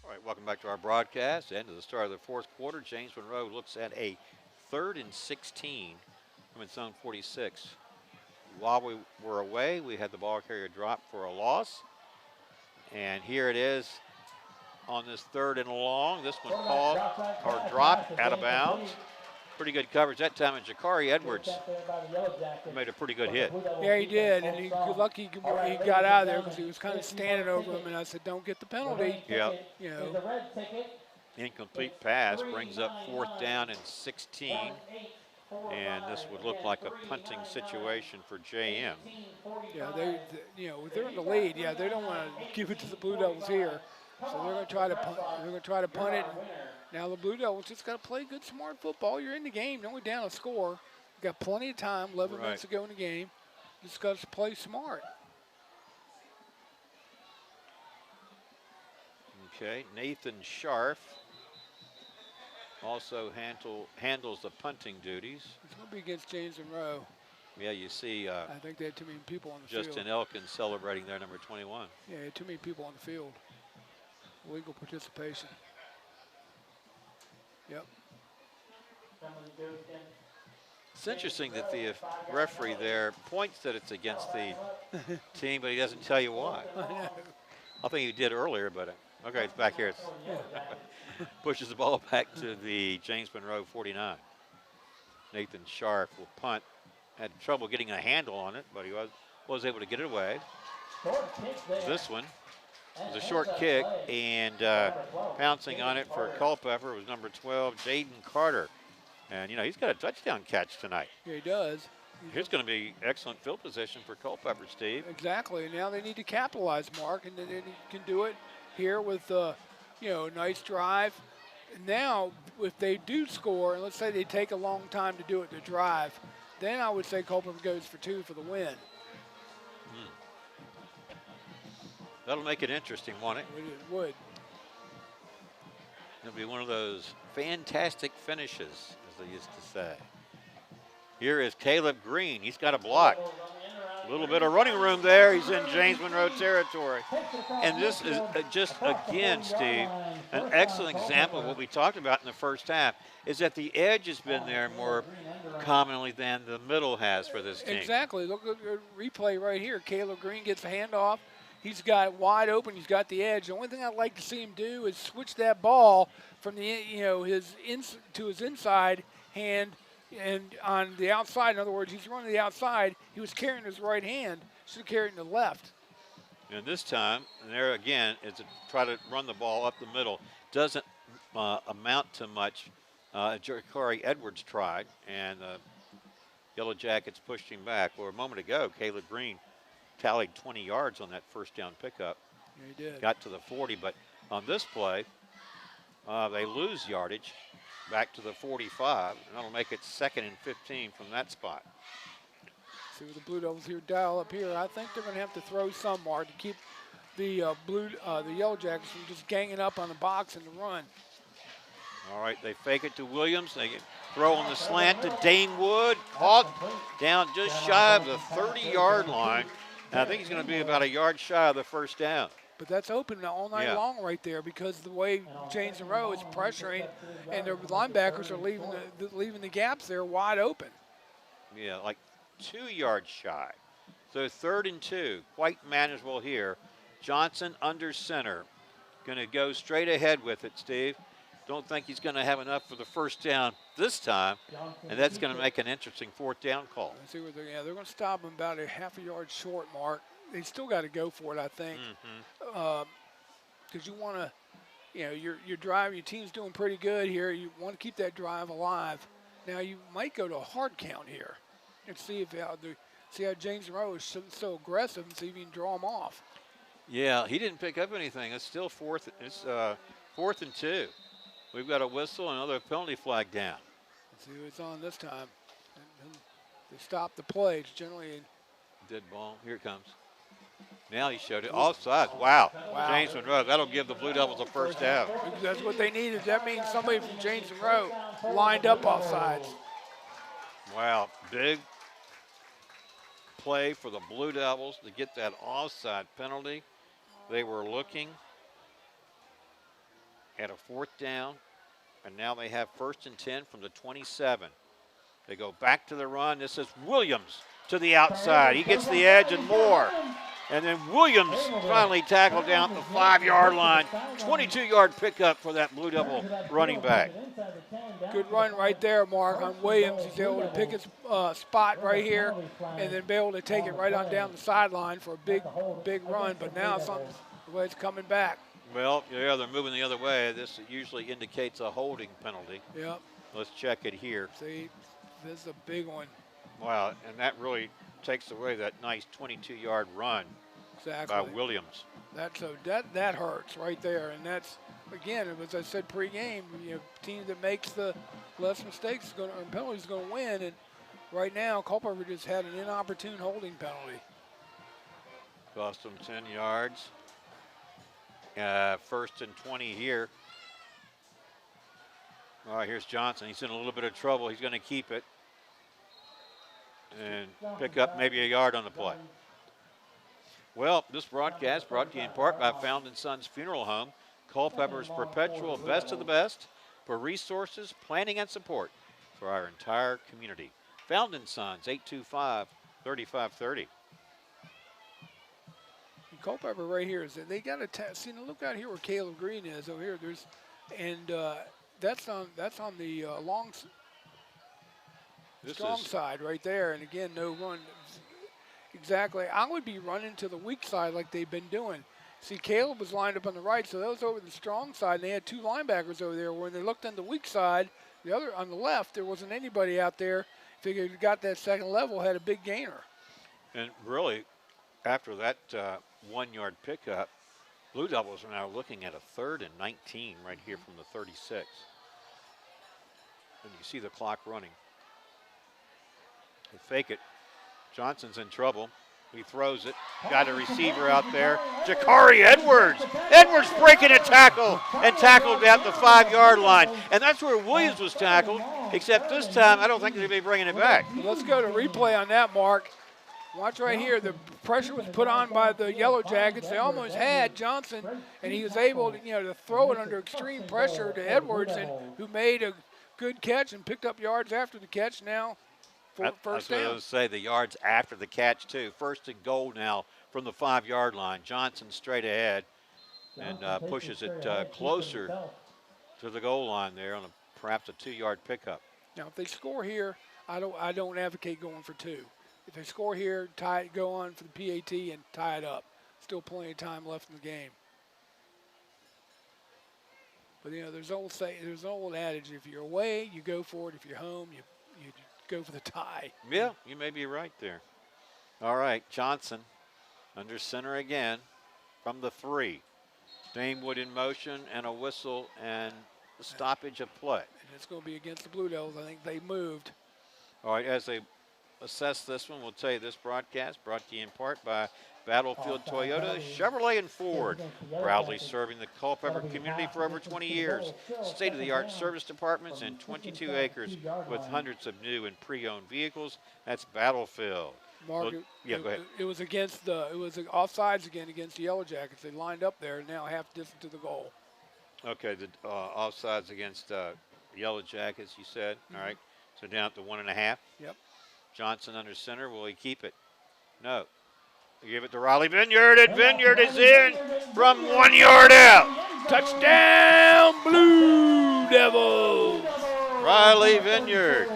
All right, welcome back to our broadcast. End of the start of the fourth quarter. James Monroe looks at a 3rd and 16 from its own 46. While we were away, we had the ball carrier drop for a loss. And here it is on this 3rd and long. This one called or dropped out of bounds. Pretty good coverage that time, and Jakari Edwards made a pretty good hit. Yeah, he did, and good luck he got out of there because he was kind of standing over him, and I said, don't get the penalty. Yeah. You know. Incomplete pass brings up 4th down and 16. And this would look like a punting situation for JM. Yeah, they're in the lead. Yeah, they don't want to give it to the Blue Devils here, so they're going to try to punt. They're going to try to punt it. Now the Blue Devils just got to play good, smart football. You're in the game. You're only down a score. You've got plenty of time. 11 minutes to go in the game. Just got to play smart. Okay, Nathan Scharf also handles the punting duties. It's going to be against James Monroe. Yeah, you see. I think they had too many people on the field. Justin Elkins celebrating their number 21. Yeah, too many people on the field. Legal participation. Yep. It's interesting that the referee there points that it's against the team, but he doesn't tell you why. I think he did earlier, but okay, it's back here. Pushes the ball back to the James Monroe 49. Nathan Scharf will punt. Had trouble getting a handle on it, but he was able to get it away. This one was a short kick, and pouncing on it for Culpeper was number 12, Jaden Carter. And, you know, he's got a touchdown catch tonight. Yeah, he does. Here's going to be excellent field position for Culpeper, Steve. Exactly. Now they need to capitalize, Mark, and they can do it here with, nice drive. Now, if they do score, and let's say they take a long time to do it, to drive, then I would say Culpeper goes for 2 for the win. That'll make it interesting, won't it? It would. It'll be one of those fantastic finishes, as they used to say. Here is Caleb Green. He's got a block. A little bit of running room there. He's in James Monroe territory. And this is just, again, Steve, an excellent example of what we talked about in the first half, is that the edge has been there more commonly than the middle has for this team. Exactly. Look at the replay right here. Caleb Green gets the handoff. He's got it wide open. He's got the edge. The only thing I'd like to see him do is switch that ball from to his inside hand and on the outside. In other words, he's running the outside. He was carrying his right hand. Should have carried in the left. And this time, and there again, is to try to run the ball up the middle. Doesn't amount to much. Jakari Edwards tried, and Yellow Jackets pushed him back. Well, a moment ago, Caleb Green tallied 20 yards on that first down pickup. Yeah, he did. Got to the 40, but on this play, they lose yardage back to the 45, and that'll make it 2nd and 15 from that spot. See what the Blue Devils here dial up here. I think they're going to have to throw some, Mark, to keep the Yellow Jackets from just ganging up on the box and the run. All right, they fake it to Williams. They throw on the slant to Danewood. Caught down just shy of the 30-yard line. And I think he's going to be about a yard shy of the first down. But that's open all night long right there because the way James Monroe is pressuring and the linebackers are leaving the gaps there wide open. Yeah, like 2 yards shy. So 3rd and 2, quite manageable here. Johnson under center. Going to go straight ahead with it, Steve. Don't think he's going to have enough for the first down this time, and that's going to make an interesting 4th down call. Let's see what they're going to stop him about a half a yard short mark. They still got to go for it, I think, because you want to, your drive, your team's doing pretty good here. You want to keep that drive alive. Now you might go to a hard count here and see how James Monroe is so aggressive and see if you can draw him off. Yeah, he didn't pick up anything. It's still 4th. It's 4th and 2. We've got a whistle and another penalty flag down. Let's see who it's on this time. They stop the play. It's generally dead ball. Here it comes. Now he showed it. Offsides. Wow. James Monroe. That'll give the Blue Devils a first down. That's what they needed. That means somebody from James Monroe lined up offsides. Wow. Big play for the Blue Devils to get that offside penalty. They were looking at a 4th down, and now they have 1st and 10 from the 27. They go back to the run. This is Williams to the outside. He gets the edge and more. And then Williams finally tackled down at the 5-yard line. 22-yard pickup for that Blue Devil running back. Good run right there, Mark, on Williams. He's able to pick his spot right here and then be able to take it right on down the sideline for a big run. But now it's coming back. Well, yeah, they're moving the other way. This usually indicates a holding penalty. Yep. Let's check it here. See, this is a big one. Wow, and that really takes away that nice 22-yard run by Williams. That hurts right there, and that's, again, as I said pregame, team that makes the less mistakes and penalties is going to win. And right now, Culpeper just had an inopportune holding penalty. Cost them 10 yards. 1st and 20 here. All right, here's Johnson. He's in a little bit of trouble. He's going to keep it and pick up maybe a yard on the play. Well, this broadcast brought to you in part by Found & Sons Funeral Home, Culpeper's perpetual best of the best for resources, planning, and support for our entire community. Found & Sons, 825-3530. Culpeper right here is they got a see. Look out here where Caleb Green is over here. That's on the strong side right there. And again, no run. Exactly. I would be running to the weak side like they've been doing. See, Caleb was lined up on the right, so that was over the strong side. And they had 2 linebackers over there. When they looked on the weak side, the other on the left, there wasn't anybody out there. Figured he got that second level, had a big gainer. And really, after that 1-yard pickup, Blue Devils are now looking at a 3rd and 19 right here from the 36. And you see the clock running. They fake it. Johnson's in trouble. He throws it. Got a receiver out there. Jakari Edwards. Edwards breaking a tackle and tackled at the 5-yard line. And that's where Williams was tackled, except this time I don't think they'll be bringing it back. Let's go to replay on that, Mark. Watch right here. The pressure was put on by the Yellow Jackets. They almost had Johnson, and he was able to, to throw it under extreme pressure to Edwards, and who made a good catch and picked up yards after the catch. Now, first down. I was say the yards after the catch too. 1st and goal now from the 5-yard line. Johnson straight ahead and pushes it closer to the goal line there on perhaps a 2-yard pickup. Now, if they score here, I don't advocate going for 2. If they score here, go on for the PAT and tie it up. Still plenty of time left in the game. But there's an old adage: if you're away, you go for it. If you're home, you go for the tie. Yeah, you may be right there. All right, Johnson under center again from the 3. Danewood in motion and a whistle and the stoppage of play. And it's going to be against the Blue Devils. I think they moved. All right, as they assess this one, we'll tell you this broadcast brought to you in part by Battlefield Toyota, Chevrolet, and Ford, proudly serving the Culpeper community for over 20 years. State-of-the-art service departments and 22 acres with hundreds of new and pre-owned vehicles. That's Battlefield. Mark, go ahead. It was offsides again against the Yellow Jackets. They lined up there, now half distance to the goal. Okay, the offsides against Yellow Jackets, you said. All right, so down at the 1.5. Yep. Johnson under center. Will he keep it? No. They give it to Riley Vineyard, and Vineyard is in from 1 yard out. Touchdown, Blue Devils! Riley Vineyard.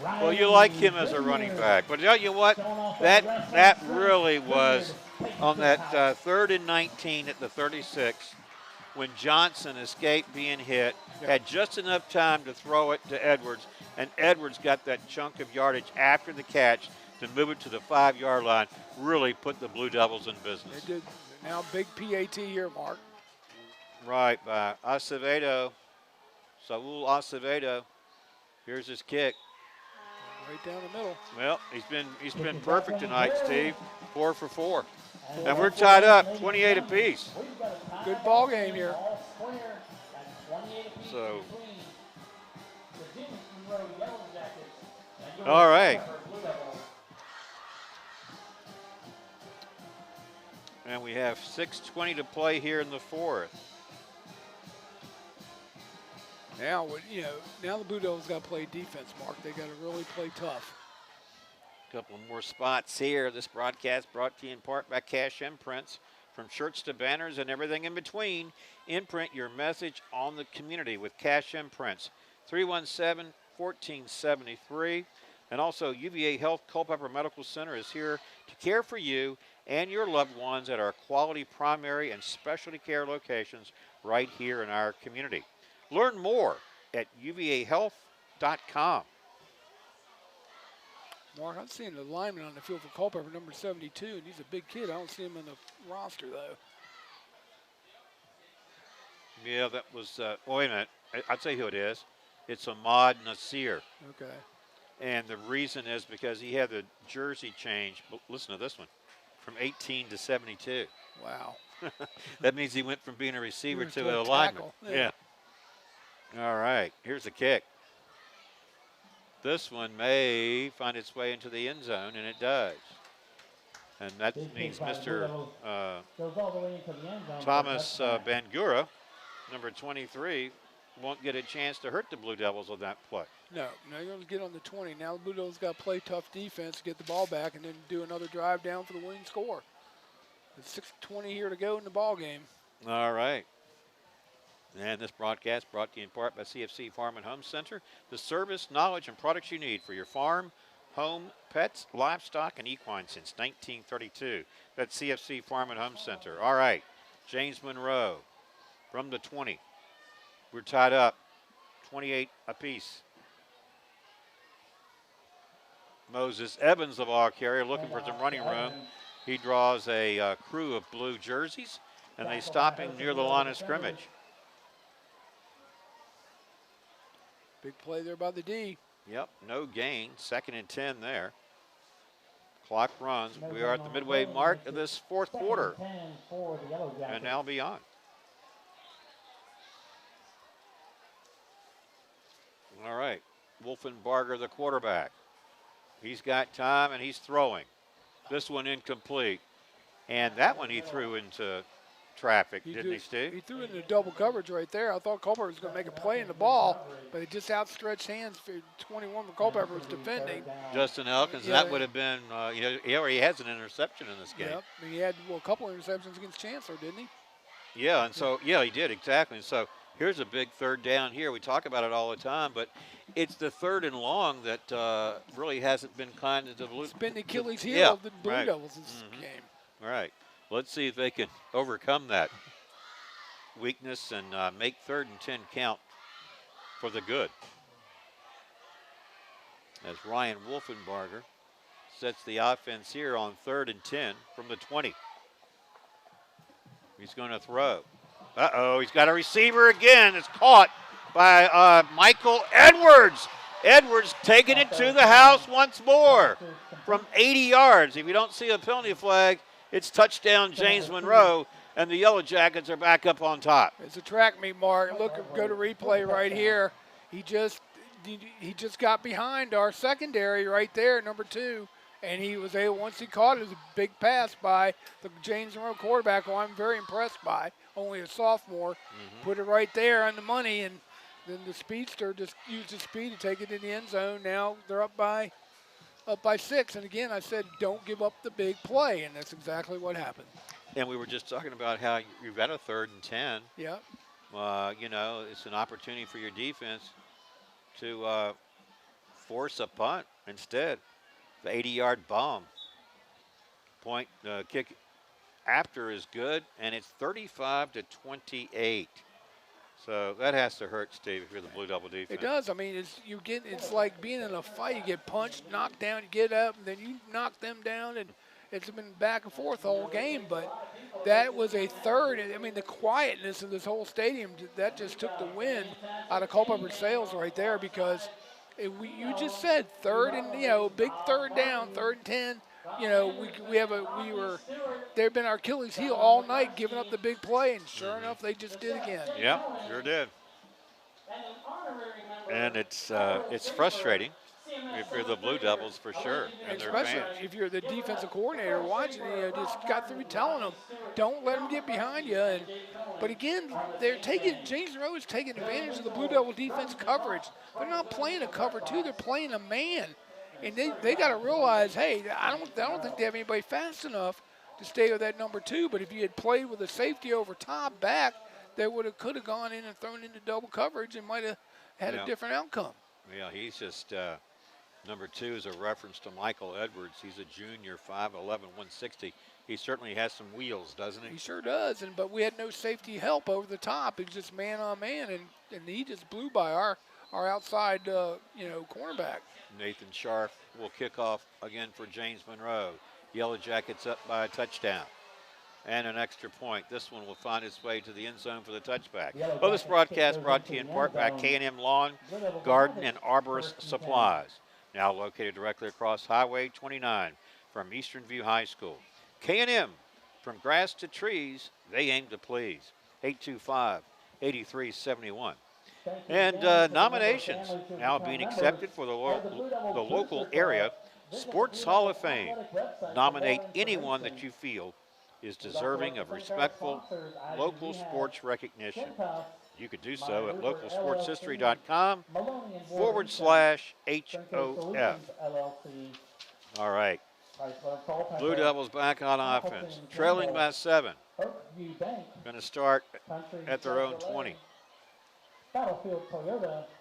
Well, you like him as a running back, but tell you what, that really was on that 3rd and 19 at the 36 when Johnson escaped being hit, had just enough time to throw it to Edwards, and Edwards got that chunk of yardage after the catch to move it to the 5-yard line, really put the Blue Devils in business. They did. Now big PAT here, Mark. Right, by Acevedo, Saul Acevedo. Here's his kick. Right down the middle. Well, he's been perfect tonight, Steve. 4 for 4. And we're tied up, 28 apiece. Good ball game here. So, all right. And we have 6:20 to play here in the 4th. Now the Blue Devils got to play defense, Mark. They got to really play tough. A couple more spots here. This broadcast brought to you in part by Cash Imprints. From shirts to banners and everything in between, imprint your message on the community with Cash Imprints. 317-1473. And also, UVA Health Culpeper Medical Center is here to care for you and your loved ones at our quality primary and specialty care locations right here in our community. Learn more at uvahealth.com. Mark, I'm seeing the lineman on the field for Culpeper, number 72, and he's a big kid. I don't see him in the roster, though. Yeah, that was, wait a minute. I'll tell you who it is. It's Ahmad Nasir. Okay. And the reason is because he had the jersey change. But listen to this one. From 18 to 72. Wow. That means he went from being a receiver to a lineman. Yeah. All right. Here's the kick. This one may find its way into the end zone, and it does. And that means Mr. Thomas Bangura, number 23, won't get a chance to hurt the Blue Devils on that play. No, you're going to get on the 20. Now the Blue Devils got to play tough defense to get the ball back and then do another drive down for the winning score. It's 6:20 here to go in the ball game. All right. And this broadcast brought to you in part by CFC Farm and Home Center, the service, knowledge, and products you need for your farm, home, pets, livestock, and equine since 1932. That's CFC Farm and Home Center. All right, James Monroe from the 20. We're tied up, 28 apiece. Moses Evans, the ball carrier, looking for some running room. He draws a crew of blue jerseys, and they stop him near the line of scrimmage. Big play there by the D. Yep, no gain. 2nd and 10 there. Clock runs. We are at the midway mark of this 4th quarter. And now beyond. All right. Wolfenbarger, the quarterback. He's got time, and he's throwing. This one incomplete. And that one he threw into traffic, didn't he, Steve? He threw it into double coverage right there. I thought Culpeper was going to make a play in the ball, but it just outstretched hands for 21 when Culpeper was defending. Justin Elkins, that would have been, he already has an interception in this game. Yep, and he had a couple interceptions against Chancellor, didn't he? Yeah, and so, he did, exactly. And so here's a big 3rd down here. We talk about it all the time, but it's the 3rd and long that really hasn't been kind to the Blue. It's been the Achilles heel of the Blue Devils this game. All right. Let's see if they can overcome that weakness and make 3rd and 10 count for the good. As Ryan Wolfenbarger sets the offense here on 3rd and 10 from the 20. He's going to throw. Uh-oh, he's got a receiver again. It's caught by Michael Edwards. Edwards taking it to the house once more from 80 yards. If you don't see a penalty flag, it's touchdown James Monroe, and the Yellow Jackets are back up on top. It's a track meet, Mark. Look, go to replay right here. He just got behind our secondary right there, number 2, and he was able, once he caught it, it was a big pass by the James Monroe quarterback, who I'm very impressed by, only a sophomore. Put it right there on the money, and then the speedster just used his speed to take it in the end zone. Now they're up by 6, and again, I said don't give up the big play, and that's exactly what happened. And we were just talking about how you've got a 3rd and 10. Yeah. You know, it's an opportunity for your defense to force a punt instead. The 80-yard bomb. Point kick after is good, and it's 35-28. So that has to hurt, Steve, if you're the Blue Devil defense. It does. I mean, it's like being in a fight. You get punched, knocked down, you get up, and then you knock them down, and it's been back and forth the whole game. But that was a 3rd. I mean, the quietness of this whole stadium, that just took the wind out of Culpeper's sails right there, because you just said 3rd and, big 3rd down, 3rd and 10. They've been our Achilles heel all night, giving up the big play, and sure enough, they just did again. Yeah, sure did. And it's frustrating if you're the Blue Devils for sure, and their especially fans. if you're the defensive coordinator watching, just got through telling them, don't let them get behind you. But again, James Monroe is taking advantage of the Blue Devil defense coverage. They're not playing a cover 2; they're playing a man. And they got to realize, hey, I don't think they have anybody fast enough to stay with that number 2. But if you had played with a safety over top back, they could have gone in and thrown into double coverage and might have had a different outcome. Yeah, he's just number 2 is a reference to Michael Edwards. He's a junior, 5'11", 160. He certainly has some wheels, doesn't he? He sure does. But we had no safety help over the top. It was just man on man, and he just blew by our outside cornerback. Nathan Sharp will kick off again for James Monroe. Yellow Jackets up by a touchdown and an extra point. This one will find its way to the end zone for the touchback. Well, this broadcast brought to you in part by K&M Lawn, Garden, and Arborist Supplies, now located directly across Highway 29 from Eastern View High School. K&M, from grass to trees, they aim to please. 825-8371. And nominations now being accepted for the local area Sports Hall of Fame. Nominate anyone that you feel is deserving of respectful local sports recognition. You could do so at localsportshistory.com/HOF. All right. Blue Devils back on offense, trailing by 7. Going to start at their own 20.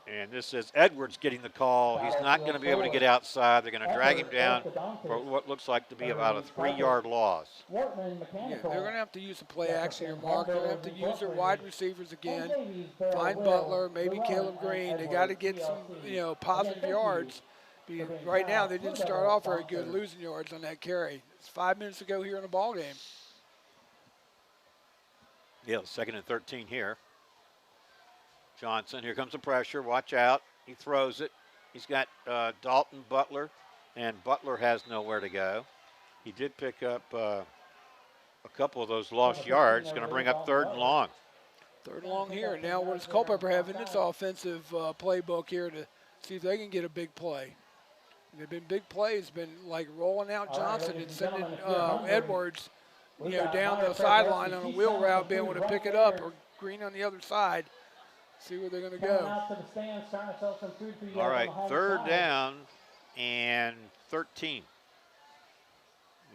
And this is Edwards getting the call. He's not going to be able to get outside. They're going to drag him down for what looks like to be about a 3-yard loss. Yeah, they're going to have to use the play action here, Mark. They're going to have to use their wide receivers again. Find Butler, maybe Caleb Green. They got to get some, positive yards. Right now, they didn't start off very good, losing yards on that carry. It's 5 minutes to go here in the ball game. Yeah, 2nd and 13 here. Johnson, here comes the pressure. Watch out. He throws it. He's got Dalton Butler, and Butler has nowhere to go. He did pick up a couple of those lost yards. Going to bring up 3rd and long. 3rd and long here. Now what does Culpeper have in its offensive playbook here to see if they can get a big play? They've been big plays, been like rolling out Johnson and sending Edwards, down the sideline on a wheel route, being able to pick it up, or Green on the other side. See where they're going to go. All right, 3rd down and 13.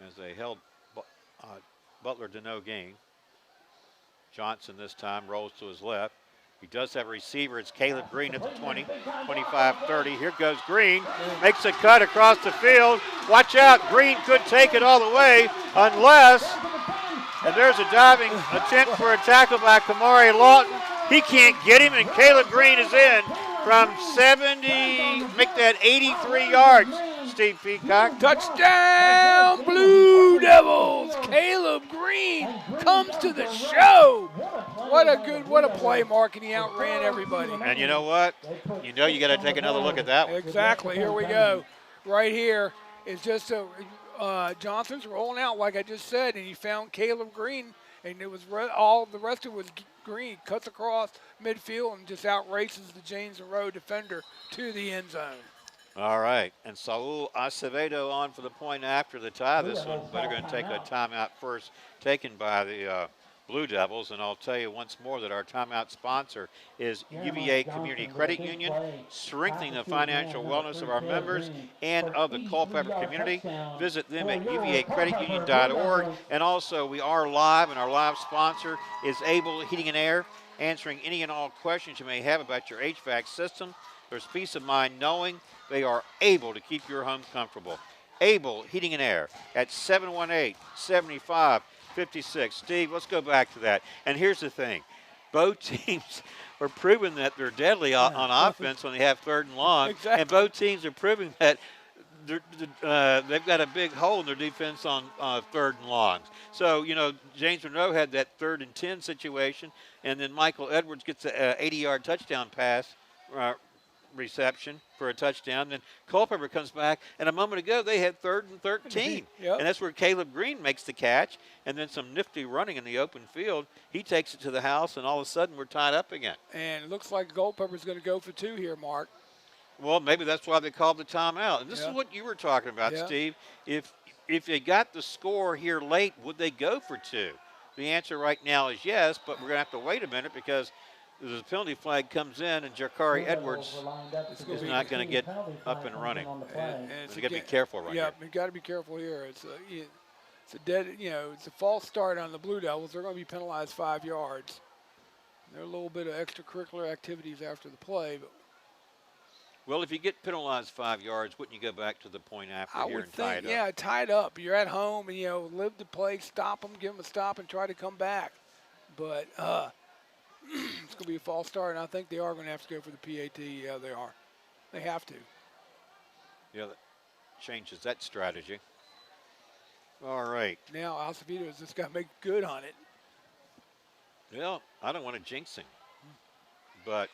As they held Butler to no gain. Johnson this time rolls to his left. He does have a receiver. It's Caleb Green at the 20, 25, 30. Here goes Green. Makes a cut across the field. Watch out. Green could take it all the way unless, and there's a diving attempt for a tackle by Kamari Lawton. He can't get him, and Caleb Green is in from 70, make that 83 yards, Steve Peacock. Touchdown, Blue Devils! Caleb Green comes to the show. what a play, Mark, and he outran everybody. And you know what? You know you got to take another look at that one. Exactly. Here we go. Right here is just Johnson's rolling out like I just said, and he found Caleb Green, and it was all the rest of it was Green. Cuts across midfield and just outraces the James Monroe defender to the end zone. All right, and Saul Acevedo on for the point after the tie this one, but they're going to take a timeout first taken by the Blue Devils, and I'll tell you once more that our timeout sponsor is UVA Community Credit Union, strengthening the financial wellness of our members and of the Culpeper community. Visit them at uvacreditunion.org, and also we are live, and our live sponsor is Able Heating and Air, answering any and all questions you may have about your HVAC system. There's peace of mind knowing they are able to keep your home comfortable. Able Heating and Air at 718-7556. Steve, let's go back to that. And here's the thing. Both teams are proving that they're deadly on offense when they have 3rd and long. Exactly. And both teams are proving that they've got a big hole in their defense on 3rd and longs. So, you know, James Monroe had that 3rd and 10 situation, and then Michael Edwards gets an 80-yard touchdown pass reception for a touchdown. Then Culpeper comes back, and a moment ago they had 3rd and 13. Yep. And that's where Caleb Green makes the catch, and then some nifty running in the open field. He takes it to the house, and all of a sudden we're tied up again. And it looks like Culpeper's going to go for 2 here, Mark. Well, maybe that's why they called the timeout. And this is what you were talking about, Steve. If they got the score here late, would they go for 2? The answer right now is yes, but we're going to have to wait a minute because the penalty flag comes in, and Jakari Edwards is not going to get up and running. And So you got to be careful right here. Yeah, you got to be careful here. It's a dead, it's a false start on the Blue Devils. They're going to be penalized 5 yards. There are a little bit of extracurricular activities after the play, but Well, if you get penalized 5 yards, wouldn't you go back to the point after I here would and tie think, it up? tied up. You're at home, and live the play, stop them, give them a stop, and try to come back. But it's going to be a false start, and I think they are going to have to go for the PAT. Yeah, they are. They have to. Yeah, that changes that strategy. All right. Now, Acevedo's just got to make good on it. Well, I don't want to jinx him, but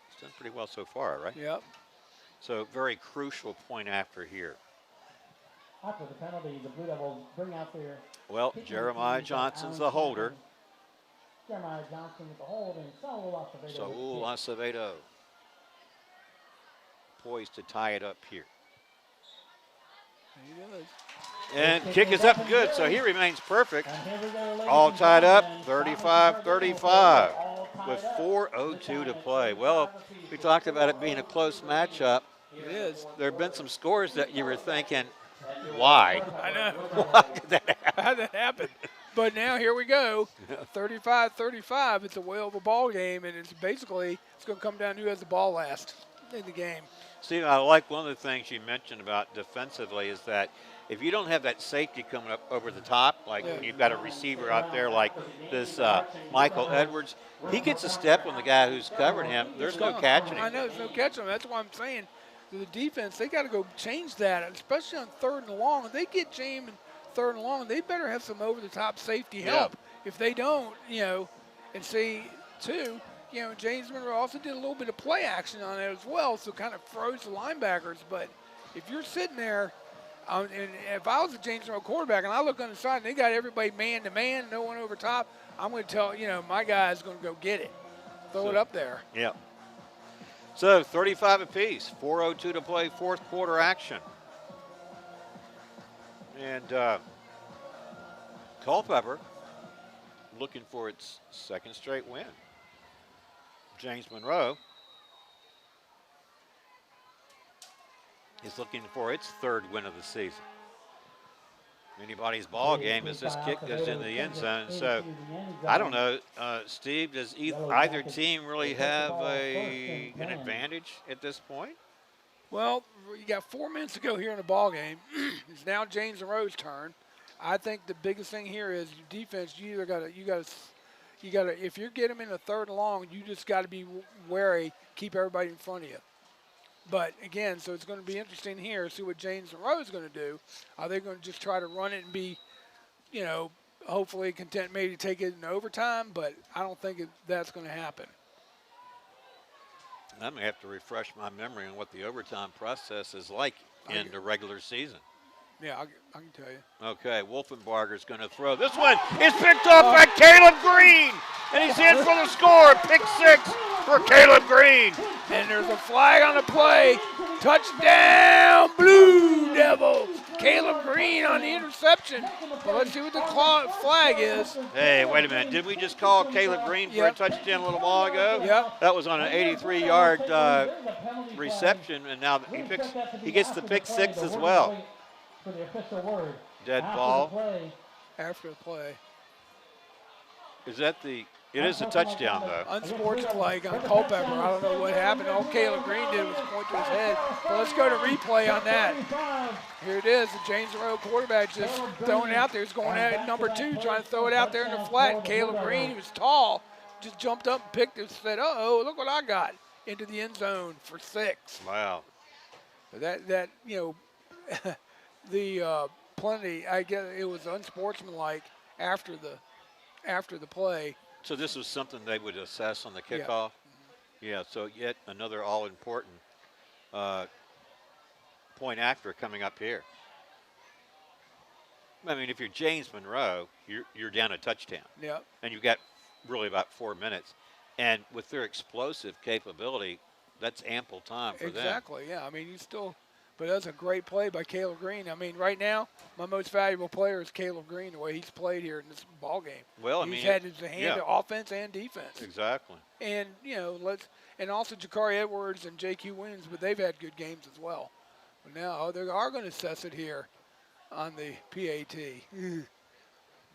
he's done pretty well so far, right? Yep. So very crucial point after here. After the penalty, the Blue Devils bring out their Well, Jeremiah Johnson's the holder. Jeremiah Johnson with the hold, and Saul Acevedo. Saul Acevedo poised to tie it up here. He does. And kick is up good, so he remains perfect. And here we go, ladies All and tied up, gentlemen. 35-35 with 4:02 to play. Well, we talked about it being a close matchup. It is. There have been some scores that you were thinking, why? I know. Why did that happen? How that happened. But now here we go, 35-35. It's a whale of a ball game, and it's going to come down to who has the ball last in the game. Steve, I like one of the things you mentioned about defensively is that if you don't have that safety coming up over the top, like when you've got a receiver out there like this Michael Edwards, he gets a step on the guy who's covering him. There's no catching him. I know, there's no catching him. That's why I'm saying to the defense, they got to go change that, especially on 3rd and long. If they get James in 3rd and long, they better have some over-the-top safety help. If they don't, and see, too, James Monroe also did a little bit of play action on it as well, so kind of froze the linebackers. But if you're sitting there, and if I was a James Monroe quarterback and I look on the side and they got everybody man-to-man, no one over top, I'm going to tell, my guy's going to go get it. Throw it up there. Yeah. So 35 apiece, 4:02 to play, 4th quarter action. And Culpeper looking for its 2nd straight win. James Monroe is looking for its 3rd win of the season. Anybody's ball game as this kick goes into the end zone. So I don't know, Steve, does either team really have an advantage at this point? Well, you got 4 minutes to go here in the ball game. It's now James Monroe's turn. I think the biggest thing here is defense. You got to. If you're getting them in the 3rd and long, you just got to be wary, keep everybody in front of you. But again, so it's going to be interesting here. See what James Monroe is going to do. Are they going to just try to run it and be, hopefully content maybe to take it in overtime, but I don't think that's going to happen. I may have to refresh my memory on what the overtime process is like in the regular season. Yeah, I can tell you. Okay, Wolfenbarger's going to throw. This one is picked off by Caleb Green, and he's in for the score. Pick 6 for Caleb Green. And there's a flag on the play. Touchdown, Blue Devils. Caleb Green on the interception. Well, let's see what the flag is. Hey, wait a minute. Did we just call Caleb Green for a touchdown a little while ago? Yep. That was on an 83-yard reception, and now he gets the pick 6 as well. For the official word. Dead ball. After the play. Is that the? It is a touchdown, though. Unsportsmanlike on Culpeper. I don't know what happened. All Caleb Green did was point to his head. But let's go to replay on that. Here it is. The James Monroe quarterback just throwing it out there. He's going at number 2, trying to throw it out there in the flat. And Caleb Green, he was tall, just jumped up and picked it and said, uh-oh, look what I got. Into the end zone for 6. Wow. That you know, the plenty, I guess it was unsportsmanlike after the play. So this was something they would assess on the kickoff? Yeah, so yet another all-important point after coming up here. I mean, if you're James Monroe, you're down a touchdown. Yeah. And you've got really about 4 minutes. And with their explosive capability, that's ample time for them. Exactly, yeah. I mean, but that's a great play by Caleb Green. I mean, right now, my most valuable player is Caleb Green, the way he's played here in this ball game. Well, he's had his hand to offense and defense. Exactly. And, you know, and also Jakari Edwards and J.Q. Williams, but they've had good games as well. But now they are going to assess it here on the PAT.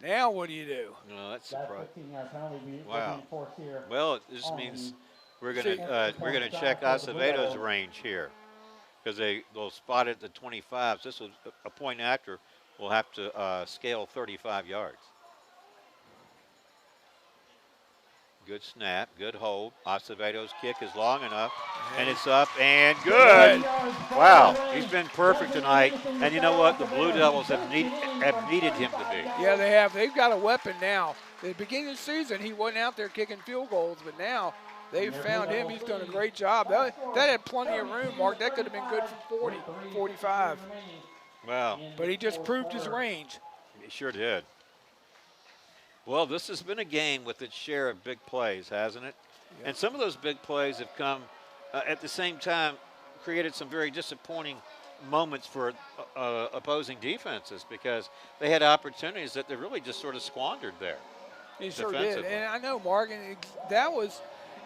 Now what do you do? No, that's surprising. 15-yard penalty. Wow. Here. Well, this means we're gonna check Acevedo's range here, because they'll spot it at the 25. So this was a point after. We'll have to scale 35 yards. Good snap, good hold. Acevedo's kick is long enough, and it's up and good. Wow, he's been perfect tonight. And you know what? The Blue Devils have needed him to be. Yeah, they have. They've got a weapon now. At the beginning of the season, he wasn't out there kicking field goals, but now they've found him. He's done a great job. That had plenty of room, Mark. That could have been good for 40, 45. Wow. But he just proved his range. He sure did. Well, this has been a game with its share of big plays, hasn't it? Yep. And some of those big plays have come at the same time, created some very disappointing moments for opposing defenses, because they had opportunities that they really just sort of squandered there. He sure did. And I know, Mark, and that was,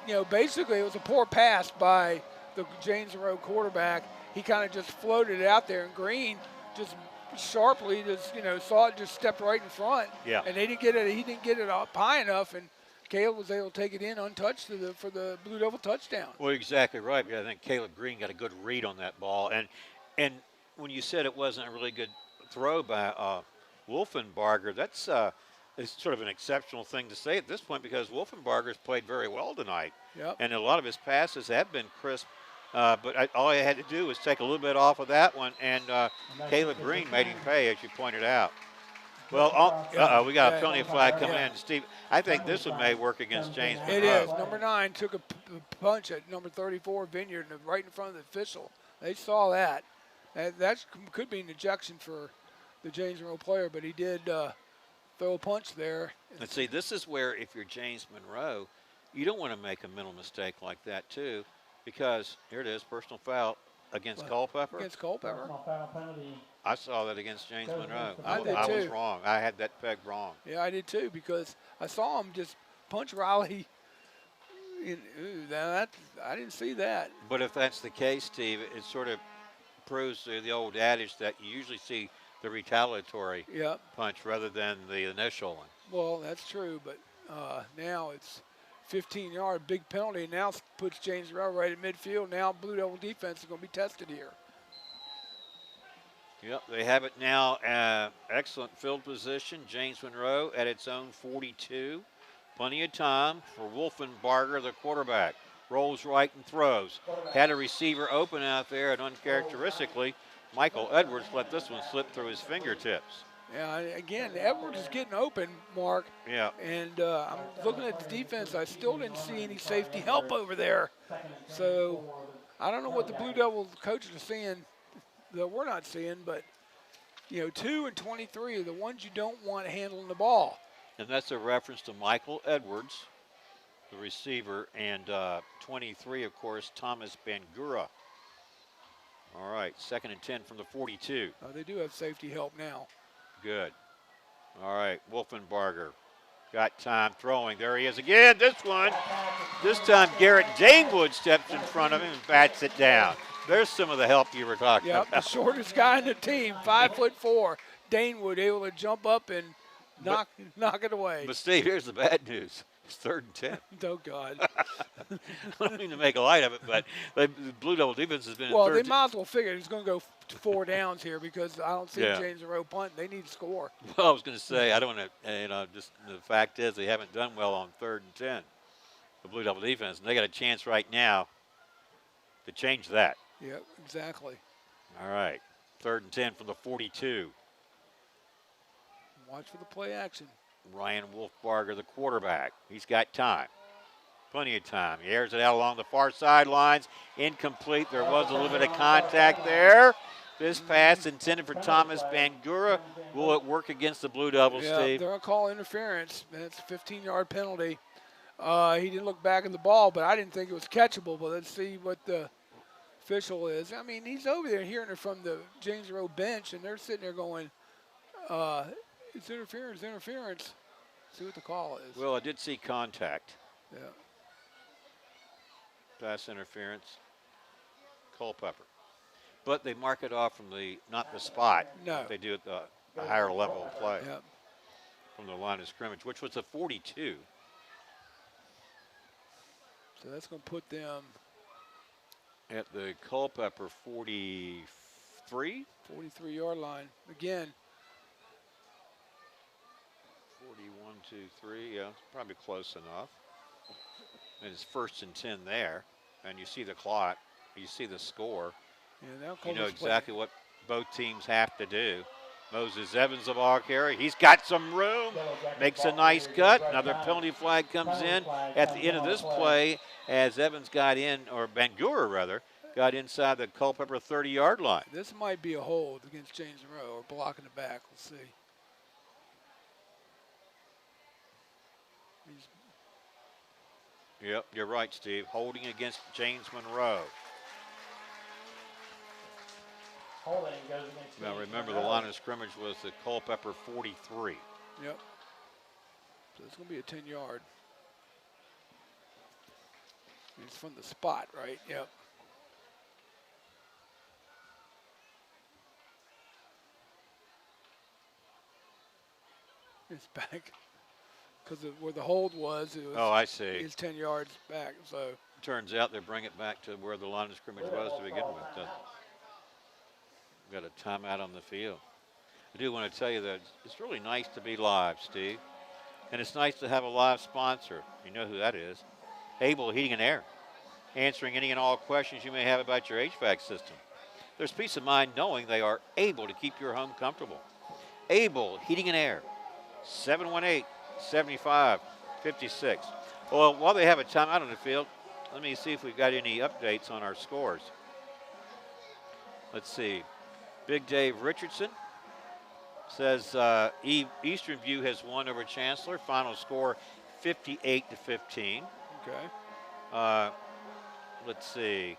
you know, basically it was a poor pass by the James Monroe quarterback. He kind of just floated it out there, and Green just sharply just, you know, saw it, just stepped right in front. Yeah. And he didn't get it up high enough, and Caleb was able to take it in untouched for the Blue Devil touchdown. Well, exactly right. I think Caleb Green got a good read on that ball. And when you said it wasn't a really good throw by Wolfenbarger, that's it's sort of an exceptional thing to say at this point, because Wolfenbarger's played very well tonight. Yep. And a lot of his passes have been crisp. But all I had to do was take a little bit off of that one, and Caleb Green made him pay, as you pointed out. Well, we got a penalty flag coming in. Steve, I think this one may work against James Monroe. It is. Number 9 took a punch at number 34, Vineyard, right in front of the official. They saw that. That could be an ejection for the James Monroe player, but he did throw a punch there. And see, this is where, if you're James Monroe, you don't want to make a mental mistake like that, too. Because here it is, personal foul against Culpeper. Against Culpeper. Personal foul penalty. I saw that against James Monroe. I did I too. was wrong. I had that pegged wrong. Yeah, I did too, because I saw him just punch Riley. I didn't see that. But if that's the case, Steve, it sort of proves the old adage that you usually see the retaliatory punch rather than the initial one. Well, that's true, but now it's 15-yard big penalty. Now puts James Monroe right at midfield. Now Blue Devil defense is going to be tested here. Yep, they have it now. Excellent field position. James Monroe at its own 42. Plenty of time for Wolfenbarger, the quarterback. Rolls right and throws. Had a receiver open out there, and uncharacteristically, Michael Edwards let this one slip through his fingertips. Yeah, again, Edwards is getting open, Mark. Yeah. And I'm looking at the defense. I still didn't see any safety help over there. So I don't know what the Blue Devils coaches are seeing that we're not seeing, but, 2 and 23 are the ones you don't want handling the ball. And that's a reference to Michael Edwards, the receiver, and 23, of course, Thomas Bangura. All right, 2nd and 10 from the 42. They do have safety help now. Good. All right, Wolfenbarger got time throwing. There he is again. This one. This time Garrett Danewood steps in front of him and bats it down. There's some of the help you were talking Yep, about. the shortest guy in the team, 5'4", Danewood, able to jump up and knock it away. But Steve, here's the bad news. It's 3rd and 10. Oh, God. I don't mean to make a light of it, but the Blue Devil defense has been in Well, third. they might as well figure he's going to go 4 downs here because I don't see James Monroe punting. They need to score. Well, I was going to say, I don't want to, just the fact is they haven't done well on 3rd and 10, the Blue Devil defense, and they got a chance right now to change that. Yep, exactly. All right, 3rd and 10 from the 42. Watch for the play action. Ryan Wolfbarger, the quarterback. He's got time. Plenty of time. He airs it out along the far sidelines. Incomplete. There was a little bit of contact there. This pass intended for Thomas Bangura. Will it work against the Blue Devils, Yeah, Steve? they're going to call interference. That's a 15-yard penalty. He didn't look back in the ball, but I didn't think it was catchable. But let's see what the official is. I mean, he's over there hearing it from the James Monroe bench, and they're sitting there going, it's interference. See what the call is. Well, I did see contact. Yeah. Pass interference. Culpeper. But they mark it off from not the spot. No. They do it the higher level of play. Yep. From the line of scrimmage, which was a 42. So that's going to put them At the Culpeper 43? 43-yard line. Again. 41, 2, 3, yeah, probably close enough. And it's 1st and 10 there. And you see the clock, you see the score. Yeah, you know exactly what both teams have to do. Moses Evans, the ball carrier. He's got some room, makes a nice cut. Another penalty flag comes in at the end of this play as Evans got in, or Bangura rather, got inside the Culpeper 30-yard line. This might be a hold against James Monroe or blocking the back. We'll see. Yep, you're right, Steve. Holding against James Monroe. Holding goes against Now James remember, the Monroe. line of scrimmage was the Culpeper 43. Yep. So it's going to be a 10-yard. It's from the spot, right? Yep. It's back. Because where the hold was, it was, Oh, I see. it's 10 yards back. So Turns out they bring it back to where the line of scrimmage was to begin with. Got a timeout on the field. I do want to tell you that it's really nice to be live, Steve. And it's nice to have a live sponsor. You know who that is. Able Heating and Air. Answering any and all questions you may have about your HVAC system. There's peace of mind knowing they are able to keep your home comfortable. Able Heating and Air. 718-7556. Well, while they have a timeout on the field, let me see if we've got any updates on our scores. Let's see. Big Dave Richardson says Eastern View has won over Chancellor. Final score 58-15. okay. Let's see.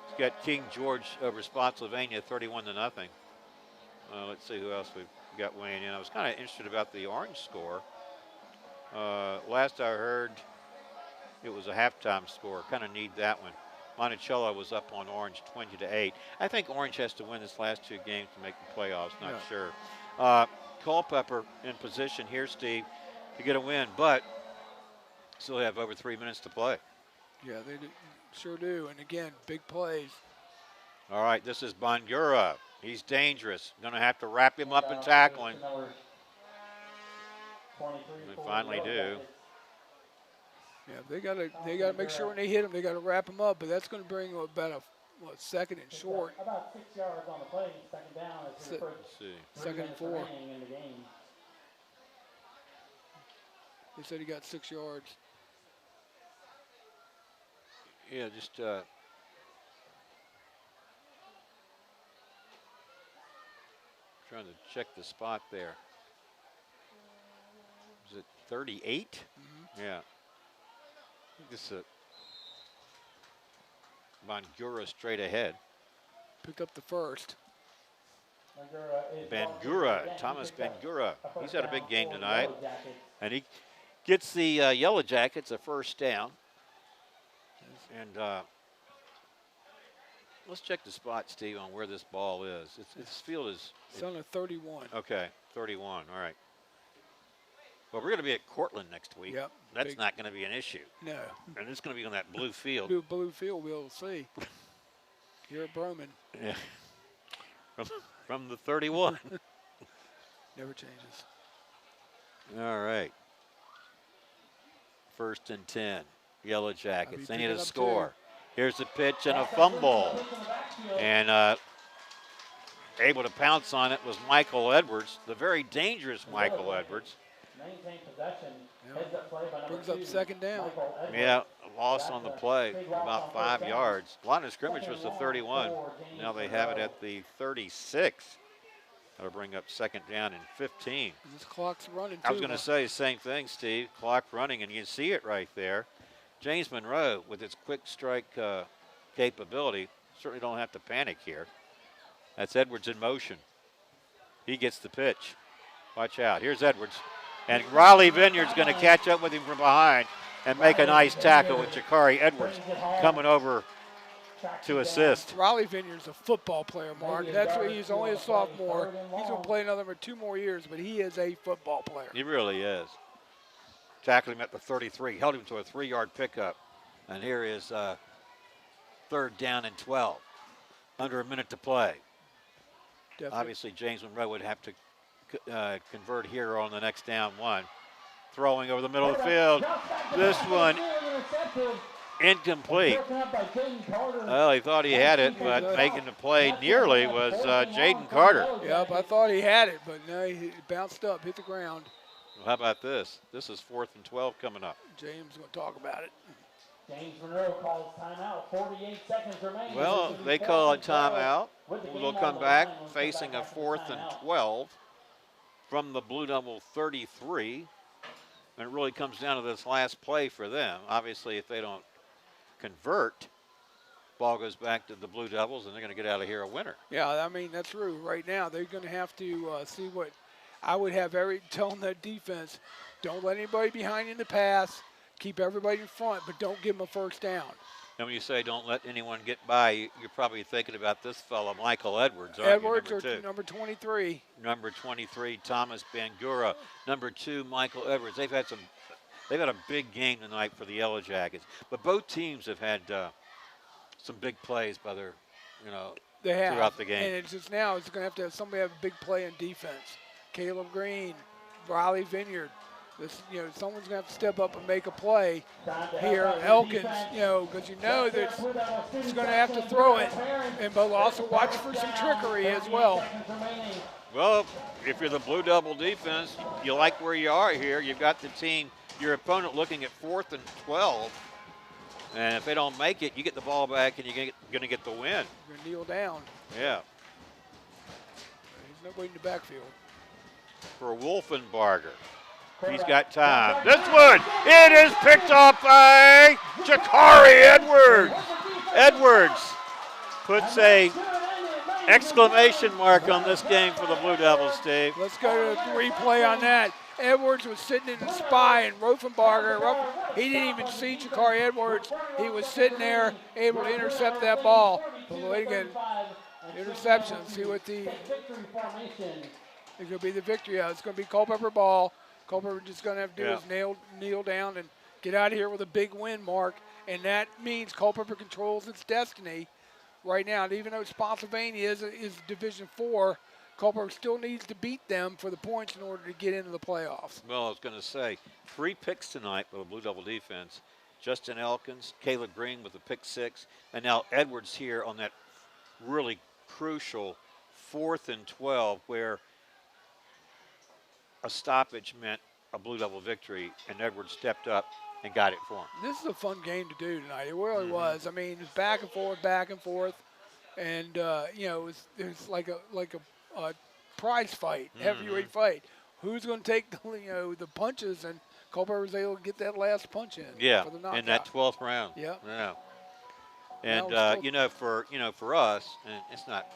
He's got King George over Spotsylvania 31-0. Let's see who else we've got weighing in. I was kind of interested about the orange score. Last I heard, it was a halftime score. Kind of need that one. Monticello was up on Orange 20-8. I think Orange has to win this last 2 games to make the playoffs. Not sure. Culpeper in position here, Steve, to get a win, but still have over 3 minutes to play. Yeah, they sure do. And again, big plays. All right, this is Bangura. He's dangerous. Going to have to wrap him up and tackle him. We finally do. Yeah, they got to make sure when they hit him, they got to wrap him up. But that's going to bring about second and short. About 6 yards on the play, second down. It's your first Let's see. 2nd and 4. remaining in the game. They said he got 6 yards. Yeah, just trying to check the spot there. Is it 38? Yeah. I think this is Bangura straight ahead. Picked up the first. Bangura, Thomas Bangura. He's had a big game tonight. And he gets the Yellow Jackets a first down. And let's check the spot, Steve, on where this ball is. This field is... It's on a 31. Okay, 31, all right. Well, we're going to be at Cortland next week. Yep. That's not going to be an issue. No. And it's going to be on that blue field. Blue field, we'll see. Here at Broman. Yeah. From the 31. Never changes. All right. 1st and 10. Yellow Jackets. They need a picking up score. Here's the pitch and a fumble. And able to pounce on it was Michael Edwards, the very dangerous Michael Edwards. Maintain possession. Yep. Heads up play by number Brings up 2, 2nd down. Michael Edwards. Yeah, a loss on the play, about 5 yards. Line of scrimmage was the 31. Now they have it at the 36. That'll bring up 2nd down and 15. This clock's running, too. I was going to say the same thing, Steve. Clock running, and you see it right there. James Monroe, with its quick strike capability, certainly don't have to panic here. That's Edwards in motion. He gets the pitch. Watch out. Here's Edwards. And Riley Vineyard's going to catch up with him from behind and make a nice tackle with Jakari Edwards coming over to assist. Riley Vineyard's a football player, Mark. That's why he's only a sophomore. He's going to play another 2 more years, but he is a football player. He really is. Tackled him at the 33, held him to a 3-yard pickup. And here is 3rd down and 12. Under a minute to play. Definitely. Obviously, James Monroe would have to convert here on the next down 1. Throwing over the middle of the field. This one incomplete. Well, he thought he had it, but making the play nearly was Jaden Carter. Yep, I thought he had it, but no, he bounced up, hit the ground. Well, how about this? This is 4th and 12 coming up. James is going to talk about it. James Monroe calls timeout. 48 seconds remaining. Well, they call a timeout. We'll come back facing a 4th and 12 from the Blue Devil 33. And it really comes down to this last play for them. Obviously, if they don't convert, ball goes back to the Blue Devils, and they're going to get out of here a winner. Yeah, I mean, that's true. Right now, they're going to have to see what I would have telling that defense, don't let anybody behind you in the pass. Keep everybody in front, but don't give them a first down. And when you say don't let anyone get by, you're probably thinking about this fellow, Michael Edwards, aren't Edwards, you, number 23. Number 23, Thomas Bangura. Number 2, Michael Edwards. They've had a big game tonight for the Yellow Jackets. But both teams have had some big plays by their, They have. throughout the game. And it's just now it's going to have somebody have a big play in defense. Caleb Green, Riley Vineyard. Someone's going to have to step up and make a play here. Elkins, because that he's going to have to throw it. But also watch for some trickery as well. Well, if you're the Blue Devil defense, you like where you are here. You've got the team, your opponent looking at 4th and 12. And if they don't make it, you get the ball back and you're going to get the win. You're going to kneel down. Yeah. There's nobody in the backfield. For Wolfenbarger. He's got time. This one, it is picked off by Jakari Edwards. Edwards puts a exclamation mark on this game for the Blue Devils, Steve. Let's go to the replay on that. Edwards was sitting in the spy, and Wolfenbarger, he didn't even see Jakari Edwards. He was sitting there able to intercept that ball. Interception. See what it's going to be the victory. It's going to be Culpeper ball. Culpeper just going to have to do is kneel down and get out of here with a big win, Mark. And that means Culpeper controls its destiny right now. And even though Spotsylvania is Division 4, Culpeper still needs to beat them for the points in order to get into the playoffs. Well, I was going to say, 3 picks tonight for the Blue Devil defense. Justin Elkins, Caleb Green with a pick six, and now Edwards here on that really crucial 4th and 12 where a stoppage meant a Blue Devil victory, and Edwards stepped up and got it for him. This is a fun game to do tonight. It really was. I mean, it was back and forth, and it was like a prize fight, heavyweight fight. Who's going to take the punches? And Culpeper was able to get that last punch in. Yeah, for the knockout. in that 12th round. Yeah. Yeah. And for us, and it's not,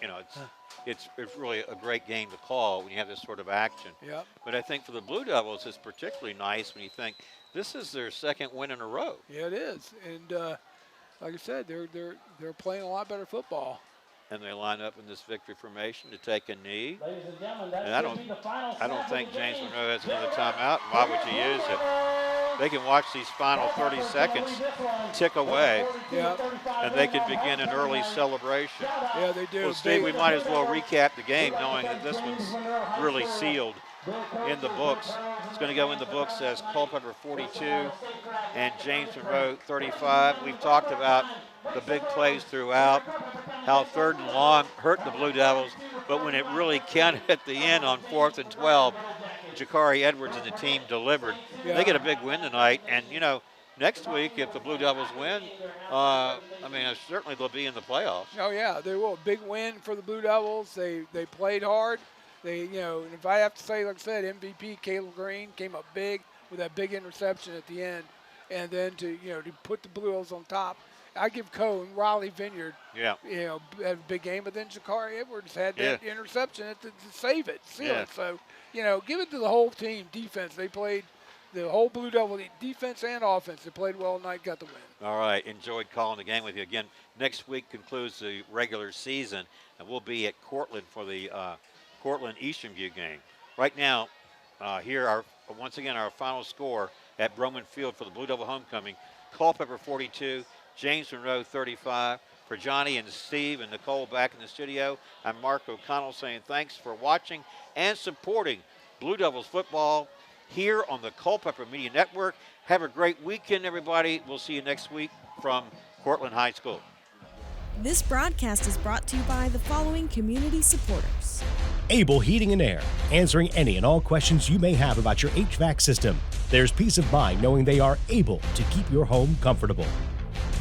it's really a great game to call when you have this sort of action. Yep. But I think for the Blue Devils, it's particularly nice when you think this is their 2nd win in a row. Yeah, it is. And like I said, they're playing a lot better football. And they line up in this victory formation to take a knee. Ladies and gentlemen, that's And I going to be the final don't snap think of the James game. Monroe has another timeout. Why would you use it? They can watch these final 30 seconds tick away, Yeah. and they can begin an early celebration. Yeah, they do. Well, Steve, we might as well recap the game knowing that this one's really sealed in the books. It's going to go in the books as Culpeper 42 and James Monroe 35. We've talked about the big plays throughout, how 3rd and long hurt the Blue Devils, but when it really counted at the end on 4th and 12, Jakari Edwards and the team delivered. Yeah. They get a big win tonight, and next week if the Blue Devils win, certainly they'll be in the playoffs. Oh yeah, they will. Big win for the Blue Devils. They played hard. They and if I have to say, like I said, MVP Caleb Green came up big with that big interception at the end, and then to put the Blue Devils on top. I give Cohen, Raleigh Vineyard, Yeah. had a big game, but then Jakari Edwards had that interception to save it, seal it. So, give it to the whole team, defense. They played the whole Blue Devil defense and offense. They played well tonight, got the win. All right, enjoyed calling the game with you. Again, next week concludes the regular season, and we'll be at Cortland for the Cortland Eastern View game. Right now, here once again our final score at Broman Field for the Blue Devil homecoming. Culpeper 42, James Monroe 35. For Johnny and Steve and Nicole back in the studio, I'm Mark O'Connell saying thanks for watching and supporting Blue Devils football here on the Culpeper Media Network. Have a great weekend, everybody. We'll see you next week from Cortland High School. This broadcast is brought to you by the following community supporters. Able Heating and Air, answering any and all questions you may have about your HVAC system. There's peace of mind knowing they are able to keep your home comfortable.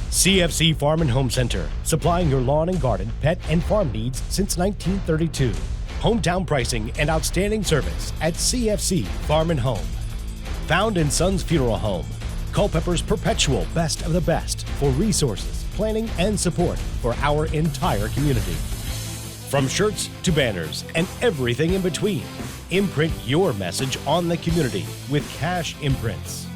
CFC Farm and Home Center, supplying your lawn and garden, pet, and farm needs since 1932. Hometown pricing and outstanding service at CFC Farm and Home. Found in Sons Funeral Home, Culpeper's perpetual best of the best for resources, planning, and support for our entire community. From shirts to banners and everything in between, imprint your message on the community with Cash Imprints.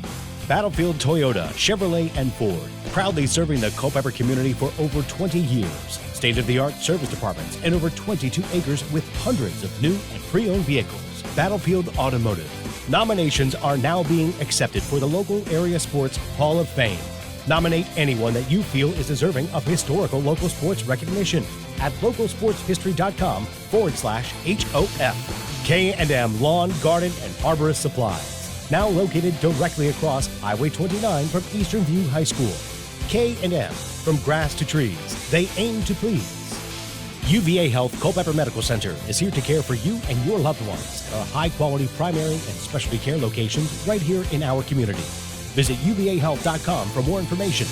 Battlefield Toyota, Chevrolet, and Ford, proudly serving the Culpeper community for over 20 years. State-of-the-art service departments and over 22 acres with hundreds of new and pre-owned vehicles. Battlefield Automotive. Nominations are now being accepted for the local area sports Hall of Fame. Nominate anyone that you feel is deserving of historical local sports recognition at localsportshistory.com/HOF. K&M Lawn, Garden, and Arborist Supplies. Now located directly across Highway 29 from Eastern View High School. K&M, from grass to trees, they aim to please. UVA Health Culpeper Medical Center is here to care for you and your loved ones. Our high-quality primary and specialty care locations right here in our community. Visit uvahealth.com for more information.